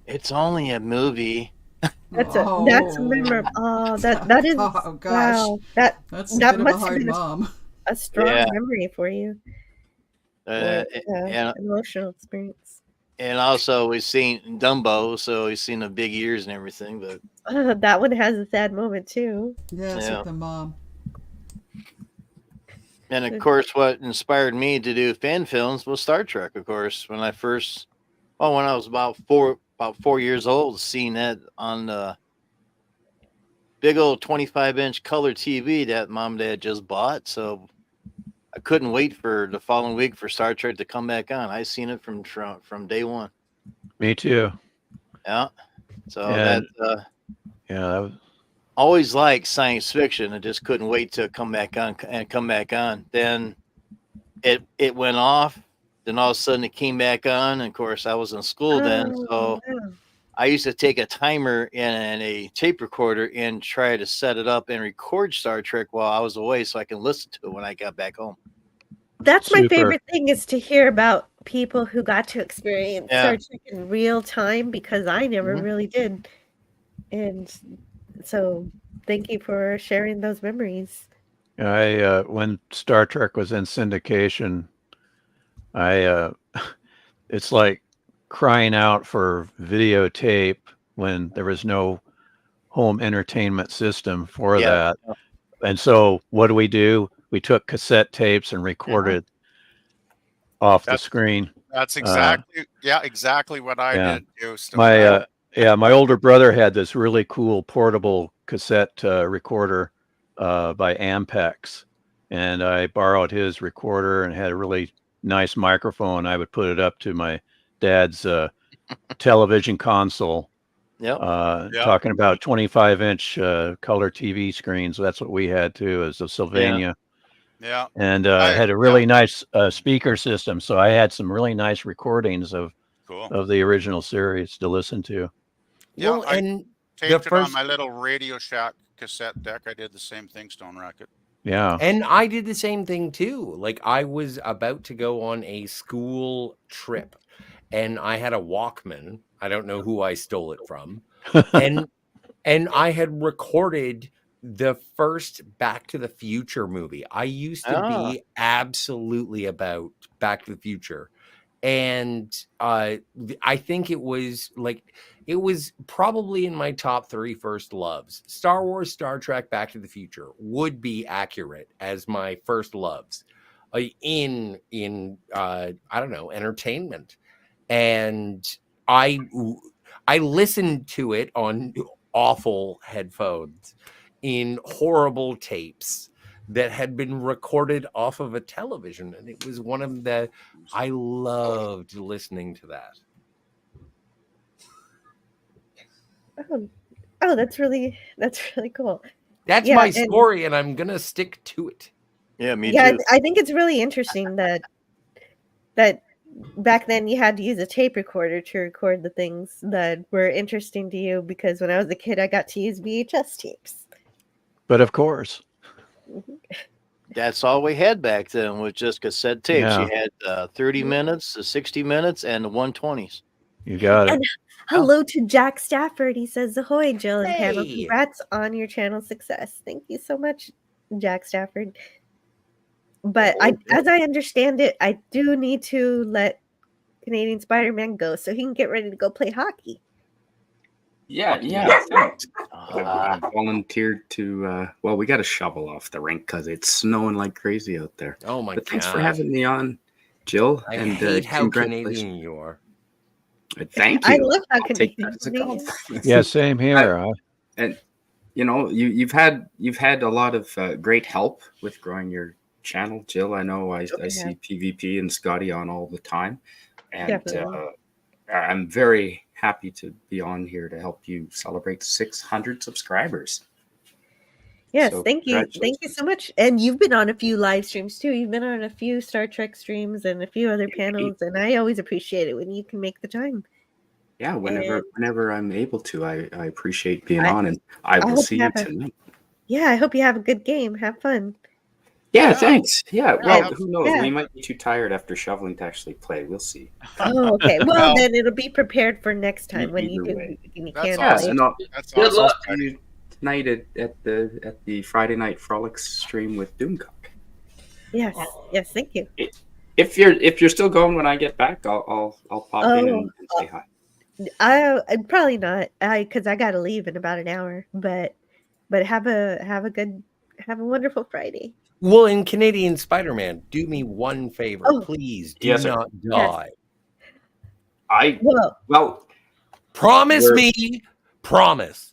It's only a movie. That's memorable. Oh, that is. Oh gosh. Wow, That's a that bit of a must have hard been mom. a strong Yeah. memory for you. And Emotional experience. And also we've seen Dumbo, so we've seen the big ears and everything. But That one has a sad moment too. Yes, Yeah. with the mom. and of course, what inspired me to do fan films was Star Trek. Of course, when I was about 4 years old, seeing that on the big old 25-inch color TV that Mom and Dad just bought. So I couldn't wait for the following week for Star Trek to come back on. I seen it from day one. Me too. Yeah. So And- that Yeah, that was, always liked science fiction. I just couldn't wait to come back on. Then it went off. Then all of a sudden it came back on. And of course, I was in school then, so I used to take a timer and a tape recorder and try to set it up and record Star Trek while I was away, so I can listen to it when I got back home. That's my Super. favorite thing, is to hear about people who got to experience Yeah. Star Trek in real time, because I never Mhm. really did. And so thank you for sharing those memories. I when Star Trek was in syndication, it's like crying out for videotape when there was no home entertainment system for Yeah. that. And so what do? We took cassette tapes and recorded off the That's- screen. That's exactly what I yeah. did too. Stuff My older brother had this really cool portable cassette recorder by Ampex, and I borrowed his recorder and had a really nice microphone. I would put it up to my dad's television console. Yep. Talking about 25-inch color TV screens. That's what we had too, as a Sylvania. Yeah. And had a really nice speaker system. So I had some really nice recordings of the original series to listen to. Yeah, Well, I and taped the it first on my little Radio Shack cassette deck. I did the same thing, Stone Racket. Yeah. And I did the same thing too. Like, I was about to go on a school trip and I had a Walkman. I don't know who I stole it from. and I had recorded the first Back to the Future movie. I used to be absolutely about Back to the Future. And I think it was probably in my top 3 first loves. Star Wars, Star Trek, Back to the Future would be accurate as my first loves in I don't know, entertainment. And I listened to it on awful headphones in horrible tapes that had been recorded off of a television, and it was one of the I loved listening to that. Oh, that's really cool. That's Yeah, my and- story, and I'm gonna stick to it. Yeah, me Yeah, too. I think it's really interesting that back then you had to use a tape recorder to record the things that were interesting to you, because when I was a kid I got to use VHS tapes. But of course. That's all we had back then, was just cassette tapes. Yeah. You had 30 minutes, the 60 minutes, and the 120s. You got it. And hello to Jack Stafford. He says, "Ahoy, Jill and panel. Hey. Congrats on your channel success." Thank you so much, Jack Stafford. But as I understand it, I do need to let Canadian Spider-Man go so he can get ready to go play hockey. Yeah. Thanks. I volunteered to. Well, we got to shovel off the rink because it's snowing like crazy out there. Oh my But thanks for God. having me on, Jill. I and hate how congratulations. Canadian you are. Thank you. I love how I'll take Canadian that as a he is. compliment. Yeah, same here. And you know, you've had a lot of great help with growing your channel, Jill. I know I see PvP and Scotty on all the time, and Definitely. I'm very happy to be on here to help you celebrate 600 subscribers. Yes, So, thank you. Thank you so much. And you've been on a few live streams too. You've been on a few Star Trek streams and a few other panels, and I always appreciate it when you can make the time. Yeah, And- whenever I'm able to, I appreciate being I- on, and I will hope see you you have a- tonight. Yeah, I hope you have a good game. Have fun. Yeah, thanks. Yeah, well, And- who knows? yeah. We might be too tired after shoveling to actually play. We'll see. Oh, okay. Well, then it'll be prepared for next time when you Either do. way. When you That's can Yeah, play. and I'll, That's Good awesome. luck to you tonight at the Friday Night Frolics stream with Doomcock. Yes, yes. Thank you. If you're still going when I get back, I'll pop in and say hi. I'm probably not, because I gotta leave in about an hour. But have a wonderful Friday. Well, in Canadian Spider-Man, do me one favor, Oh. please. Do Yes, sir. not die. Well, Promise We're- me. Promise.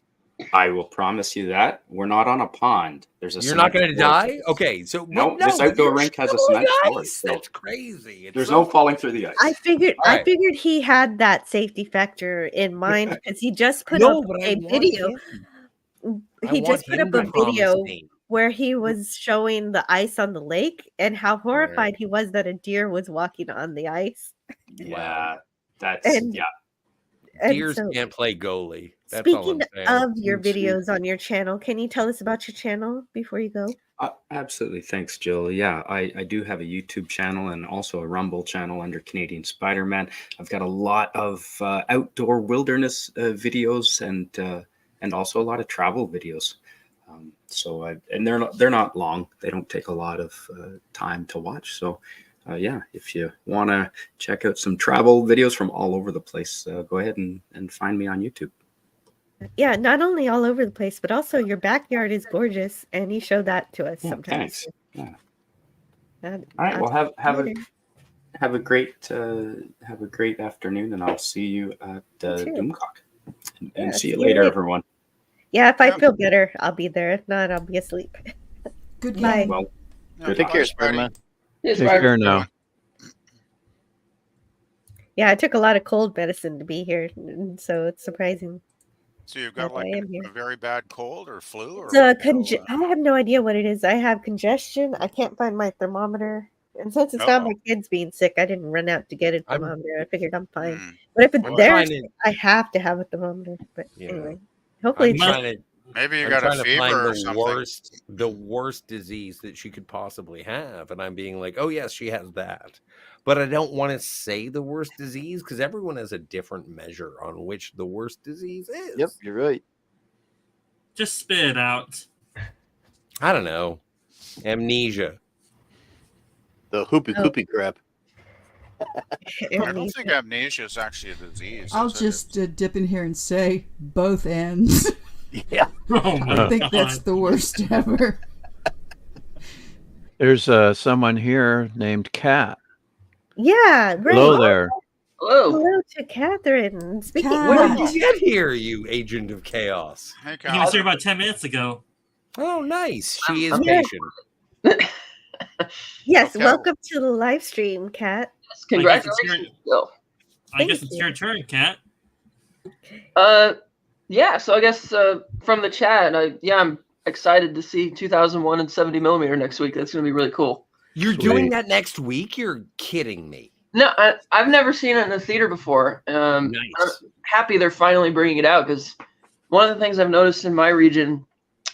I will promise you that we're not on a pond. There's a You're not going to cement floor. die? Okay, so No, but this outdoor you're rink has a still on cement the floor. ice. So That's crazy. It's there's so- no falling through the ice. I figured All right. he had that safety factor in mind because he just put No, up but I a want video. him. I He want just put him up to a promise video me. where he was showing the ice on the lake and how horrified he was that a deer was walking on the ice. Yeah, that's And- yeah. And Deers so, can't play goalie. That's all speaking I'm saying. of your Sweet. videos on your channel, can you tell us about your channel before you go? Absolutely. Thanks, Jill. Yeah, I do have a YouTube channel and also a Rumble channel under Canadian Spider-Man. I've got a lot of outdoor wilderness videos and also a lot of travel videos. And they're not long. They don't take a lot of time to watch. So yeah, if you want to check out some travel videos from all over the place, go ahead and find me on YouTube. Yeah, not only all over the place, but also your backyard is gorgeous, and you show that to us Yeah, sometimes. thanks. Yeah. That- All right. Well, have later. a great afternoon, and I'll see you at You too. Doomcock. And Yeah, see you later, everyone. Yeah, if I feel better, I'll be there. If not, I'll be asleep. Good Bye. game. Well, Take care, Spider-Man. Take care now. Yeah, I took a lot of cold medicine to be here, and so it's surprising. So you've got Well, like I am here. a very bad cold or flu or It's I have no idea what it is. I have congestion. I can't find my thermometer. And since it's not my kids being sick, I didn't run out to get a thermometer. I figured I'm fine. But if it's I'm there, trying to- I have to have a thermometer. But Yeah. anyway, hopefully I'm it's trying to Maybe you I'm got a trying to fever find or the something. the worst disease that she could possibly have, and I'm being like, oh yes, she has that, but I don't want to say the worst disease because everyone has a different measure on which the worst disease is. Yep, you're right. Just spit it out. I don't know. Amnesia. The hoopy crap. I don't think amnesia is actually a disease. I'll is it? just dip in here and say both ends. Yeah. Oh my I think that's God. the worst ever. There's someone here named Kat. Yeah, right. Hello there. Hello to Catherine. Speaking When of did you get here, you agent of chaos? Hey, He was here about 10 minutes ago. Oh, nice. She is Yeah. patient. yes, Okay. welcome to the live stream, Kat. Congratulations, Bill. I guess Thank it's you. your turn, Kat. Yeah, so I guess from the chat, I'm excited to see 2001 and 70mm next week. That's going to be really cool. You're doing that next week? You're kidding me. No, I've never seen it in the theater before. I'm happy they're finally bringing it out because one of the things I've noticed in my region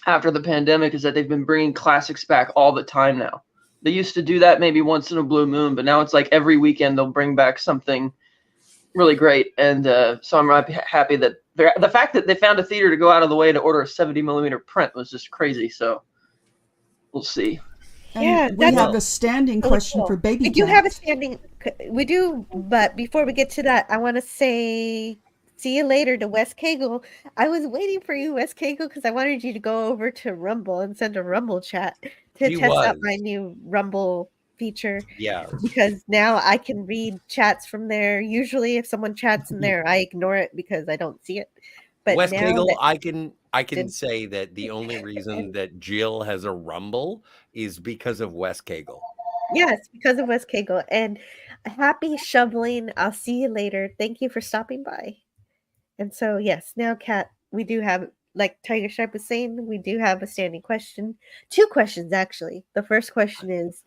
after the pandemic is that they've been bringing classics back all the time now. They used to do that maybe once in a blue moon, but now it's like every weekend they'll bring back something really great. And so I'm happy that the fact that they found a theater to go out of the way to order a 70mm print was just crazy. So we'll see. And Yeah, we that's have a standing really question cool. for Baby We do Cat. have a standing. We do, but before we get to that, I want to say see you later to Wes Cagle. I was waiting for you, Wes Cagle, because I wanted you to go over to Rumble and send a Rumble chat to He test out was. my new Rumble feature. Yeah. Because now I can read chats from there. Usually, if someone chats in there, I ignore it because I don't see it. But Wes now Cagle, that- I can say that the only reason that Jill has a Rumble is because of Wes Cagle. Yes, because of Wes Cagle. And happy shoveling. I'll see you later. Thank you for stopping by. And so, yes, now, Kat, we do have, like Tiger Sharp was saying, we do have a standing question. 2 questions, actually. The first question is,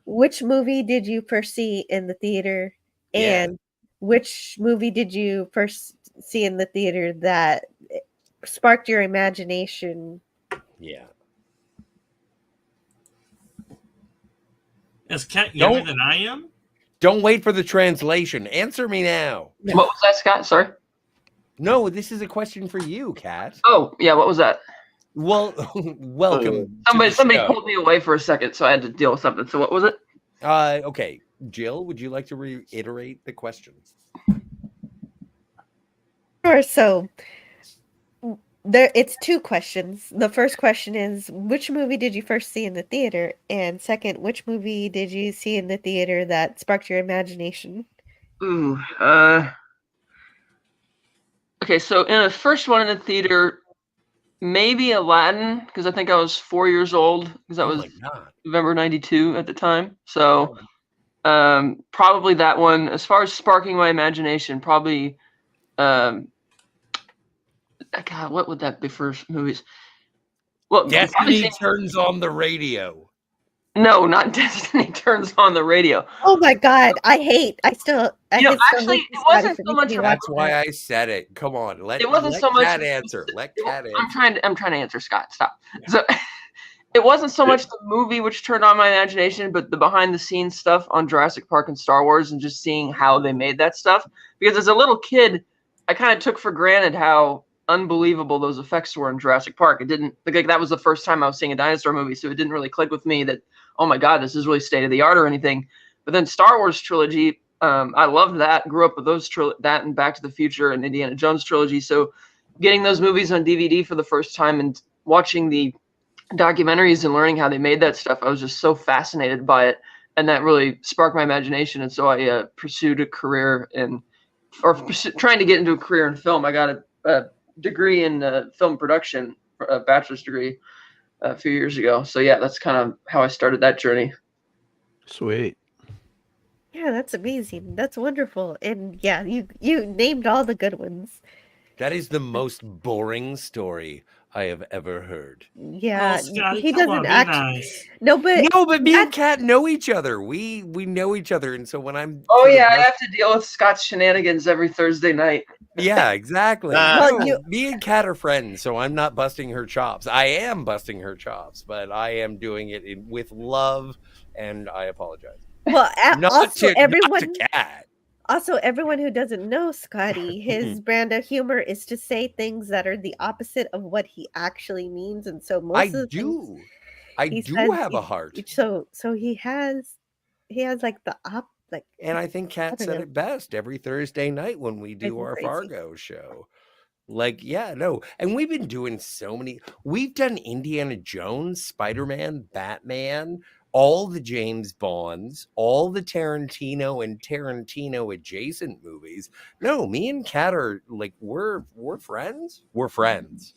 which movie did you first see in the theater? Yeah. And which movie did you first see in the theater that sparked your imagination? Yeah. Is Kat younger Don't- than I am? Don't wait for the translation. Answer me now. What was that, Scott? Sorry. No, this is a question for you, Kat. Oh, yeah. What was that? Well, welcome. Somebody show. pulled me away for a second, so I had to deal with something. So what was it? Okay. Jill, would you like to reiterate the question? Sure. So it's two questions. The first question is, which movie did you first see in the theater? And second, which movie did you see in the theater that sparked your imagination? Ooh, okay, so in the first one in the theater, maybe Aladdin, because I think I was 4 years old, because that was November '92 at the time. So probably that one. As far as sparking my imagination, probably God, what would that be for movies? Well, Destiny Turns on the Radio. No, not Destiny Turns on the Radio. Oh my God, I still. Actually, it wasn't so much. That's why I said it. Come on, let wasn't so much. Cat answer. Let Cat answer. I'm trying to answer, Scott. Stop. So it wasn't so much the movie which turned on my imagination, but the behind the scenes stuff on Jurassic Park and Star Wars, and just seeing how they made that stuff. Because as a little kid, I kind of took for granted how unbelievable those effects were in Jurassic Park. It didn't like that was the first time I was seeing a dinosaur movie, so it didn't really click with me that, oh my God, this is really state of the art or anything. But then Star Wars trilogy, I loved that. Grew up with those that and Back to the Future and Indiana Jones trilogy. So getting those movies on DVD for the first time and watching the documentaries and learning how they made that stuff, I was just so fascinated by it, and that really sparked my imagination. And so I pursued a career trying to get into a career in film. I got a degree in film production, a bachelor's degree a few years ago. So yeah, that's kind of how I started that journey. Sweet. Yeah, that's amazing. That's wonderful. And yeah, you named all the good ones. That is the most boring story I have ever heard. Yeah, Scotty, he come doesn't on, be actually. nice. No, but me and Kat know each other. We know each other, and so when I'm I have to deal with Scott's shenanigans every Thursday night. Yeah, exactly. Well, me and Kat are friends, so I'm not busting her chops. I am busting her chops, but I am doing it with love, and I apologize. Well, everyone. Not to Kat. Also, everyone who doesn't know Scotty, his brand of humor is to say things that are the opposite of what he actually means, and so most of the things I he do says, have a heart. So he has like the like. And I think Kat said it best every Thursday night when we do our crazy. Fargo show. Like, yeah, no. And we've been doing so many. We've done Indiana Jones, Spider-Man, Batman, all the James Bonds, all the Tarantino and Tarantino adjacent movies. No, me and Kat are like, we're friends. We're friends.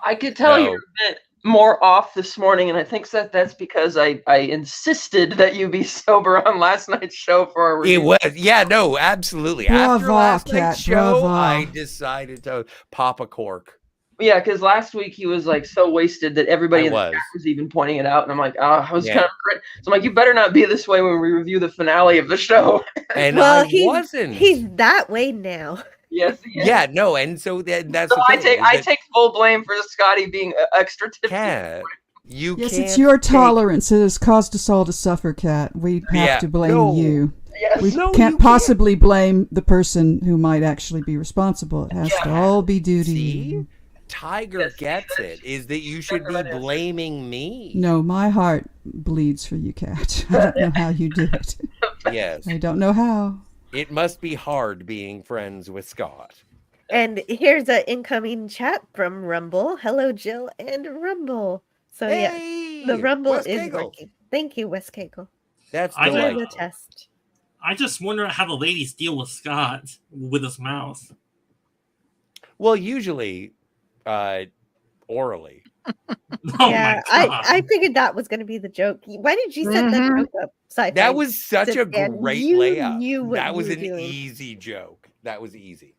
I could tell you're a bit more off this morning, and I think that's because I insisted that you be sober on last night's show for our review. It was, yeah, no, absolutely. After last night's show, I decided to pop a cork. Yeah, because last week he was like so wasted that everybody in the chat was even pointing it out, and I'm like, I was kind of great. So I'm like, you better not be this way when we review the finale of the show. And well, I wasn't. He's that way now. Yes. Yeah, no, and so that's so the thing. I take full blame for Scotty being extra tipsy. Kat, yes, it's your tolerance that has caused us all to suffer, Kat. We have to blame you. Yes. We can't possibly blame the person who might actually be responsible. It has to all be due to you. Tiger gets it, is that you should be blaming me. No, my heart bleeds for you, Kat. I don't know how you do it. Yes. I don't know how. It must be hard being friends with Scott. And here's an incoming chat from Rumble. Hello, Jill and Rumble. So yeah, the Rumble Wes is Cagle. working. Thank you, Wes Cagle. That's I for like- the test. I just wonder how the ladies deal with Scott with his mouth. Well, usually, orally. Yeah, I figured that was going to be the joke. Why did you set that joke up? Sci-Fi? That was such a Dan? great You layup. knew what That you was were an doing. easy joke. That was easy.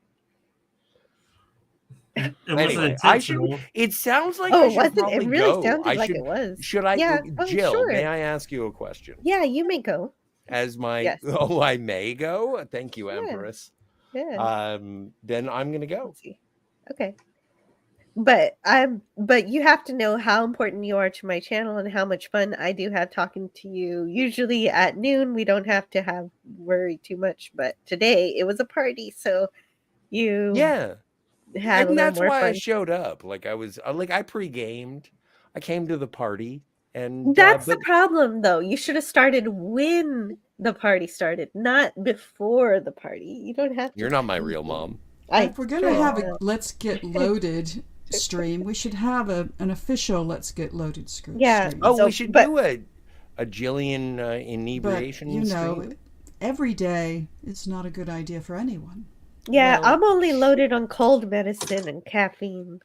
It Anyway, I should. It sounds like Oh, I should wasn't it? probably Really go. sounded I like should, it was. Should I? Yeah, oh, Jill, sure. may I ask you a question? Yeah, you may go. As my Yes. oh, I may go. Thank you, Yeah. Empress. Yeah. Then I'm gonna go. Okay. But you have to know how important you are to my channel and how much fun I do have talking to you. Usually at noon we don't have to worry too much, but today it was a party, so you Yeah. had a And little that's more why I fun. showed up. Like I was like I pre-gamed. I came to the party and That's but the problem though. You should have started when the party started, not before the party. You don't have to. You're not my real mom. If we're going to have a Let's Get Loaded stream, we should have an official Let's Get Loaded stream. Oh, we should do a Jillian inebriation but, you know, stream. every day is not a good idea for anyone. Yeah, I'm only loaded on cold medicine and caffeine.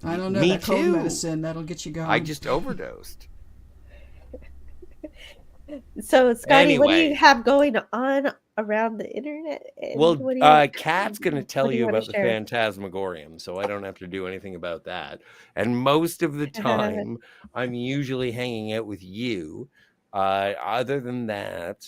I don't know. Me that cold too. medicine, that'll get you going. I just overdosed. So, Scotty, what do Anyway. you have going on around the internet? And Well, what do you- Kat's going to tell what do you wanna about the share? Phantasmagorium, so I don't have to do anything about that. And most of the time, I'm usually hanging out with you. Other than that,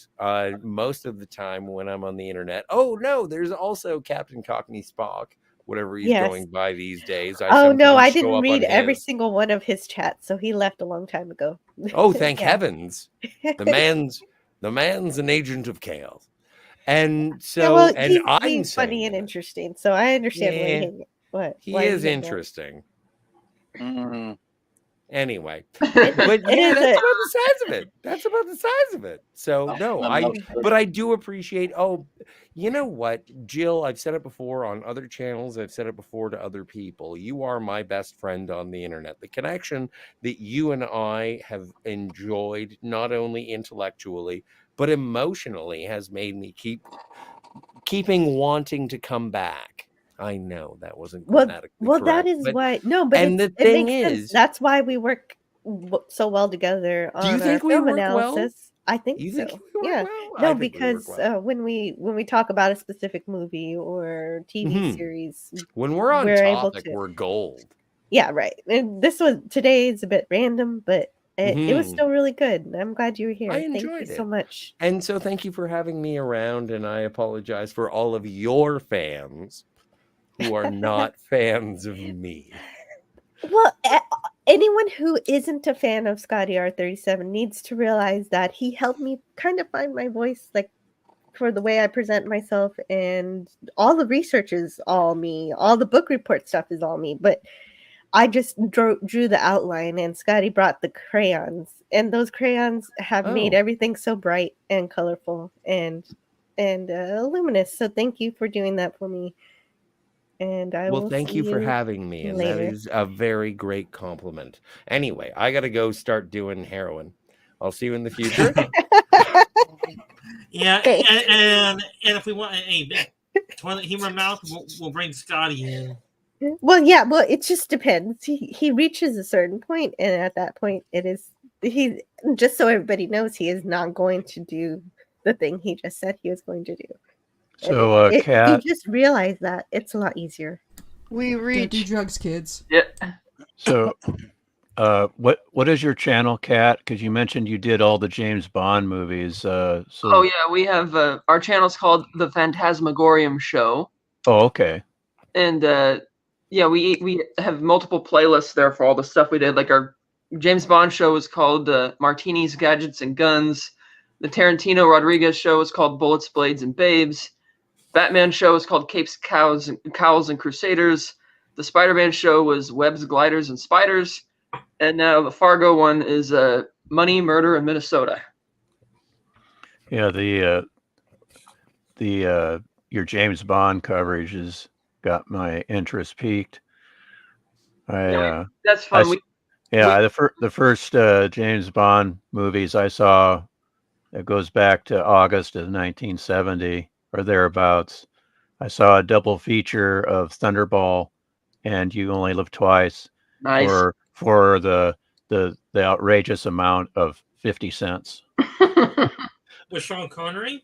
most of the time when I'm on the internet, oh no, there's also Captain Cockney Spock, whatever he's Yes. going by these days. Oh no, I sometimes show didn't up read on every his. single one of his chats, so he left a long time ago. Oh, thank Yeah. heavens! The man's an agent of chaos, and so Yeah, well, and he's I'm being saying funny and interesting, so I understand why Yeah. he what he why is did that. interesting. Mm-hmm. Anyway, but yeah, It that's is about the size of it. That's about the size of it. So no, I'm but I do appreciate. Oh, you know what, Jill? I've said it before on other channels. I've said it before to other people. You are my best friend on the internet. The connection that you and I have enjoyed, not only intellectually but emotionally, has made me keeping wanting to come back. I know that wasn't grammatically Well, that correct, is but- why. No, but and it the thing makes sense. is, That's why we work so well together on do you think our we film work well? analysis. I think You so. think we work Yeah. well? I No, think we work because well. when we talk about a specific movie or TV Mhm. series, When we're on we're able topic, to. we're gold. Yeah, right. And this was today is a bit random, but it was Mhm. still really good. And I'm glad you were here. I Thank you enjoyed so it. much. And so thank you for having me around, and I apologize for all of your fans who are not fans of me. Well, anyone who isn't a fan of Scotty R37 needs to realize that he helped me kind of find my voice, like for the way I present myself, and all the research is all me, all the book report stuff is all me. But I just drew the outline, and Scotty brought the crayons, and those crayons have made Oh. everything so bright and colorful and luminous. So thank you for doing that for me. And I Well, will thank see you for having me, and that later. is a very great compliment. Anyway, I got to go start doing heroin. I'll see you in the future. Yeah, Okay. and if we want a toilet humor mouth, we'll bring Scotty in. Well, yeah, well, it just depends. He reaches a certain point, and at that point, he just so everybody knows, he is not going to do the thing he just said he was going to do. So, Kat, you just realize that it's a lot easier. We Don't do drugs, kids. Yeah. so what is your channel, Kat? Because you mentioned you did all the James Bond movies. So Oh yeah, we have our channel's called the Phantasmagorium Show, oh, okay. and yeah, we have multiple playlists there for all the stuff we did. Like our James Bond show is called Martinis, Gadgets, and Guns. The Tarantino Rodriguez show is called Bullets, Blades, and Babes. Batman show is called Capes, Cowls, and Crusaders. The Spider-Man show was Webs, Gliders, and Spiders. And now the Fargo one is Money, Murder, in Minnesota. Yeah, your James Bond coverage has got my interest peaked. That's fun. The first James Bond movies I saw, it goes back to August of 1970 or thereabouts. I saw a double feature of Thunderball and You Only Live Twice. Nice. For the outrageous amount of 50 cents. With Sean Connery?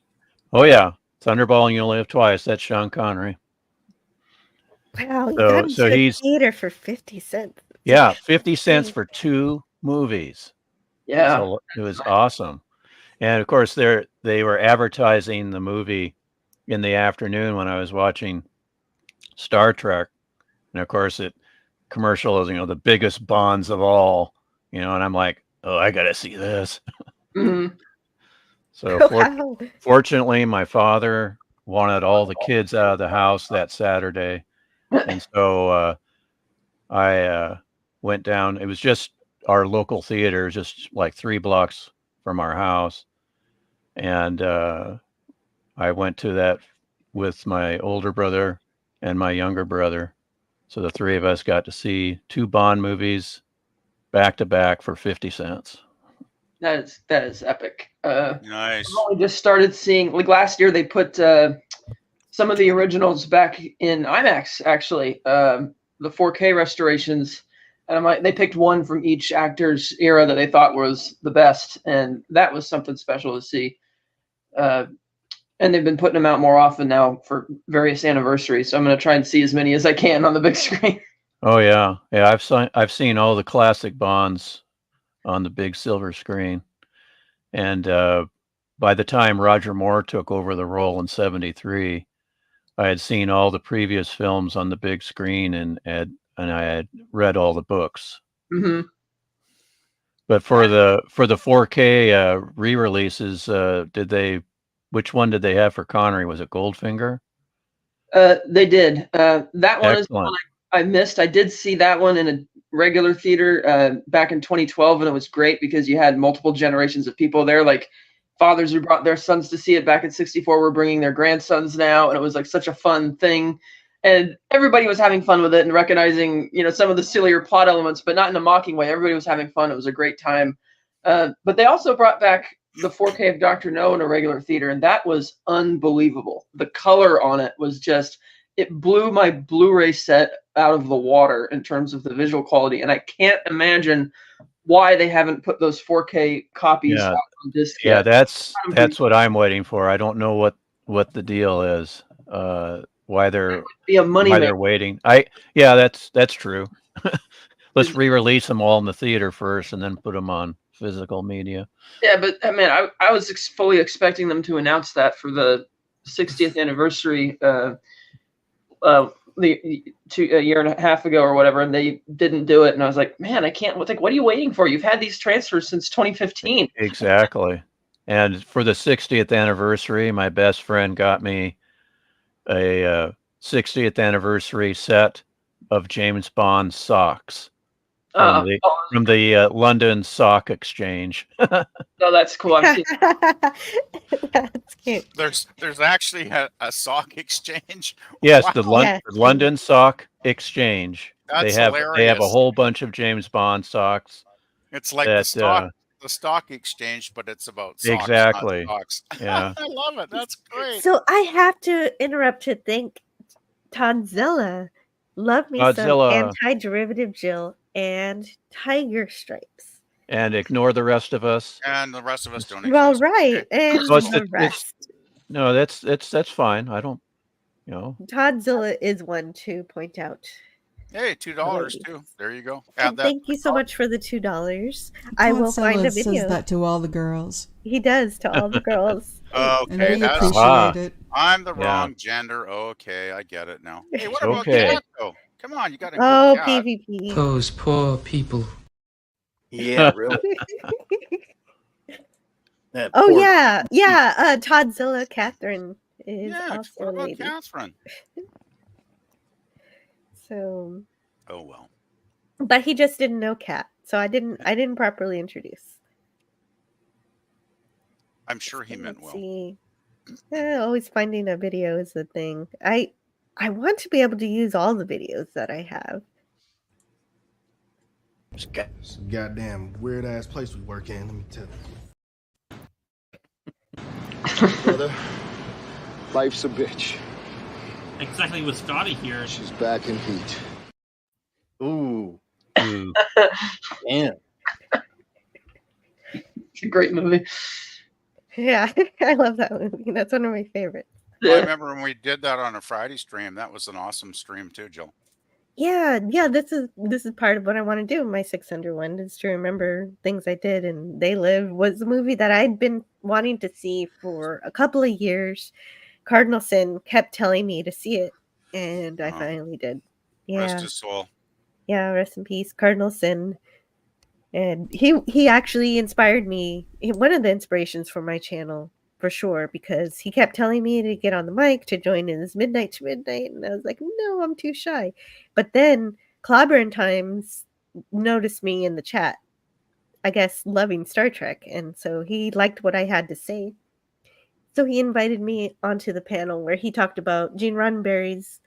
Oh yeah, Thunderball and You Only Live Twice. That's Sean Connery. Wow, you So- got into so the he's- theater for 50 cents. Yeah, 50 cents for 2 movies. Yeah. So it was awesome. And of course, they were advertising the movie in the afternoon when I was watching Star Trek, and of course, commercial is the biggest Bonds of all, and I'm like, oh, I gotta see this. Mhm. So Wow. fortunately, my father wanted all the kids out of the house that Saturday, and so I went down. It was just our local theater, just like 3 blocks from our house. and I went to that with my older brother and my younger brother. So the three of us got to see 2 Bond movies back to back for 50 cents. That is epic. Nice. I've only just started seeing, like last year they put some of the originals back in IMAX, actually, the 4K restorations. And they picked one from each actor's era that they thought was the best, and that was something special to see. And they've been putting them out more often now for various anniversaries. So I'm going to try and see as many as I can on the big screen. Oh yeah, yeah. I've seen all the classic Bonds on the big silver screen, and by the time Roger Moore took over the role in '73, I had seen all the previous films on the big screen, and I had read all the books. Mm-hmm. But for the 4K re-releases, which one did they have for Connery? Was it Goldfinger? They did. That one is Excellent. one I missed. I did see that one in a regular theater back in 2012, and it was great because you had multiple generations of people there. Like fathers who brought their sons to see it back in '64 were bringing their grandsons now, and it was like such a fun thing. And everybody was having fun with it and recognizing, some of the sillier plot elements, but not in a mocking way. Everybody was having fun. It was a great time. But they also brought back the 4K of Dr. No in a regular theater, and that was unbelievable. The color on it was just, it blew my Blu-ray set out of the water in terms of the visual quality, and I can't imagine why they haven't put those 4K copies out on disc Yeah, yet. that's what I'm waiting for. I don't know what the deal is. Why they're be a money why maker. they're waiting. Yeah, that's true. Let's re-release them all in the theater first, and then put them on physical media. Yeah, but I mean, I was fully expecting them to announce that for the 60th anniversary, a year and a half ago or whatever, and they didn't do it. And I was like, man, I can't. Like, what are you waiting for? You've had these transfers since 2015. Exactly. And for the 60th anniversary, my best friend got me a 60th anniversary set of James Bond socks from the London Sock Exchange. Oh, that's cool. I've seen That's cute. There's actually a sock exchange. Yes, Wow. the London Sock Exchange. That's they have a hilarious. whole bunch of James Bond socks. It's like that, the stock exchange, but it's about socks, exactly. not socks. Yeah. I love it. That's great. So I have to interrupt to thank Todzilla. Love me some Godzilla. anti-derivative Jill and Tiger Stripes. And ignore the rest of us. And the rest of us don't. Well, right, and No, it's- the it's- rest. No, that's fine. I don't, Todzilla is one to point out. Hey, $2 too. There you go. Add that. Thank you so much for the $2. I will find a Todzilla video. says that to all the girls. He does to all the girls. Okay, And we that's appreciate it. I'm the Yeah. wrong gender. Okay, I get it now. Hey, what about Okay. Cat though? Come on, you got to. Oh, Cat. PvP. Those poor people. Yeah, really. That Oh poor- yeah. Todzilla Catherine is Yeah, also what a about lady. Catherine? So, Oh well. but he just didn't know Cat, so I didn't properly introduce. I'm sure he meant Let's well. see. Always finding a video is the thing. I want to be able to use all the videos that I have. It's a goddamn weird ass place we work in, let me tell you. Brother, life's a bitch. Exactly with Scotty here. She's back in heat. Ooh. Ooh. Damn. It's a great movie. Yeah, I love that movie. That's one of my favorites. I remember when we did that on a Friday stream. That was an awesome stream too, Jill. Yeah. This is part of what I want to do in my 600 one is to remember things I did. And They Live was a movie that I'd been wanting to see for a couple of years. Cardinal Sin kept telling me to see it, and I finally did. Yeah. Rest his soul. Yeah, rest in peace, Cardinal Sin. And he actually inspired me. One of the inspirations for my channel, for sure, because he kept telling me to get on the mic to join in this midnight to midnight, and I was like, no, I'm too shy. But then Clobberin Times noticed me in the chat, I guess, loving Star Trek, and so he liked what I had to say, So he invited me onto the panel where he talked about Gene Roddenberry's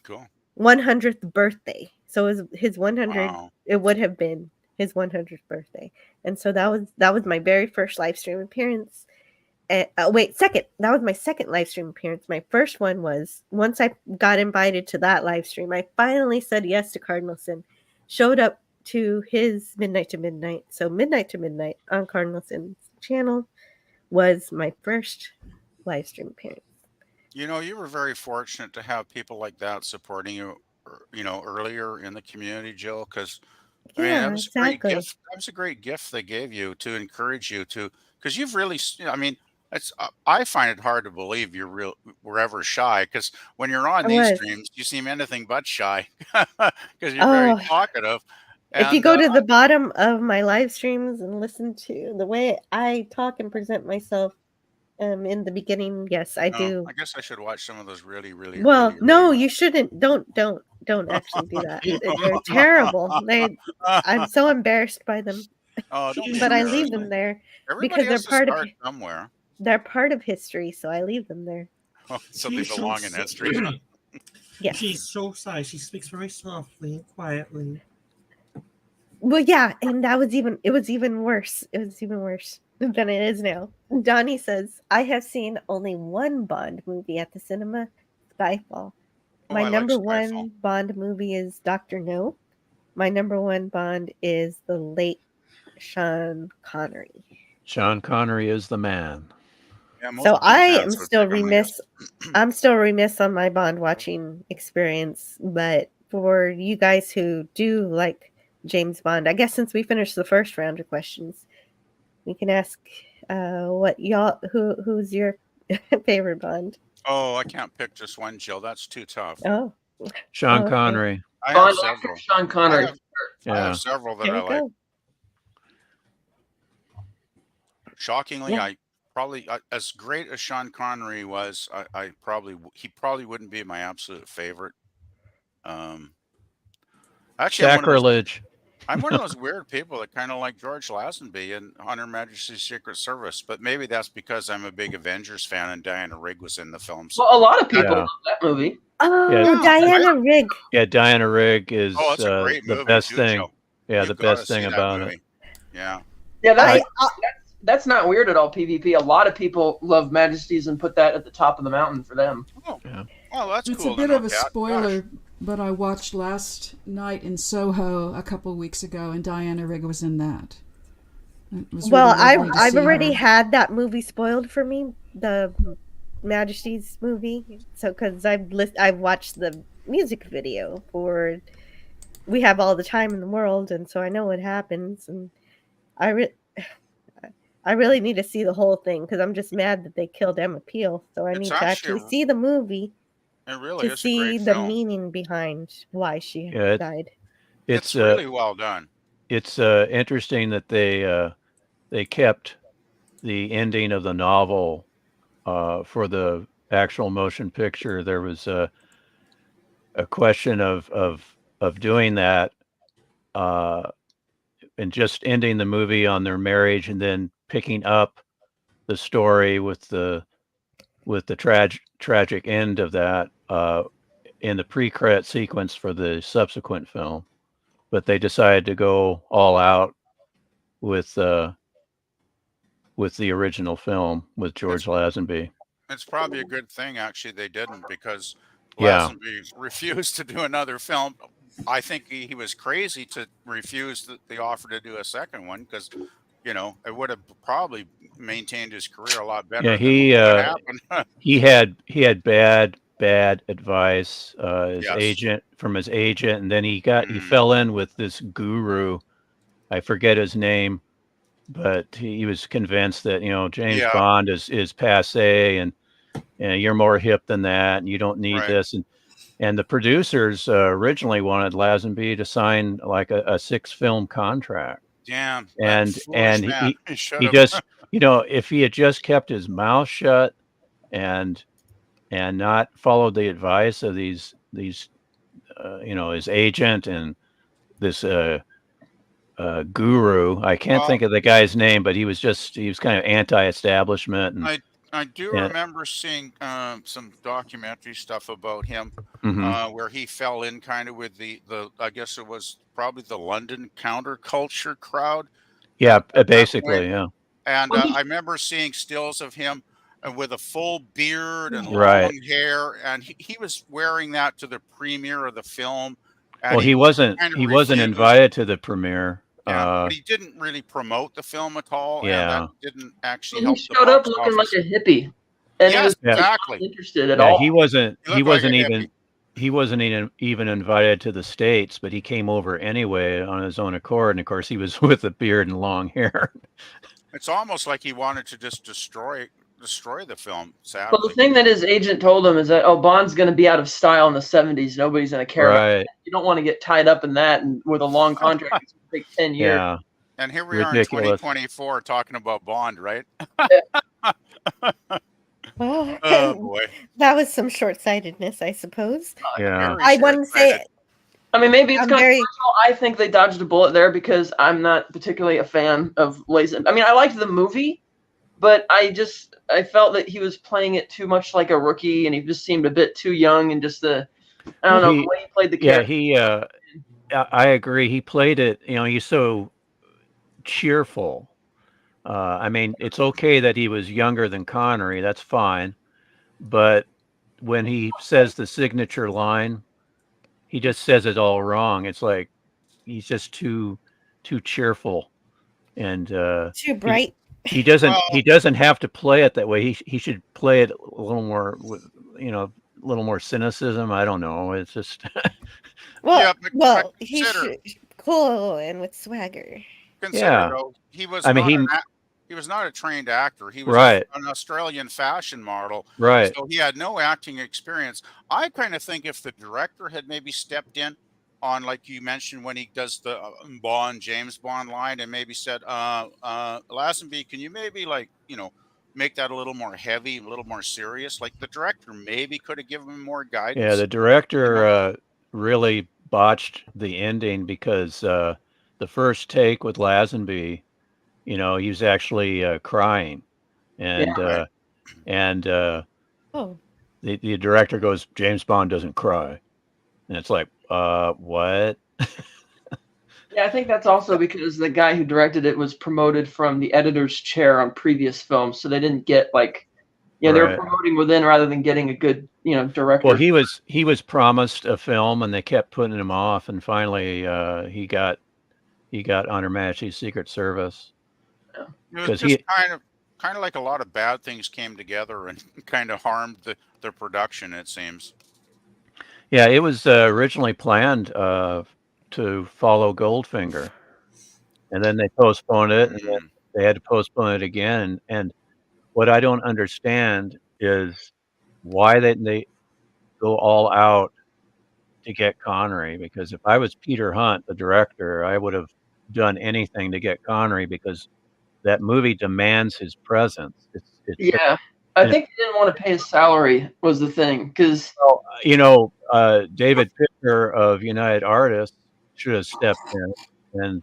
Cool. 100th birthday. So it was his 100. Wow. It would have been his 100th birthday, and so that was my very first live stream appearance. Second. That was my second live stream appearance. My first one was once I got invited to that live stream. I finally said yes to Cardinal Sin. Showed up to his Midnight to Midnight. So Midnight to Midnight on Cardinal Sin's channel was my first live stream appearance. You know, you were very fortunate to have people like that supporting you, earlier in the community, Jill, because I mean, that was a great exactly. gift. That was a great gift they gave you to encourage you to, because you've really, I mean, it's, I find it hard to believe were ever shy, because when you're on I these was. streams, you seem anything but shy, because you're very Oh, talkative. if you And go to the bottom of my live streams and listen to the way I talk and present myself in the beginning, yes, I do. I guess I should watch some of those really, really, Well, really, no, really. you shouldn't. Don't actually do that. They're terrible. I'm so embarrassed by them. Oh, don't be But I embarrassed. leave them there Everybody because they're has to part of start somewhere. they're part of history, so I leave them there. So they belong in history. Yes. She's so shy. She speaks very softly and quietly. Well, yeah, and it was even worse. It was even worse than it is now. Donnie says, I have seen only one Bond movie at the cinema, Skyfall. My I like number Skyfall. one Bond movie is Dr. No. My number one Bond is the late Sean Connery. Sean Connery is the man. Yeah, most So of the I am fans would still pick him, I remiss. I'm still remiss on my Bond watching experience. But for you guys who do like James Bond, I guess since we finished the first round of questions, we can ask what y'all who's your favorite Bond? Oh, I can't pick just one, Jill. That's too tough. Oh, Sean okay. Connery. I have Bond several. actor Sean Connery. I Yeah. have several that There I you like. go. Shockingly, Yeah. I probably as great as Sean Connery was, he probably wouldn't be my absolute favorite. Actually, Sacrilege. I'm one of those weird people that kind of like George Lazenby and On Her Majesty's Secret Service, but maybe that's because I'm a big Avengers fan and Diana Rigg was in the film. So Well, a lot of people Yeah. love that movie. Oh, Yeah. Diana Rigg. Yeah, Diana Rigg is Oh, it's a great the movie, best too, thing. Joe. Yeah, You've the gotta best see thing that about movie. it. Yeah. Yeah, that's not weird at all. PvP. A lot of people love Majesties and put that at the top of the mountain for them. Oh, well, that's It's cool. a bit to of know, a Kat. spoiler, but I watched last night in Soho a couple of weeks ago, and Diana Rigg was in that. It was Well, really lovely to I've see already her. had that movie spoiled for me, the Majesty's movie. So because I've watched the music video for "We Have All the Time in the World," and so I know what happens. And I really need to see the whole thing because I'm just mad that they killed Emma Peel. So I It's need to actually actually see the movie It really to is a see great the film. meaning behind why she Yeah, died. It's really well done. It's interesting that they kept the ending of the novel for the actual motion picture. There was a question of doing that and just ending the movie on their marriage and then picking up the story with the tragic end of that in the pre-credit sequence for the subsequent film. But they decided to go all out with the original film with George Lazenby. It's probably a good thing, actually, they didn't, because Yeah. Lazenby refused to do another film. I think he was crazy to refuse the offer to do a second one, because it would have probably maintained his career a lot better. Yeah, than what happened. he had bad advice Yes. from his agent, and then he fell in with this guru. I forget his name, but he was convinced that James Yeah. Bond is passé, and you're more hip than that, and you don't need Right. this. And the producers originally wanted Lazenby to sign like a 6-film contract. Damn. And foolish man. He he should've. just if he had just kept his mouth shut and not followed the advice of these his agent and this guru, I can't think of the guy's name, but he was kind of anti-establishment, and I do Yeah. remember seeing some documentary stuff about him, Mhm. where he fell in kind of with the I guess it was probably the London counterculture crowd. Yeah, At that point. basically, yeah. And I remember seeing stills of him with a full beard and Right. long hair, and he was wearing that to the premiere of the film. And Well, he wasn't kind of he wasn't refused. invited to the premiere. Yeah, but he didn't really promote the film at all, and Yeah. that didn't actually He help the showed up box looking office. like a hippie, and he Yes, was Yeah. exactly. not interested at Yeah, all. he wasn't He looked like a hippie. he wasn't even invited to the States, but he came over anyway on his own accord, and of course he was with a beard and long hair. It's almost like he wanted to just destroy the film. Sadly, Well, the thing that his agent told him is that, oh, Bond's going to be out of style in the 70s. Nobody's going to care about Right. that. You don't want to get tied up in that, and with a long contract, it's going to take 10 years. Yeah. and here we are in Ridiculous. 2024 talking about Bond, right? Well, Oh boy. that was some short-sightedness, I suppose. Yeah. I wouldn't say I mean, maybe it's I'm kind very- of personal. I think they dodged a bullet there because I'm not particularly a fan of Lazenby. I mean, I liked the movie, but I felt that he was playing it too much like a rookie, and he just seemed a bit too young, and just the the way he played the character. I agree. He played it, he's so cheerful. I mean, it's okay that he was younger than Connery, that's fine. But when he says the signature line, he just says it all wrong. It's like he's just too cheerful and too bright. He doesn't have to play it that way. He should play it a little more with, a little more cynicism. I don't know. It's just Well, Yeah, but he consider- should cool and with swagger. Consider Yeah. though, he was I mean, he was not a trained actor. He was Right. an Australian fashion model. Right. So he had no acting experience. I kind of think if the director had maybe stepped in on, like you mentioned, when he does the James Bond line, and maybe said, Lazenby, can you maybe make that a little more heavy, a little more serious? Like the director maybe could have given him more guidance. Yeah, the director really botched the ending because the first take with Lazenby, he was actually crying, and Oh. the director goes, James Bond doesn't cry, and it's like, what? Yeah, I think that's also because the guy who directed it was promoted from the editor's chair on previous films, so they didn't get they were Right. promoting within rather than getting a good, director. Well, he was promised a film, and they kept putting him off, and finally he got On Her Majesty's Secret Service. It was 'Cause just kind of like a lot of bad things came together and kind of harmed the production, it seems. Yeah, it was originally planned to follow Goldfinger, and then they postponed it, and then they had to postpone it again. And what I don't understand is why they go all out to get Connery. Because if I was Peter Hunt, the director, I would have done anything to get Connery because that movie demands his presence. It's Yeah, I think they didn't want to pay his salary was the thing, because David Pickner of United Artists should have stepped in, and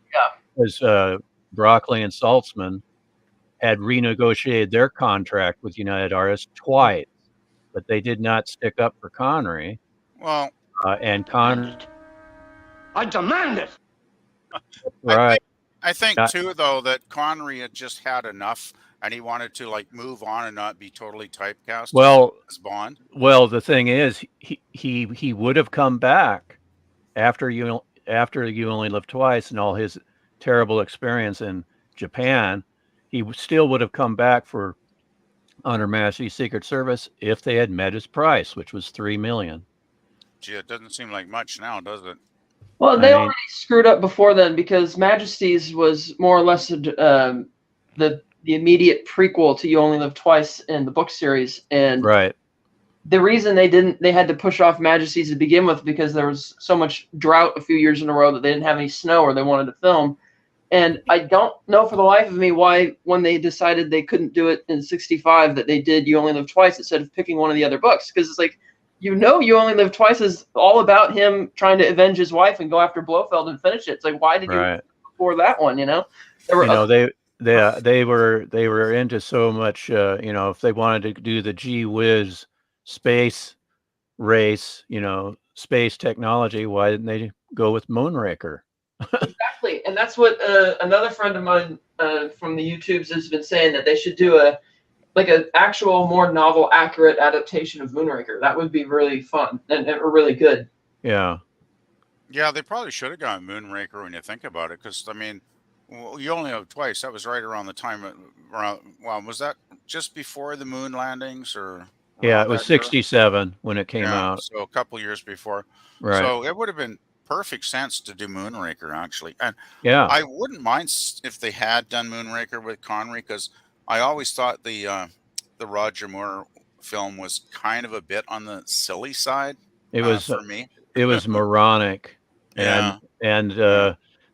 because Broccoli and Saltzman had renegotiated their contract with United Artists twice, but they did not stick up for Connery. Well, and Connery, I demand it. right? I think Uh, too, though, that Connery had just had enough, and he wanted to move on and not be totally typecast. Well, as Bond. Well, the thing is, he would have come back after you Only Live Twice and all his terrible experience in Japan. He still would have come back for On Her Majesty's Secret Service if they had met his price, which was $3 million. Gee, it doesn't seem like much now, does it? well, I they mean- already screwed up before then because Majesty's was more or less the immediate prequel to You Only Live Twice in the book series, and Right. the reason they had to push off Majesty's to begin with because there was so much drought a few years in a row that they didn't have any snow or they wanted to film. And I don't know for the life of me why, when they decided they couldn't do it in 65, that they did You Only Live Twice instead of picking one of the other books. Because it's like, You Only Live Twice is all about him trying to avenge his wife and go after Blofeld and finish it. It's like, why did you Right. before that one? There were They they were into so much. If they wanted to do the gee whiz space race, space technology, why didn't they go with Moonraker? Exactly, and that's what another friend of mine from the YouTubes has been saying, that they should do an actual more novel accurate adaptation of Moonraker. That would be really fun and really good. Yeah. Yeah, they probably should have gone Moonraker when you think about it, because I mean, you only have twice. That was right around the time was that just before the moon landings, or Yeah, it was 67 when it came out. So a couple years before. Right. So it would have been perfect sense to do Moonraker, actually. And yeah, I wouldn't mind if they had done Moonraker with Connery, because I always thought the Roger Moore film was kind of a bit on the silly side. It was for me. It was moronic, Yeah. and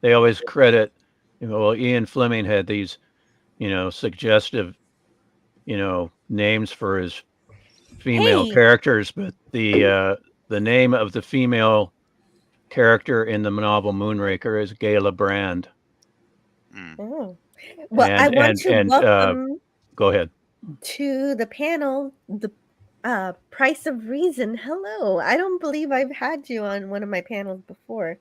they always credit. Ian Fleming had these, suggestive, names for his female characters, but the name of the female character in the novel Moonraker is Gayla Brand. Oh. Well, I want to welcome go ahead to the panel the Price of Reason. Hello. I don't believe I've had you on one of my panels before.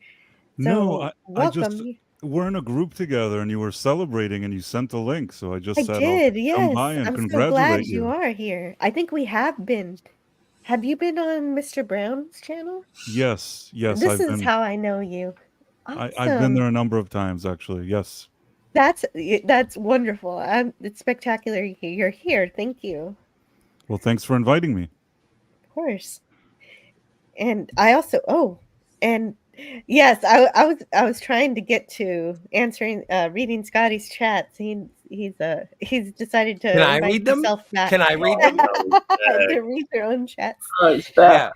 So No, welcome. we're in a group together, and you were celebrating, and you sent the link, so I just I said, did, I'll yes. come by and I'm so congratulate glad you. you are here. I think we have been. Have you been on Mr. Brown's channel? Yes, This I've is been. how I know you. I've been Awesome. there a number of times, actually. Yes. That's wonderful. It's spectacular you're here. Thank you. Well, thanks for inviting me. Of course. And I also yes, I was trying to get to answering reading Scotty's chats. He's decided to Can I invite read them? himself back. Can I read them? To read their own chats. Yeah.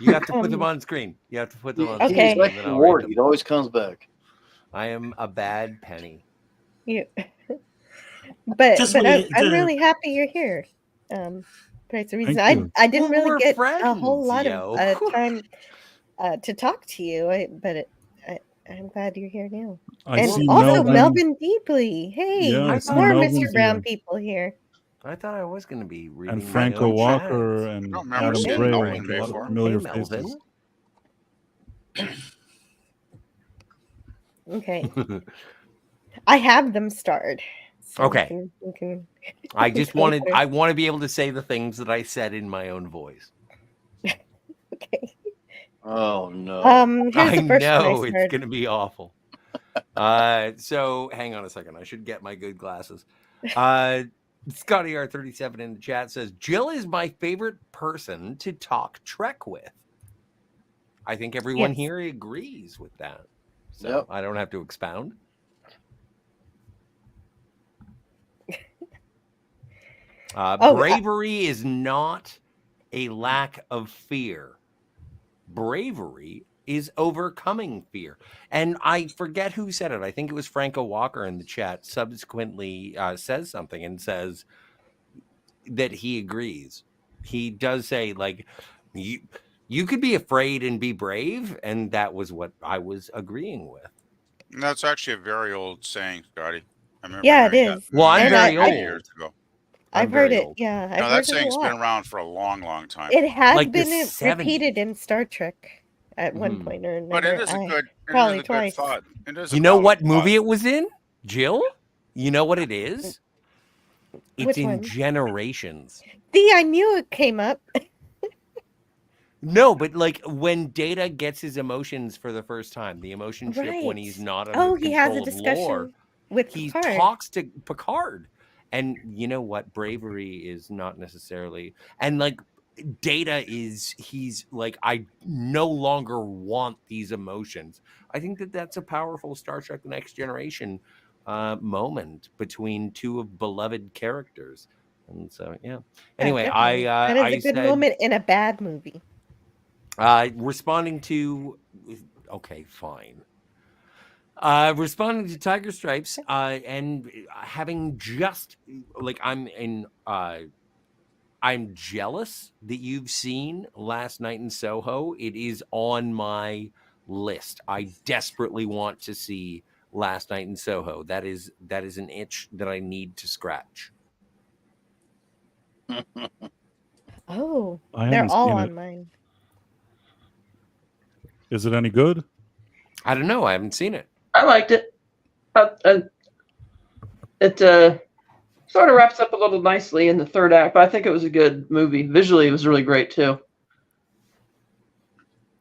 You have to put them on screen. You have to put them on Okay. screen. and then I'll read them. It always comes back. I am a bad penny. You, but Just I'm the- really happy you're here. Price of Reason. Thank you. I didn't Well, really we're get a friends, whole lot yo. of time to talk to you, I'm glad you're here now. I And see also Melvin. Melvin Deeply. Hey, Yeah, I see more Melvin's Mr. Brown here. people here. I thought I was going to be reading And my Franco own Walker chats. and I don't remember Adam seeing Gray, Melvin a lot before. of familiar Hey, Melvin. faces. Okay. I have them starred. So Okay. we can I just go wanted, through. I want to be able to say the things that I said in my own voice. Okay. Oh no. Here's I the first know one I it's starred. going to be awful. So hang on a second. I should get my good glasses. Scotty R37 in the chat says, Jill is my favorite person to talk Trek with. I think everyone Yes. here agrees with that. So Yep. I don't have to expound. Bravery is not a lack of fear. Bravery is overcoming fear. And I forget who said it. I think it was Franco Walker in the chat subsequently says something and says that he agrees. He does say, like, you could be afraid and be brave. And that was what I was agreeing with. And that's actually a very old saying, Scotty. I remember Yeah, it hearing is. that Well, I'm And very many old. years ago. I've I'm heard very it. old. Yeah, I've No, heard that it a saying's been lot. around for a long, long time. It has Like the been 70s. repeated in Star Trek at one Mhm. point or another. But it is a good, probably twice. thought. It is a You know valid what thought. movie it was in? Jill? You know what it is? It's Which in one? Generations. See, I knew it came up. No, but like when Data gets his emotions for the first time, the emotion chip when Right. he's not under Oh, the he has a control of discussion lore, with he Picard. talks to Picard. And you know what? Bravery is not necessarily, and like Data is, he's like, I no longer want these emotions. I think that that's a powerful Star Trek The Next Generation moment between two of beloved characters. And so, yeah. Anyway, definitely. That is I a good said, moment in a bad movie. responding to, okay, fine. Responding to Tiger Stripes, and having just like I'm jealous that you've seen Last Night in Soho. It is on my list. I desperately want to see Last Night in Soho. That is an itch that I need to scratch. Oh, I they're haven't all seen it. on mine. Is it any good? I don't know. I haven't seen it. I liked it. It sort of wraps up a little nicely in the third act, but I think it was a good movie. Visually, it was really great too.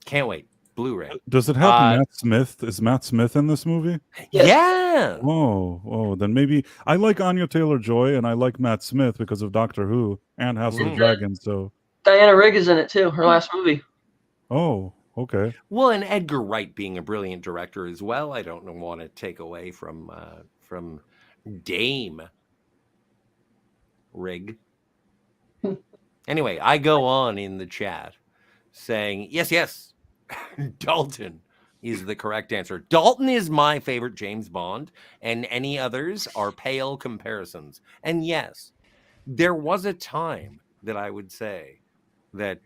Can't wait. Blu-ray. Does it have Matt Smith? Is Matt Smith in this movie? Yeah. Oh, then maybe I like Anya Taylor-Joy and I like Matt Smith because of Doctor Who and House of the Dragon. So Diana Rigg is in it too. Her last movie. oh, okay. Well, and Edgar Wright being a brilliant director as well. I don't want to take away from Dame Rigg. Anyway, I go on in the chat saying yes. Dalton is the correct answer. Dalton is my favorite James Bond, and any others are pale comparisons. And yes, there was a time that I would say that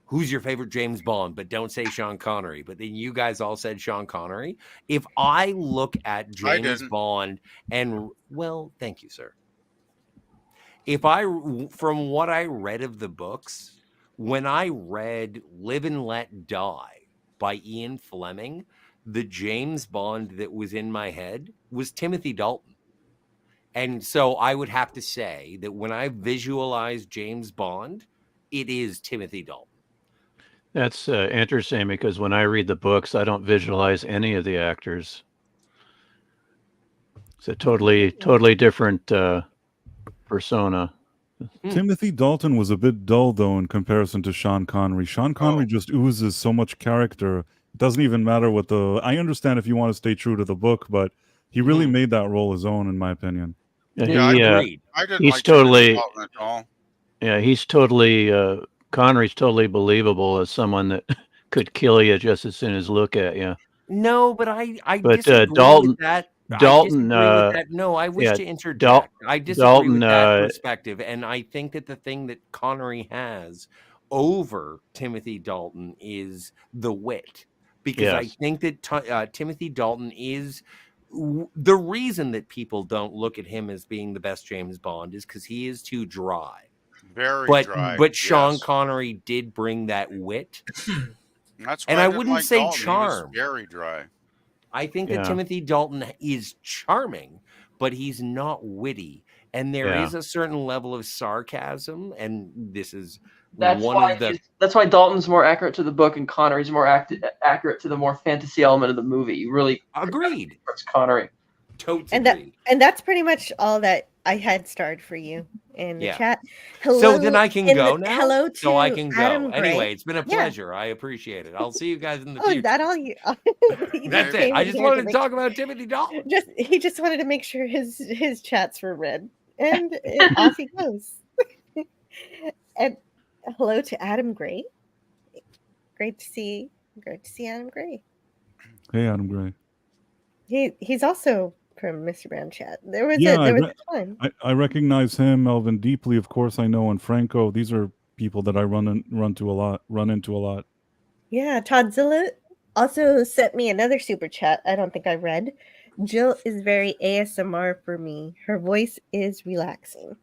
who's your favorite James Bond, but don't say Sean Connery. But then you guys all said Sean Connery. If I look at James Bond and, well, thank you, sir. From what I read of the books, when I read Live and Let Die by Ian Fleming, the James Bond that was in my head was Timothy Dalton. And so I would have to say that when I visualize James Bond, it is Timothy Dalton. That's interesting because when I read the books, I don't visualize any of the actors. It's a totally different persona. Timothy Dalton was a bit dull, though, in comparison to Sean Connery. Sean Connery just oozes so much character. It doesn't even matter what I understand if you want to stay true to the book, but he really made that role his own, in my opinion. I didn't he's like totally, Dalton at all. yeah, he's totally, Connery's totally believable as someone that could kill you just as soon as look at you. No, but I But disagree Dalton, with that. Dalton, I disagree with that. No, I wish yeah, to interject. I disagree with that Dalton, perspective, and I think that the thing that Connery has over Timothy Dalton is the wit, because I Yes. think that Timothy Dalton is the reason that people don't look at him as being the best James Bond is because he is too dry. Very But dry. Sean yes. Connery did bring that wit. That's why And I didn't wouldn't like say Dalton. He was charm. very dry. I think that Yeah. Timothy Dalton is charming, but he's not witty. And there is Yeah. a certain level of sarcasm. And this is That's one why of the. that's why Dalton's more accurate to the book and Connery's more accurate to the more fantasy element of the movie. You really agreed. It's Connery. Totes And that's pretty much all that I had starred for you in the Yeah. chat. So then I can go now? Hello to So I can go. Adam Gray. Anyway, it's been a Yeah. pleasure. I appreciate it. I'll see you guys in the Oh, future. is that all you? you That's it. came I in just here wanted to make- talk about Timothy Dalton. He just wanted to make sure his chats were read, and off he goes. And hello to Adam Gray. Great to see Adam Gray. Hey, Adam Gray. He's also from Mr. Brown chat. There was Yeah, a time. I recognize him, Melvin Deeply, of course. I know, and Franco. These are people that I run into a lot. Yeah, Todzilla also sent me another super chat. I don't think I read. Jill is very ASMR for me. Her voice is relaxing.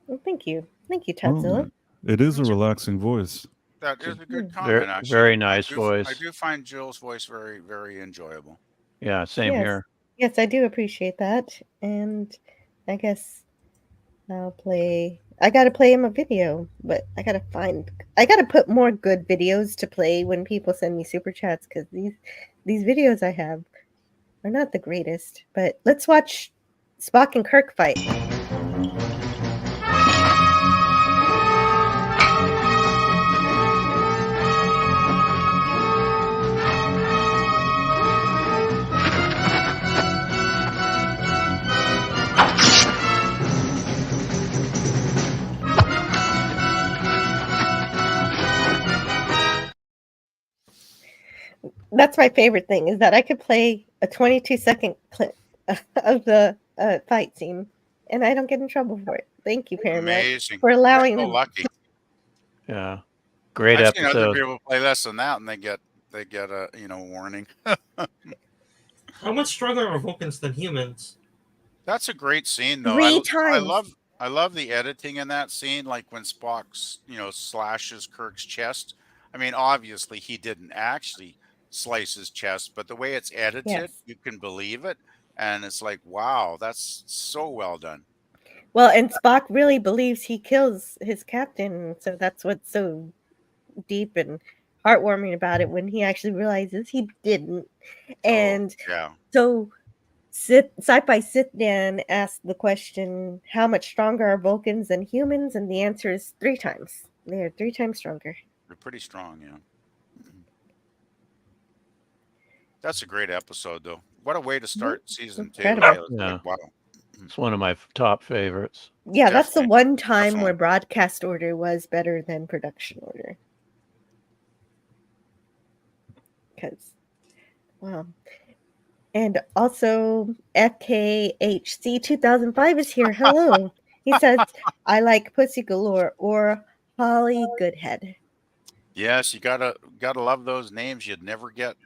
Well, thank you, Todzilla. It is a relaxing voice. That is a good comment, Very, actually. very nice I voice. do find Jill's voice very, very enjoyable. Yeah, same Yes. here. Yes, I do appreciate that. And I guess I'll play. I gotta play him a video, but I gotta put more good videos to play when people send me super chats because these videos I have are not the greatest. But let's watch Spock and Kirk fight. That's my favorite thing is that I could play a 22-second clip of the fight scene, and I don't get in trouble for it. Thank you, Paramount, Amazing. for allowing You're so them. lucky. Yeah, great I've seen other episode. people play less than that, and they get a warning. How much stronger are Vulcans than humans? That's a great scene, though. Three I times. love the editing in that scene, like when Spock's, slashes Kirk's chest. I mean, obviously he didn't actually slice his chest, but the way it's edited, Yes. you can believe it, and it's like, wow, that's so well done. Well, and Spock really believes he kills his captain, so that's what's so deep and heartwarming about it when he actually realizes he didn't. And Yeah. so Sci-Fi Sit Dan asked the question, how much stronger are Vulcans than humans? And the answer is 3 times. They're 3 times stronger. They're pretty strong, yeah. That's a great episode, though. What a way to start season 2. Incredible. It's like, wow. It's one of my top favorites. Yeah, that's the Definitely. one time where broadcast order was better than production order. Because, wow. And also, FKHC 2005 is here. Hello. He says, I like Pussy Galore or Holly Goodhead. Yes, you gotta love those names you'd never get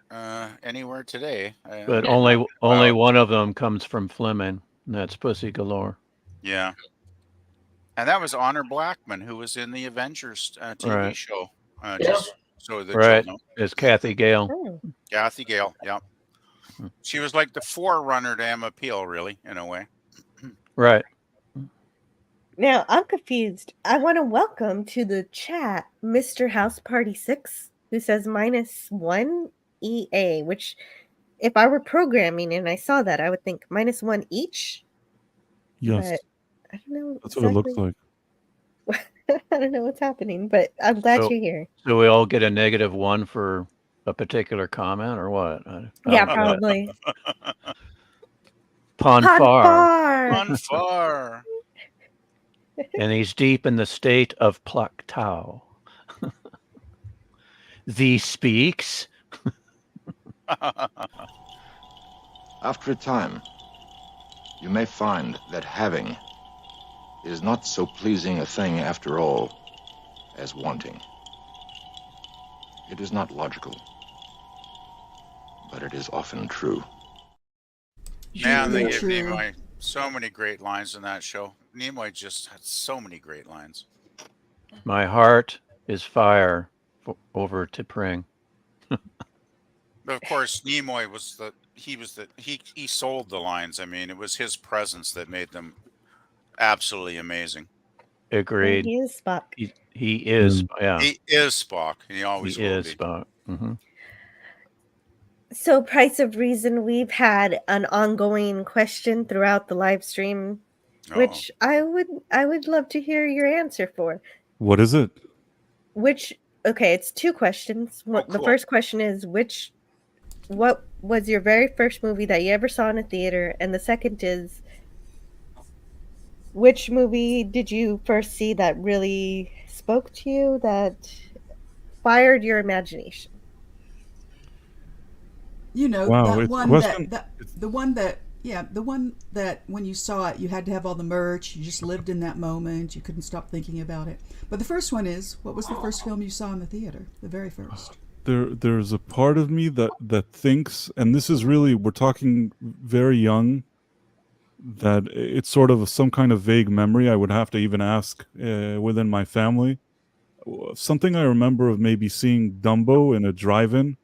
anywhere today. But only one of them comes from Fleming, and that's Pussy Galore. Yeah. And that was Honor Blackman, who was in the Avengers TV Right. show. Just so that Right. you'll know. It's Kathy Gale. Oh. Kathy Gale, yeah. She was like the forerunner to Emma Peel, really, in a way. Right. Now, I'm confused. I want to welcome to the chat Mr. House Party 6, who says -1 EA, which, if I were programming and I saw that, I would think -1 each. Yes. But I don't know. That's what it looks like. I don't know what's happening, but I'm glad you're here. So we all get a -1 for a particular comment, or what? Yeah, probably. Ponfar. Ponfar. And he's deep in the state of Pluk Tau. Thee speaks. After a time, you may find that having is not so pleasing a thing after all as wanting. It is not logical, but it is often true. Man, they gave True. Nimoy so many great lines in that show. Nimoy just had so many great lines. My heart is fire over to Pring. But of course, Nimoy was he sold the lines. I mean, it was his presence that made them absolutely amazing. Agreed. He is Spock. He is, yeah. He is Spock. He always He will is be. Spock. Mm-hmm. So, Price of Reason, we've had an ongoing question throughout the live stream, which I would love to hear your answer for. What is it? Okay, it's 2 questions. The cool. first question is what was your very first movie that you ever saw in a theater? And the second is, which movie did you first see that really spoke to you, that fired your imagination? You know, Wow, that it's one question- the one that when you saw it, you had to have all the merch. You just lived in that moment. You couldn't stop thinking about it. But the first one is, what was the first film you saw in the theater? The very first. There's a part of me that thinks, and this is really, we're talking very young, that it's sort of some kind of vague memory. I would have to even ask within my family. Something I remember of maybe seeing Dumbo in a drive-in,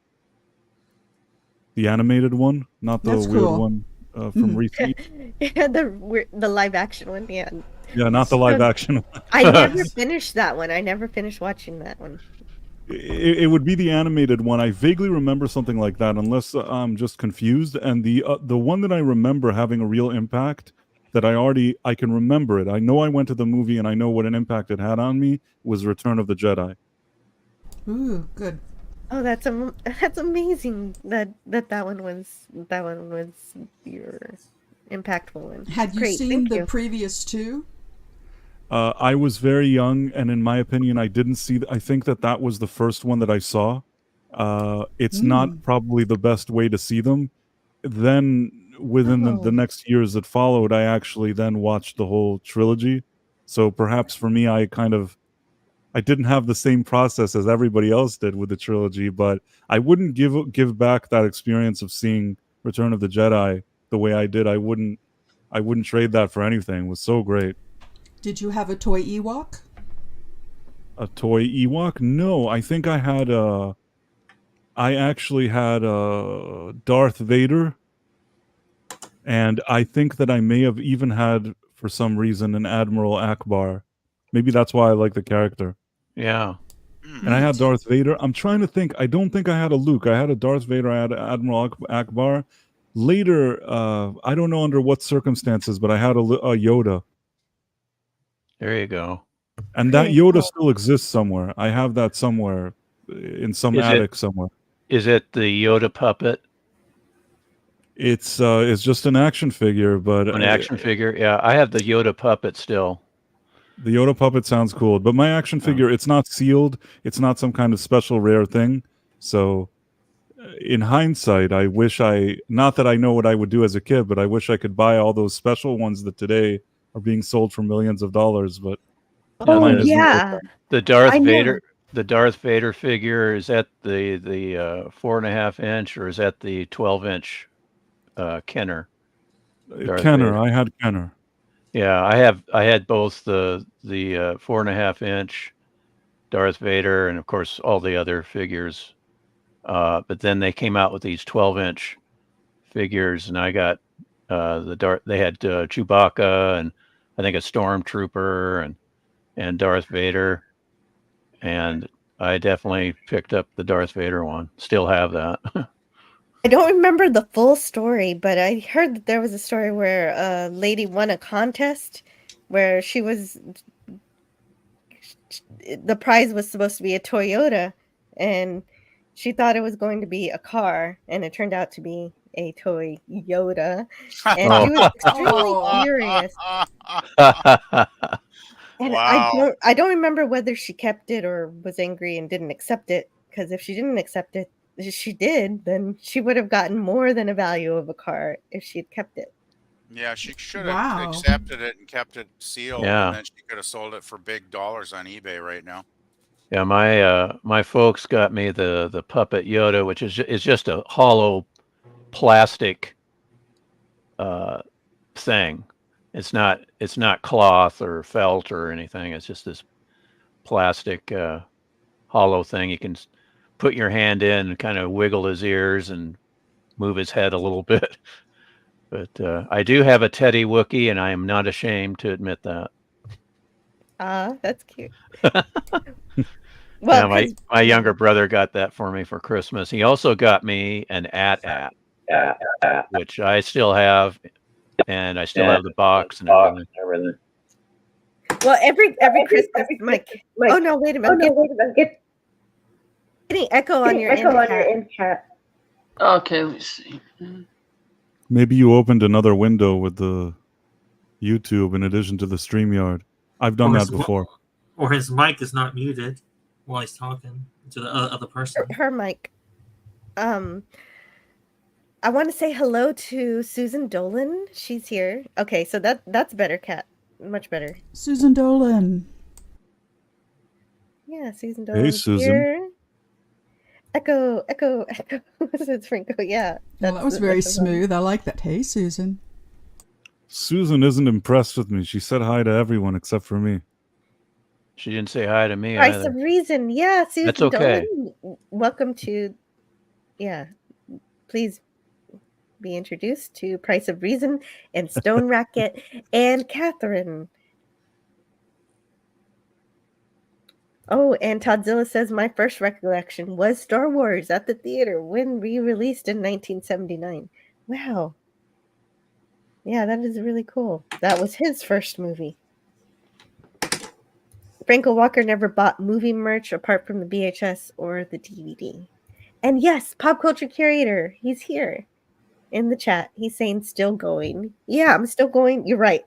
the animated one, not the That's weird cool. one from recent. Yeah, the live action one. Yeah. Yeah, not the live action one. I never finished that one. I never finished watching that one. It would be the animated one. I vaguely remember something like that, unless I'm just confused. And the one that I remember having a real impact, that I can remember it. I know I went to the movie and I know what an impact it had on me, was Return of the Jedi. Ooh, good. Oh, that's amazing. That one was your impactful one. Had you Great, seen thank the you. previous 2? I was very young, and in my opinion, I didn't see. I think that was the first one that I saw. It's not probably the best way to see them. Then, within the next years that followed, I actually then watched the whole trilogy. So perhaps for me, I didn't have the same process as everybody else did with the trilogy, but I wouldn't give back that experience of seeing Return of the Jedi the way I did, I wouldn't trade that for anything. It was so great. Did you have a toy Ewok? A toy Ewok? No, I think I had I actually had a Darth Vader, and I think that I may have even had, for some reason, an Admiral Akbar. Maybe that's why I like the character. Yeah. And I had Darth Vader. I'm trying to think. I don't think I had a Luke. I had a Darth Vader. I had Admiral Akbar. Later, I don't know under what circumstances, but I had a Yoda. There you go. And that Yoda still exists somewhere. I have that somewhere in some attic somewhere. Is it the Yoda puppet? It's just an action figure, but An action figure? Yeah, I have the Yoda puppet still. The Yoda puppet sounds cool, but my action figure, it's not sealed. It's not some kind of special rare thing. So in hindsight, I wish not that I know what I would do as a kid, but I wish I could buy all those special ones that today are being sold for millions of dollars. But Oh yeah. The Darth I know. Vader, the Darth Vader figure, is that the 4.5 inch or is that the 12-inch Kenner? Darth Kenner, Vader. I had Kenner. Yeah, I had both the 4.5 inch Darth Vader and of course all the other figures. But then they came out with these 12-inch figures, and I got they had Chewbacca and I think a Stormtrooper and Darth Vader, and I definitely picked up the Darth Vader one. Still have that. I don't remember the full story, but I heard that there was a story where a lady won a contest where the prize was supposed to be a Toyota, and she thought it was going to be a car, and it turned out to be a toy Yoda, and she was extremely furious. And I don't remember whether she kept it or was angry and didn't accept it, because if she didn't accept it, she did, then she would have gotten more than a value of a car if she had kept it. Yeah, she should have Wow. accepted it and kept it sealed, Yeah. and then she could have sold it for big dollars on eBay right now. Yeah, my folks got me the puppet Yoda, which is just a hollow plastic thing. It's not cloth or felt or anything. It's just this plastic hollow thing. You can put your hand in and kind of wiggle his ears and move his head a little bit. But I do have a Teddy Wookiee, and I am not ashamed to admit that. That's cute. Well, yeah, my younger brother got that for me for Christmas. He also got me an AT-AT, which I still have, and I still have the box and everything. Well, every Christmas, Mike. Oh no! Wait a minute. Getting echo on your end chat. Okay, let me see. Maybe you opened another window with the YouTube in addition to the StreamYard. I've done that before. Or his mic is not muted while he's talking to the other person. Her mic. I want to say hello to Susan Dolan. She's here. Okay, so that's better, Kat. Much better. Susan Dolan. Yeah, Susan Dolan. Hey, Susan. Here. Echo. It's Franco. Yeah. Well, that was very smooth. I like that. Hey, Susan. Susan isn't impressed with me. She said hi to everyone except for me. She didn't say hi to me Price either. of Reason. Yeah, Susan That's okay. Dolan. Welcome to. Yeah. Please be introduced to Price of Reason and Stone Racket and Catherine. Oh, and Todzilla says my first recollection was Star Wars at the theater when re-released in 1979. Wow. Yeah, that is really cool. That was his first movie. Franco Walker never bought movie merch apart from the VHS or the DVD. And yes, Pop Culture Curator, he's here in the chat. He's saying still going. Yeah, I'm still going. You're right.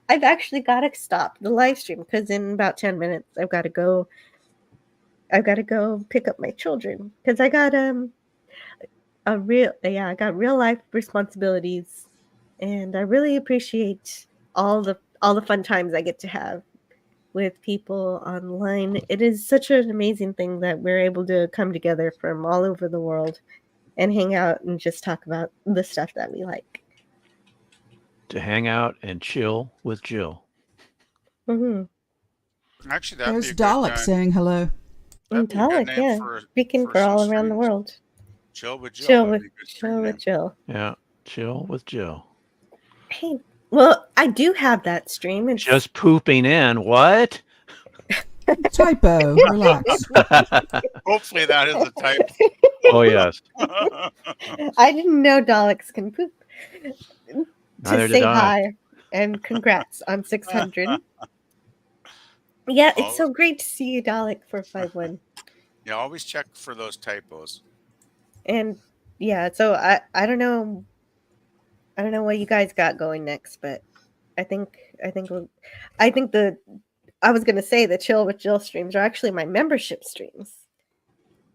I've actually got to stop the live stream because in about 10 minutes I've got to go pick up my children because I got I got real life responsibilities, and I really appreciate all the fun times I get to have with people online. It is such an amazing thing that we're able to come together from all over the world and hang out and just talk about the stuff that we like. To hang out and chill with Jill. Mm-hmm. Actually, that'd There's be a good Dalek saying hello. That'd be a good Dalek, name yeah. for Speaking for some all around the streams. world. Chill with Jill. Chill That'd with, be a good stream chill name. with Jill. Yeah, chill with Jill. Hey, well, I do have that stream. It's Just pooping in. What? Typo. Relax. Hopefully that is a type. Oh yes. I didn't know Daleks can poop. Neither To did say I. hi and congrats on 600. Yeah, it's so great to see you, Dalek, for 5-1. Yeah, always check for those typos. And yeah, so I don't know what you guys got going next, but I was gonna say the Chill with Jill streams are actually my membership streams.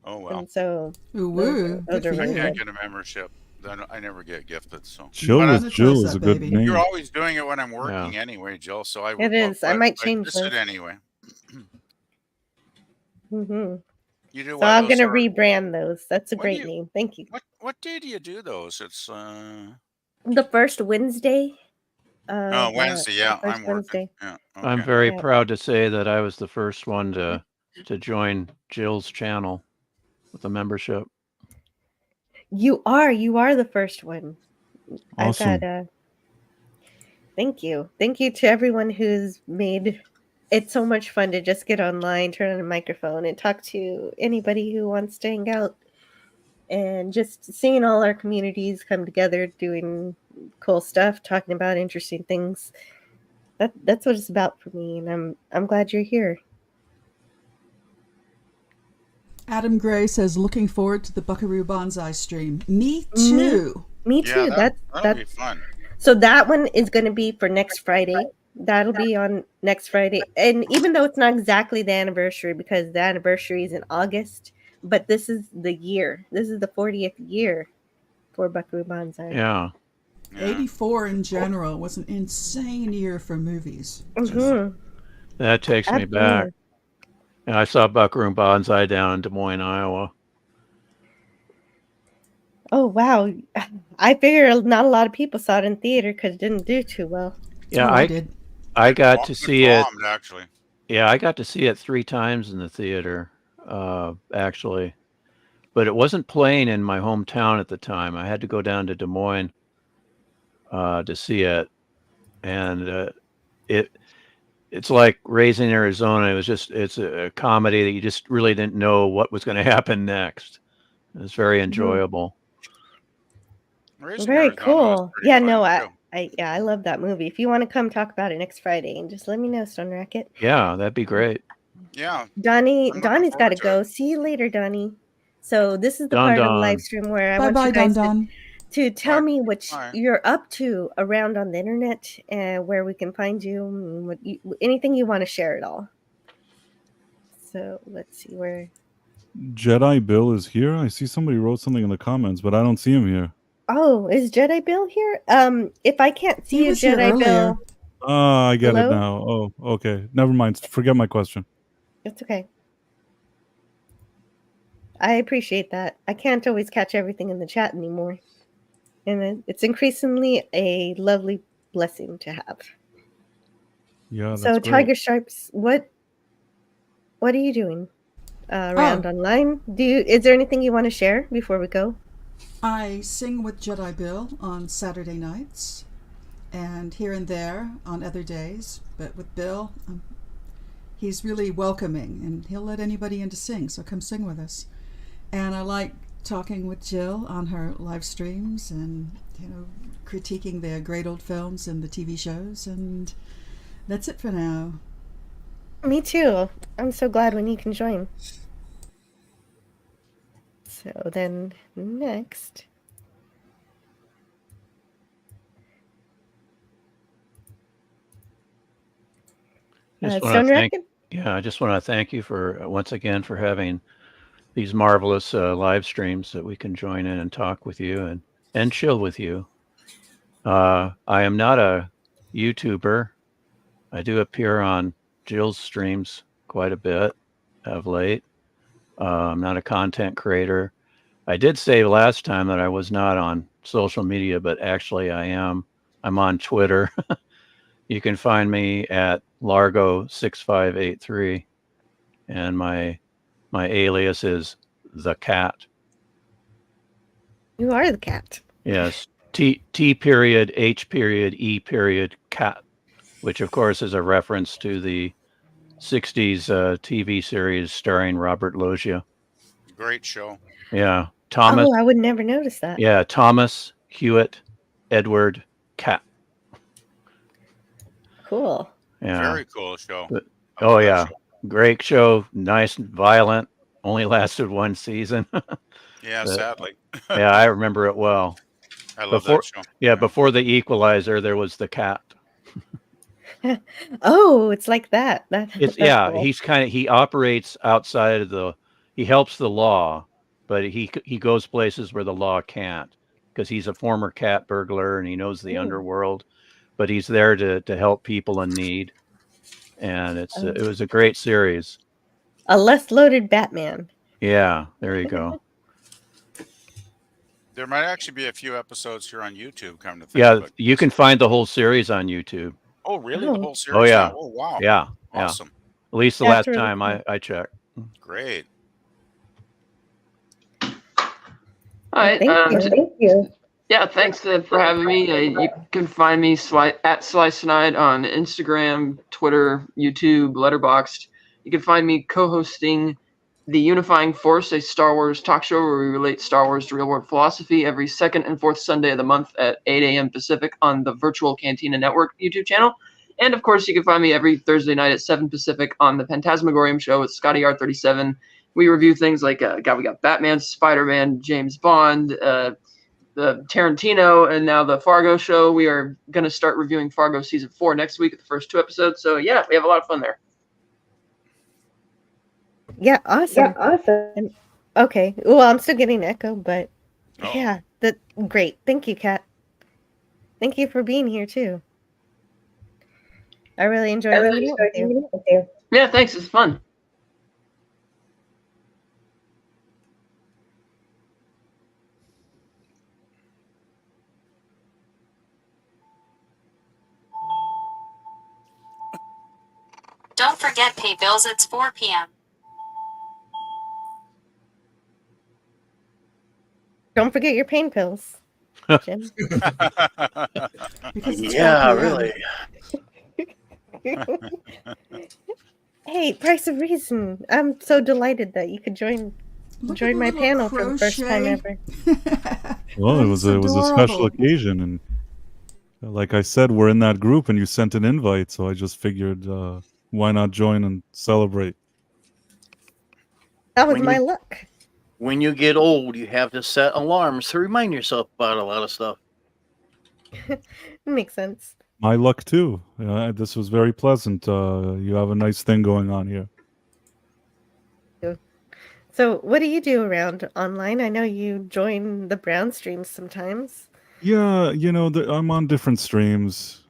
Oh well. And so Ooh, those are I really can't good. get a membership. I never get gifted. So Chill But with Jill is a good name. You're always doing it when I'm working anyway, Jill. So I It is. I might change miss those. it anyway. Mm-hmm. You do So what? I'm Those gonna are- rebrand those. That's a What do great you- name. Thank you. What day do you do those? It's The first Wednesday. Wednesday. Yeah, the first I'm working. Wednesday. Yeah. I'm okay. very Yeah. proud to say that I was the first one to join Jill's channel with a membership. You are the first one. Awesome. I've got thank you. Thank you to everyone who's made it so much fun to just get online, turn on a microphone, and talk to anybody who wants to hang out. And just seeing all our communities come together, doing cool stuff, talking about interesting things. That's what it's about for me, and I'm glad you're here. Adam Gray says, looking forward to the Buckaroo Banzai stream. Me too. Me too. Yeah, that'll that's be fun. So that one is going to be for next Friday. That'll be on next Friday. And even though it's not exactly the anniversary, because the anniversary is in August, but this is the year. This is the 40th year for Buckaroo Banzai. Yeah. 84 in general was an insane year for movies. Mhm. That takes me back. Absolutely. And I saw Buckaroo Banzai down in Des Moines, Iowa. Oh, wow. I figure not a lot of people saw it in theater because it didn't do too well. Yeah, Oh, I did. I got to see it. Bombed, actually. Yeah, I got to see it 3 times in the theater, actually. But it wasn't playing in my hometown at the time. I had to go down to Des Moines to see it. And it's like Raising Arizona. It's a comedy that you just really didn't know what was going to happen next. It was very enjoyable. Raising Very Arizona was cool. pretty Yeah, fun, no, too. I love that movie. If you want to come talk about it next Friday, and just let me know, Stone Racket. Yeah, that'd be great. Yeah. Donnie's got to forward to go. See you later, Donnie. So this is the Don part of the Don. live stream where I Bye want bye, you guys Don Don. to tell me what Bye. you're up to around on the internet and where we can find you, and anything you want to share at all. So let's see where. Jedi Bill is here. I see somebody wrote something in the comments, but I don't see him here. Oh, is Jedi Bill here? If I can't see He you, was here Jedi earlier. Bill, Ah, I get Hello? it now. Oh, okay. Never mind. Forget my question. it's okay. I appreciate that. I can't always catch everything in the chat anymore. And it's increasingly a lovely blessing to have. Yeah, that's So great. Tiger Sharps, what are you doing around online? Is there anything you want to share before we go? I sing with Jedi Bill on Saturday nights and here and there on other days. But with Bill, he's really welcoming and he'll let anybody in to sing. So come sing with us. And I like talking with Jill on her live streams and, critiquing the great old films and the TV shows. And that's it for now. Me too. I'm so glad when you can join. So then next. Stone Racket? I just want to thank you for once again for having these marvelous live streams that we can join in and talk with you and chill with you. I am not a YouTuber. I do appear on Jill's streams quite a bit of late. I'm not a content creator. I did say last time that I was not on social media, but actually I am. I'm on Twitter. You can find me at Largo6583, and my alias is the cat. You are the cat. Yes, T period H period E period cat, which of course is a reference to the 60s TV series starring Robert Loggia. Great show. Yeah, Thomas. Oh, I would never notice that. Yeah, Thomas Hewitt Edward Cat. Cool. Yeah. Very cool show. Oh yeah, great show. Nice, and violent. Only lasted one season. Yeah, But- sadly. yeah, I remember it well. I love before, that show. Yeah, before the Equalizer, there was the cat. Oh, it's like that. It's That's yeah. cool. He operates outside of the. He helps the law, but he goes places where the law can't, because he's a former cat burglar and he knows the Ooh. underworld. But he's there to help people in need, and it was a great series. A less loaded Batman. Yeah, there you go. There might actually be a few episodes here on YouTube. Come to think Yeah, of it. you can find the whole series on YouTube. Oh, really? The whole series? Oh yeah. now? Oh, wow. Yeah. Awesome. Yeah. At least the That's last really time cool. I checked. Great. All right. Thank you. Yeah, thanks for having me. You can find me at Slice Night on Instagram, Twitter, YouTube, Letterboxd. You can find me co-hosting The Unifying Force, a Star Wars talk show where we relate Star Wars to real-world philosophy every second and fourth Sunday of the month at 8 a.m. Pacific on the Virtual Cantina Network YouTube channel. And, of course, you can find me every Thursday night at 7 Pacific on the Phantasmagorium Show with Scotty R37. We review things like, we got Batman, Spider-Man, James Bond, the Tarantino, and now the Fargo show. We are going to start reviewing Fargo season 4 next week at the first 2 episodes. So yeah, we have a lot of fun there. Yeah, awesome. Okay. Well, I'm still getting echo, but yeah, that great. Thank you, Kat. Thank you for being here too. I really enjoyed hanging out with you. Yeah, thanks. It's fun. Don't forget pay bills. It's 4 p.m. Don't forget your pain pills, Jim. Yeah, really. Hey, Price of Reason. I'm so delighted that you could join my little panel for the first time crochet. ever. Well, it was a special adorable. occasion, and like I said, we're in that group, and you sent an invite, so I just figured, why not join and celebrate? That was When my you- luck. When you get old, you have to set alarms to remind yourself about a lot of stuff. Makes sense. My luck too. This was very pleasant. You have a nice thing going on here. So, what do you do around online? I know you join the Brown streams sometimes. Yeah, I'm on different streams.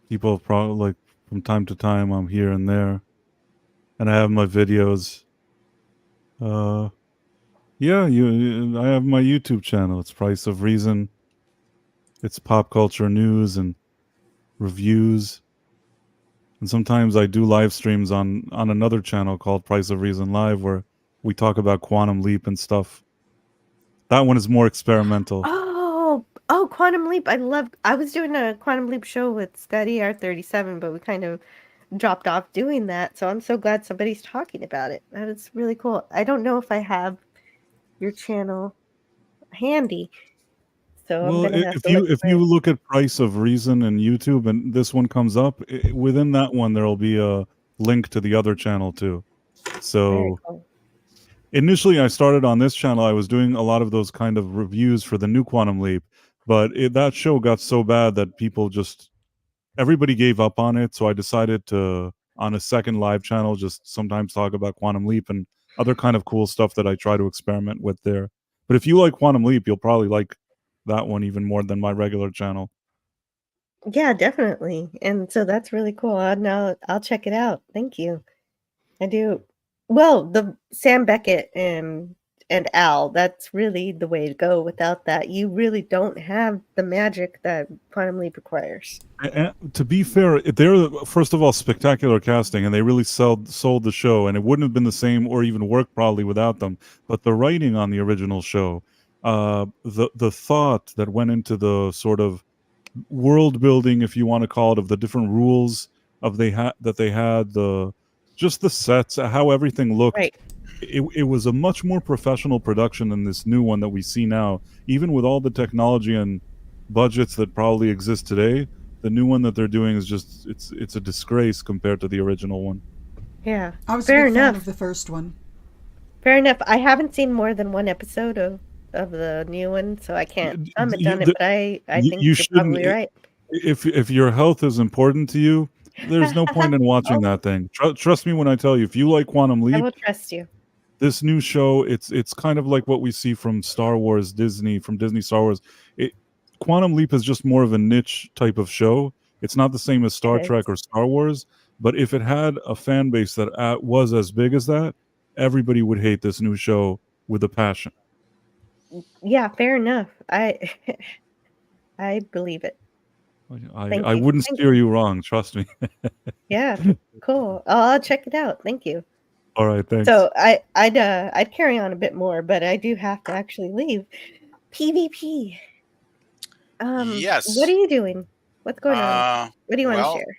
People probably like from time to time I'm here and there, and I have my videos. Yeah, I have my YouTube channel. It's Price of Reason. It's pop culture news and reviews. And sometimes I do live streams on another channel called Price of Reason Live, where we talk about Quantum Leap and stuff. That one is more experimental. Oh, Quantum Leap. I was doing a Quantum Leap show with Scotty R37, but we kind of dropped off doing that. So I'm so glad somebody's talking about it. That is really cool. I don't know if I have your channel handy. So Well, I'm gonna have if to you look if for you it. look at Price of Reason and YouTube, and this one comes up, within that one there will be a link to the other channel too. Very So cool. initially, I started on this channel. I was doing a lot of those kind of reviews for the new Quantum Leap, but that show got so bad that everybody gave up on it. So I decided to, on a second live channel, just sometimes talk about Quantum Leap and other kind of cool stuff that I try to experiment with there. But if you like Quantum Leap, you'll probably like that one even more than my regular channel. Yeah, definitely. And so that's really cool. I'll check it out. Thank you. I do. Well, the Sam Beckett and and Al. That's really the way to go. Without that, you really don't have the magic that Quantum Leap requires. And to be fair, they're first of all spectacular casting, and they really sold the show, and it wouldn't have been the same or even work probably without them. But the writing on the original show, the thought that went into the sort of world building, if you want to call it, of the different rules that they had, just the sets, how everything looked. Right. It was a much more professional production than this new one that we see now. Even with all the technology and budgets that probably exist today, the new one that they're doing is just it's a disgrace compared to the original one. Yeah, I was fair a big fan enough. of the first one. Fair enough. I haven't seen more than one episode of the new one, so I can't comment on it. But I think you're probably right. If your health is important to you, there's no point in watching that thing. Trust me when I tell you, if you like Quantum I Leap, will trust you. this new show, it's kind of like what we see from Star Wars, Disney Star Wars. Quantum Leap is just more of a niche type of show. It's not the same as Star Trek or Star Wars, but if it had a fan base that was as big as that, everybody would hate this new show with a passion. Yeah, fair enough. I believe it. I wouldn't steer you wrong, trust me. Yeah, cool. I'll check it out. Thank you. All right, thanks. So I'd carry on a bit more, but I do have to actually leave. PvP. Yes. What are you doing? What's going on? What do you want well, to share?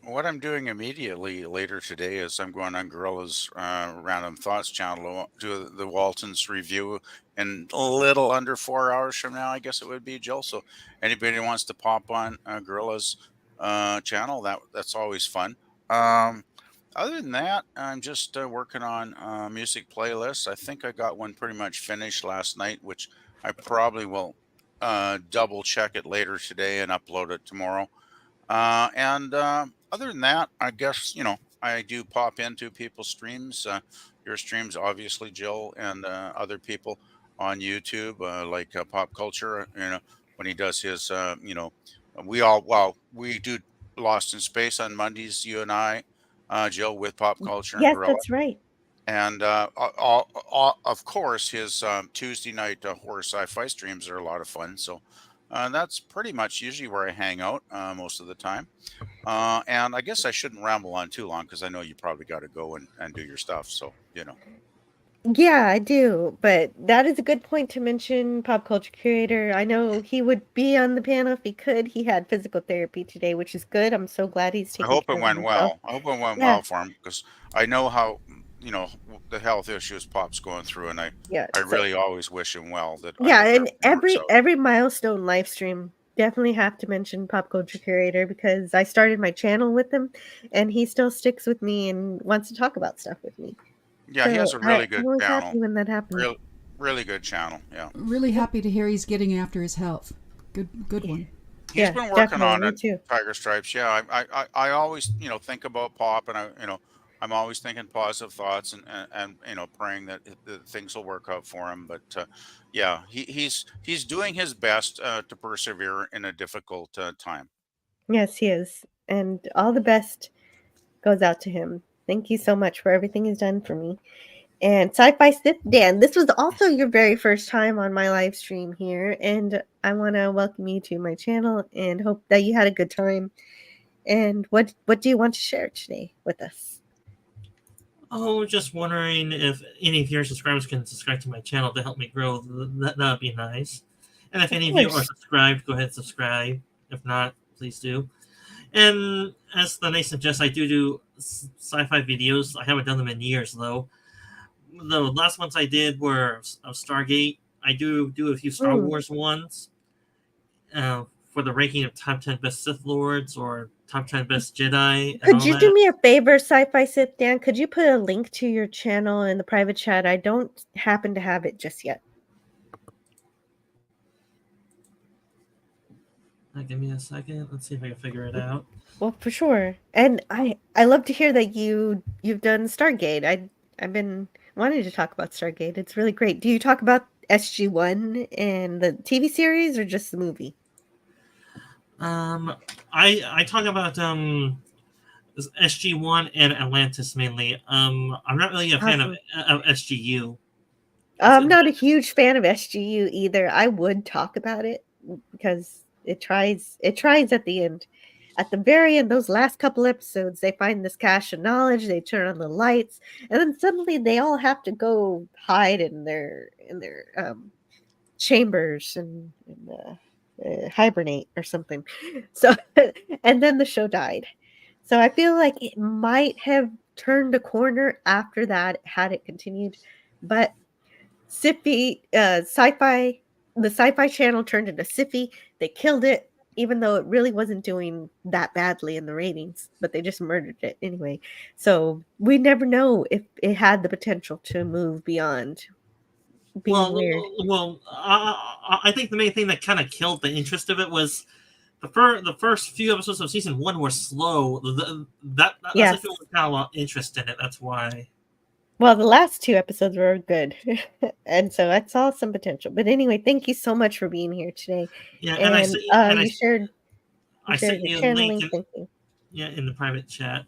What I'm doing immediately later today is I'm going on Gorilla's Random Thoughts channel to do the Waltons review in a little under 4 hours from now, I guess it would be, Jill. So anybody who wants to pop on Gorilla's channel, that's always fun. Other than that, I'm just working on music playlists. I think I got one pretty much finished last night, which I probably will double check it later today and upload it tomorrow. Other than that, I guess, I do pop into people's streams, your streams, obviously, Jill, and other people on YouTube, like Pop Culture, when he does his, we do Lost in Space on Mondays, you and I, Jill, with Pop Culture. Yes, and Gorilla. that's right. And of course, his Tuesday night horror sci-fi streams are a lot of fun. So that's pretty much usually where I hang out most of the time. And I guess I shouldn't ramble on too long because I know you probably got to go and do your stuff. So, Yeah, I do. But that is a good point to mention. Pop Culture Curator. I know he would be on the panel if he could. He had physical therapy today, which is good. I'm so glad he's I taking hope care it of went himself. well. I hope it went Yeah. well for him because I know how, the health issues Pop's going through. And I So- really always wish him well. Yeah, and every milestone live stream definitely have to mention Pop Culture Curator because I started my channel with him, and he still sticks with me and wants to talk about stuff with me. Yeah, he has a really I'm good always channel. happy when that happens. Really good channel. Yeah. Really happy to hear he's getting after his health. Good one. He's been working on it, too. Tiger Stripes. Yeah, I always think about Pop, and I'm always thinking positive thoughts and praying that things will work out for him. But yeah, he's doing his best to persevere in a difficult time. Yes, he is, and all the best goes out to him. Thank you so much for everything he's done for me. And Sci-Fi Sith Dan, this was also your very first time on my live stream here, and I want to welcome you to my channel and hope that you had a good time. And what do you want to share today with us? Oh, just wondering if any of your subscribers can subscribe to my channel to help me grow. That would be nice. And if any of you are subscribed, go ahead and subscribe. If not, please do. And as the name suggests, I do sci-fi videos. I haven't done them in years, though. The last ones I did were of Stargate. I do a few Star Wars ones for the ranking of top 10 best Sith Lords or top 10 best Jedi. Could you do me a favor, Sci-Fi Sith Dan? Could you put a link to your channel in the private chat? I don't happen to have it just yet. Give me a second. Let's see if I can figure it out. Well, for sure. And I love to hear that you've done Stargate. I've been wanting to talk about Stargate. It's really great. Do you talk about SG-1 and the TV series or just the movie? I talk about SG-1 and Atlantis mainly. I'm not really a fan of SGU. I'm not a huge fan of SGU either. I would talk about it because it tries at the end. At the very end, those last couple episodes, they find this cache of knowledge, they turn on the lights, and then suddenly they all have to go hide in their chambers and hibernate or something. So and then the show died. So I feel like it might have turned a corner after that had it continued, but the Sci-Fi Channel turned into Syfy. They killed it, even though it really wasn't doing that badly in the ratings, but they just murdered it anyway. So we never know if it had the potential to move beyond being weird. I think the main thing that kind of killed the interest of it was the first few episodes of season 1 were slow. That's Yes. I feel kind of a lot of interest in it. That's why. Well, the last 2 episodes were good, and so I saw some potential. But anyway, thank you so much for being here today. Yeah, and I you shared sent your you a channel link. link. Thank you. Yeah, in the private chat.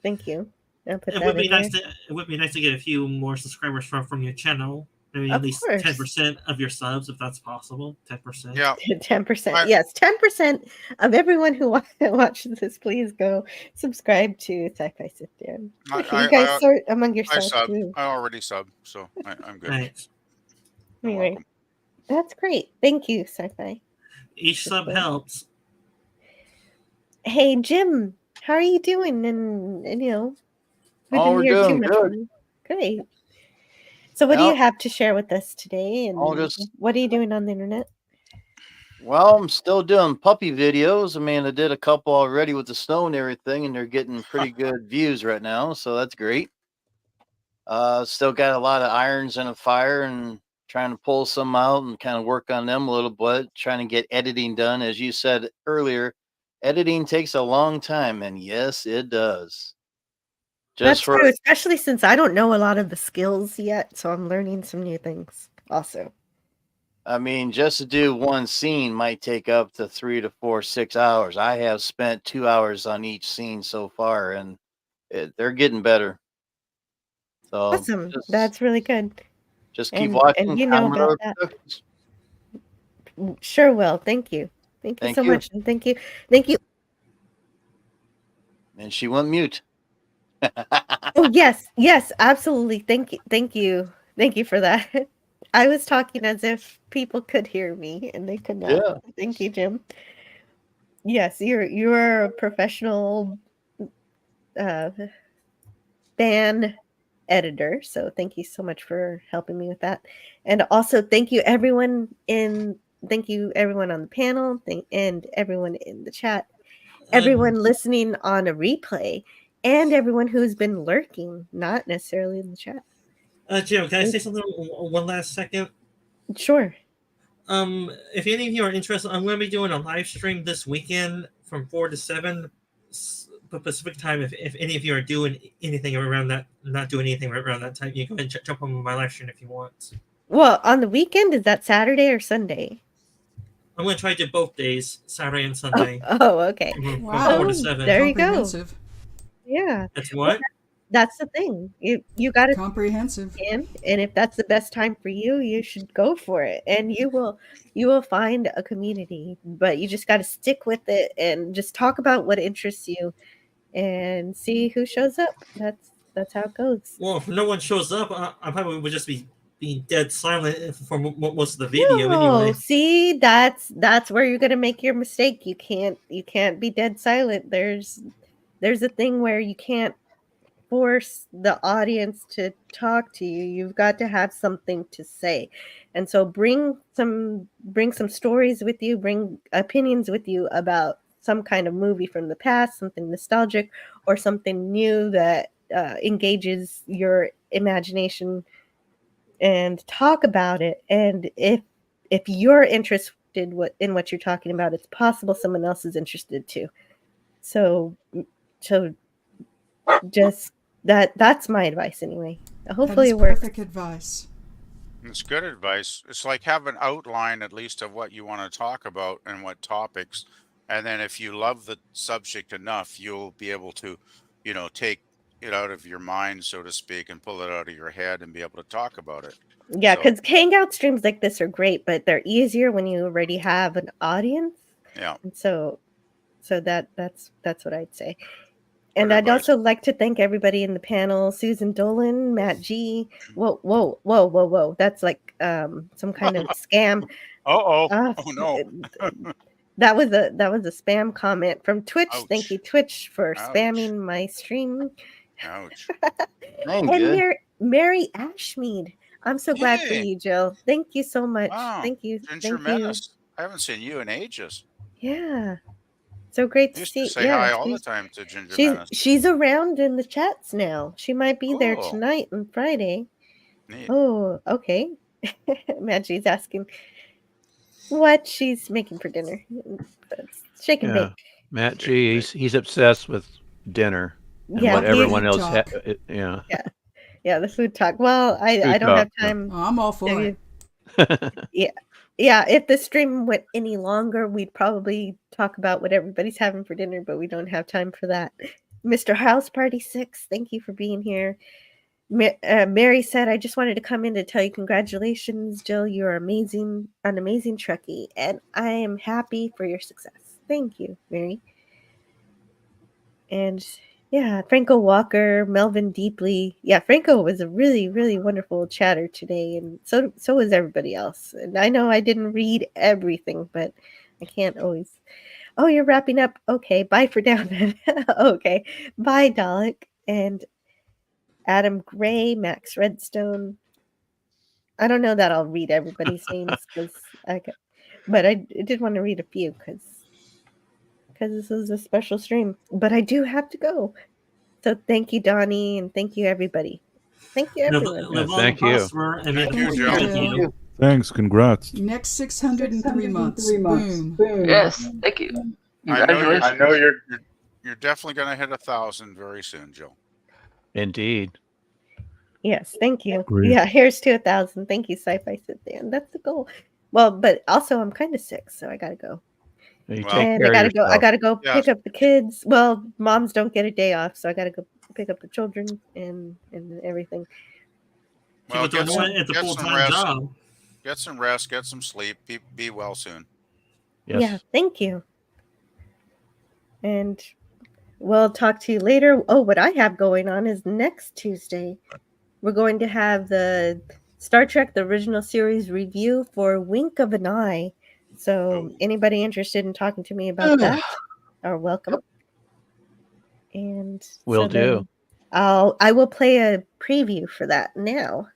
Thank you. I'll put It that would be in nice there. it would be nice to get a few more subscribers from your channel. Maybe Of at least course. 10% of your subs, if that's possible. 10%. Yeah. 10%. Yes, 10% of everyone who watches this, please go subscribe to Sci-Fi Sit Down. You guys sort among I yourselves sub. too. I already sub, so I'm good. Thanks. Anyway, that's great. Thank you, Sci-Fi. Each sub helps. Hey, Jim, how are you doing? And you know, we Oh, didn't we're hear too doing much good. from you. Great. So, what do you Yep. have to share with us today? And I'll just- what are you doing on the internet? Well, I'm still doing puppy videos. I mean, I did a couple already with the snow and everything, and they're getting pretty good views right now, so that's great. Still got a lot of irons in a fire and trying to pull some out and kind of work on them a little bit, trying to get editing done. As you said earlier, editing takes a long time, and yes, it does. That's true, especially since I don't know a lot of the skills yet, so I'm learning some new things also. I mean, just to do one scene might take up to 3 to 4, 6 hours. I have spent 2 hours on each scene so far, and they're getting better. So Awesome. That's really good. just keep And watching. you know Commodore about that. Cookies. Sure will. Thank you. Thank you Thank so you. much. And thank you. Thank you. And she went mute. Oh, yes. Yes, absolutely. Thank you. Thank you. Thank you for that. I was talking as if people could hear me and they could not. Yeah. Thank you, Jim. Yes, you're a professional ban editor, so thank you so much for helping me with that. And also thank you everyone on the panel, and everyone in the chat, everyone listening on a replay, and everyone who's been lurking, not necessarily in the chat. Jim, can I say something one last second? Sure. If any of you are interested, I'm going to be doing a live stream this weekend from 4 to 7 Pacific time. If any of you are doing anything around that, not doing anything around that time, you can go ahead and jump on my live stream if you want. Well, on the weekend, is that Saturday or Sunday? I'm going to try to do both days, Saturday and Sunday. Oh, okay. From Wow. 4 to 7. There you go. Comprehensive. Yeah. That's what? That's the thing. You got to comprehensive. And if that's the best time for you, you should go for it. And you will find a community, but you just got to stick with it and just talk about what interests you and see who shows up. That's how it goes. Well, if no one shows up, I probably would just be being dead silent for most of the video No, anyway. see, that's where you're gonna make your mistake. You can't be dead silent. There's a thing where you can't force the audience to talk to you. You've got to have something to say. And so bring some stories with you, bring opinions with you about some kind of movie from the past, something nostalgic or something new that engages your imagination, and talk about it. And if you're interested in what you're talking about, it's possible someone else is interested too. So just that's my advice anyway. Hopefully That is it works. perfect advice. It's good advice. It's like have an outline at least of what you want to talk about and what topics. And then if you love the subject enough, you'll be able to, take it out of your mind, so to speak, and pull it out of your head and be able to talk about it. Yeah, because hangout streams like this are great, but they're easier when you already have an audience. Yeah. And that's what I'd say. And Good I'd advice. also like to thank everybody in the panel: Susan Dolan, Matt G. Whoa! That's like some kind of scam. Oh Uh, no. That was a spam comment from Twitch. Thank you, Twitch, for Ouch. spamming my stream. Ouch. Ain't And good. Mary Ashmead. I'm so glad for Hey. you, Jill. Thank you so much. Wow. Thank you. Ginger Thank you. Menace. I haven't seen you in ages. Yeah. So great I to used see. to say Yeah, hi all the time to Ginger she's Menace. she's around in the chats now. She might be there Cool. tonight and Friday. Neat. Oh, okay. Maggie's asking what she's making for dinner. Shake and Yeah. bake. Matt G, he's obsessed with dinner and Yeah, what he- everyone else. Talk. Yeah. Yeah, the food talk. Well, I Food don't have talk, yeah. time. Oh, I'm all for it. Yeah. If the stream went any longer, we'd probably talk about what everybody's having for dinner, but we don't have time for that. Mr. House Party 6, thank you for being here. Mary said, I just wanted to come in to tell you congratulations, Jill. You're amazing, an amazing Trekkie, and I am happy for your success. Thank you, Mary. And yeah, Franco Walker, Melvin Deeply. Yeah, Franco was a really, really wonderful chatter today, and so was everybody else. And I know I didn't read everything, but I can't always. Oh, you're wrapping up. Okay, bye for now then. Okay, bye, Dalek and Adam Gray, Max Redstone. I don't know that I'll read everybody's names but I did want to read a few because this is a special stream. But I do have to go. So thank you, Donnie, and thank you, everybody. Thank you, everyone. Live long thank and you. prosper, and may the Thank force you, be with Jill. you. Thanks. Congrats. Next 603 months. Boom. Yes, thank you. I Congratulations. know you're definitely going to hit 1,000 very soon, Jill. Indeed. Yes, thank you. Great. Yeah, here's to 1,000. Thank you, Sci-Fi Sit Dan. That's the goal. Well, but also I'm kind of sick, so I gotta go. You Well- take And care I of gotta go. I yourself. gotta go Yeah. pick up the kids. Well, moms don't get a day off, so I gotta go pick up the children and everything. Well, But don't want it at a get some full-time rest. job. Get some rest. Get some sleep. Be well soon. Yes. Yeah, thank you. And we'll talk to you later. Oh, what I have going on is next Tuesday, we're going to have the Star Trek The Original Series review for Wink of an Eye. So anybody interested in talking to me about that are welcome. And Will so then do. I will play a preview for that now.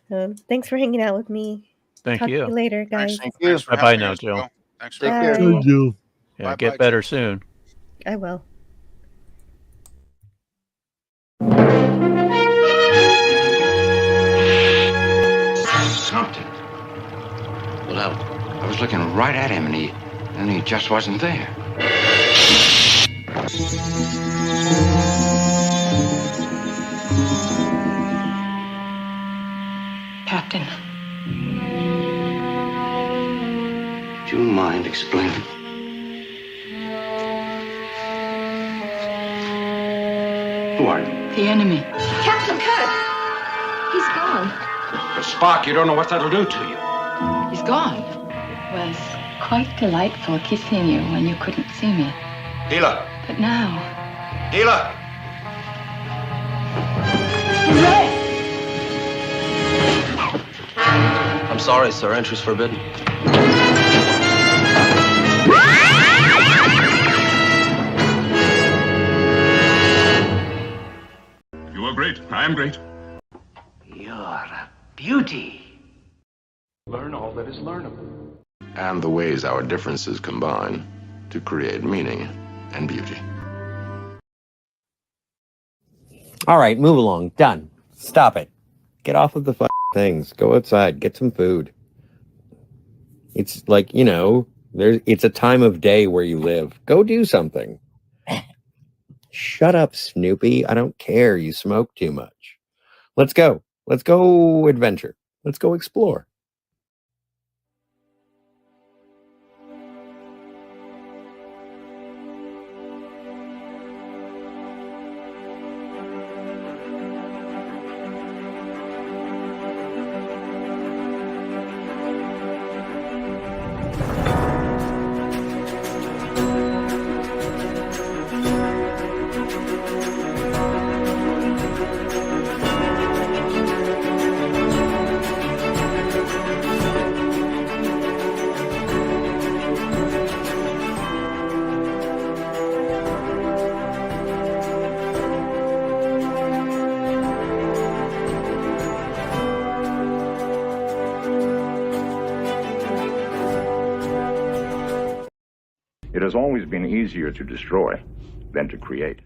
So thanks for hanging out with me. Thank Talk to you. you later, guys. Thank you. Thanks for Bye bye having now, us, Jill. Thanks for Take having care. us. Bye. Yeah, Bye-bye, get better soon. I will. Something. Well, I was looking right at him, and he just wasn't there. Captain. Do you mind explaining? Who are you? The enemy. Captain Kirk! He's gone. But Spock, you don't know what that'll do to you. He's gone. It was quite delightful kissing you when you couldn't see me. Dila! But now, Dila! Ray! I'm sorry, sir. Entry's forbidden. You are great. I am great. You're a beauty. Learn all that is learnable. And the ways our differences combine to create meaning and beauty. All right, move along. Done. Stop it. Get off of the things. Go outside. Get some food. It's like, it's a time of day where you live. Go do something. Shut up, Snoopy. I don't care. You smoke too much. Let's go. Let's go adventure. Let's go explore. It has always been easier to destroy than to create.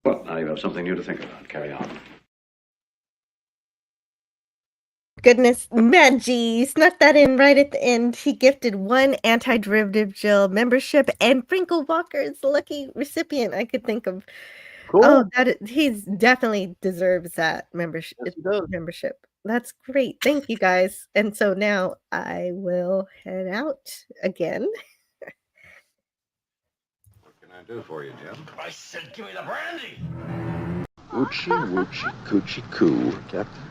Well, now you have something new to think about. Carry on. Goodness, Maggie snuck that in right at the end. He gifted 1 Anti-Derivative Jill membership, and Frankel Walker is the lucky recipient I could think of. Cool. Oh, he's definitely deserves that membership. Membership. That's great. Thank you guys. And so now I will head out again. What can I do for you, Jim? I said, give me the brandy. Woochie, woochie, coochie, coo, Captain.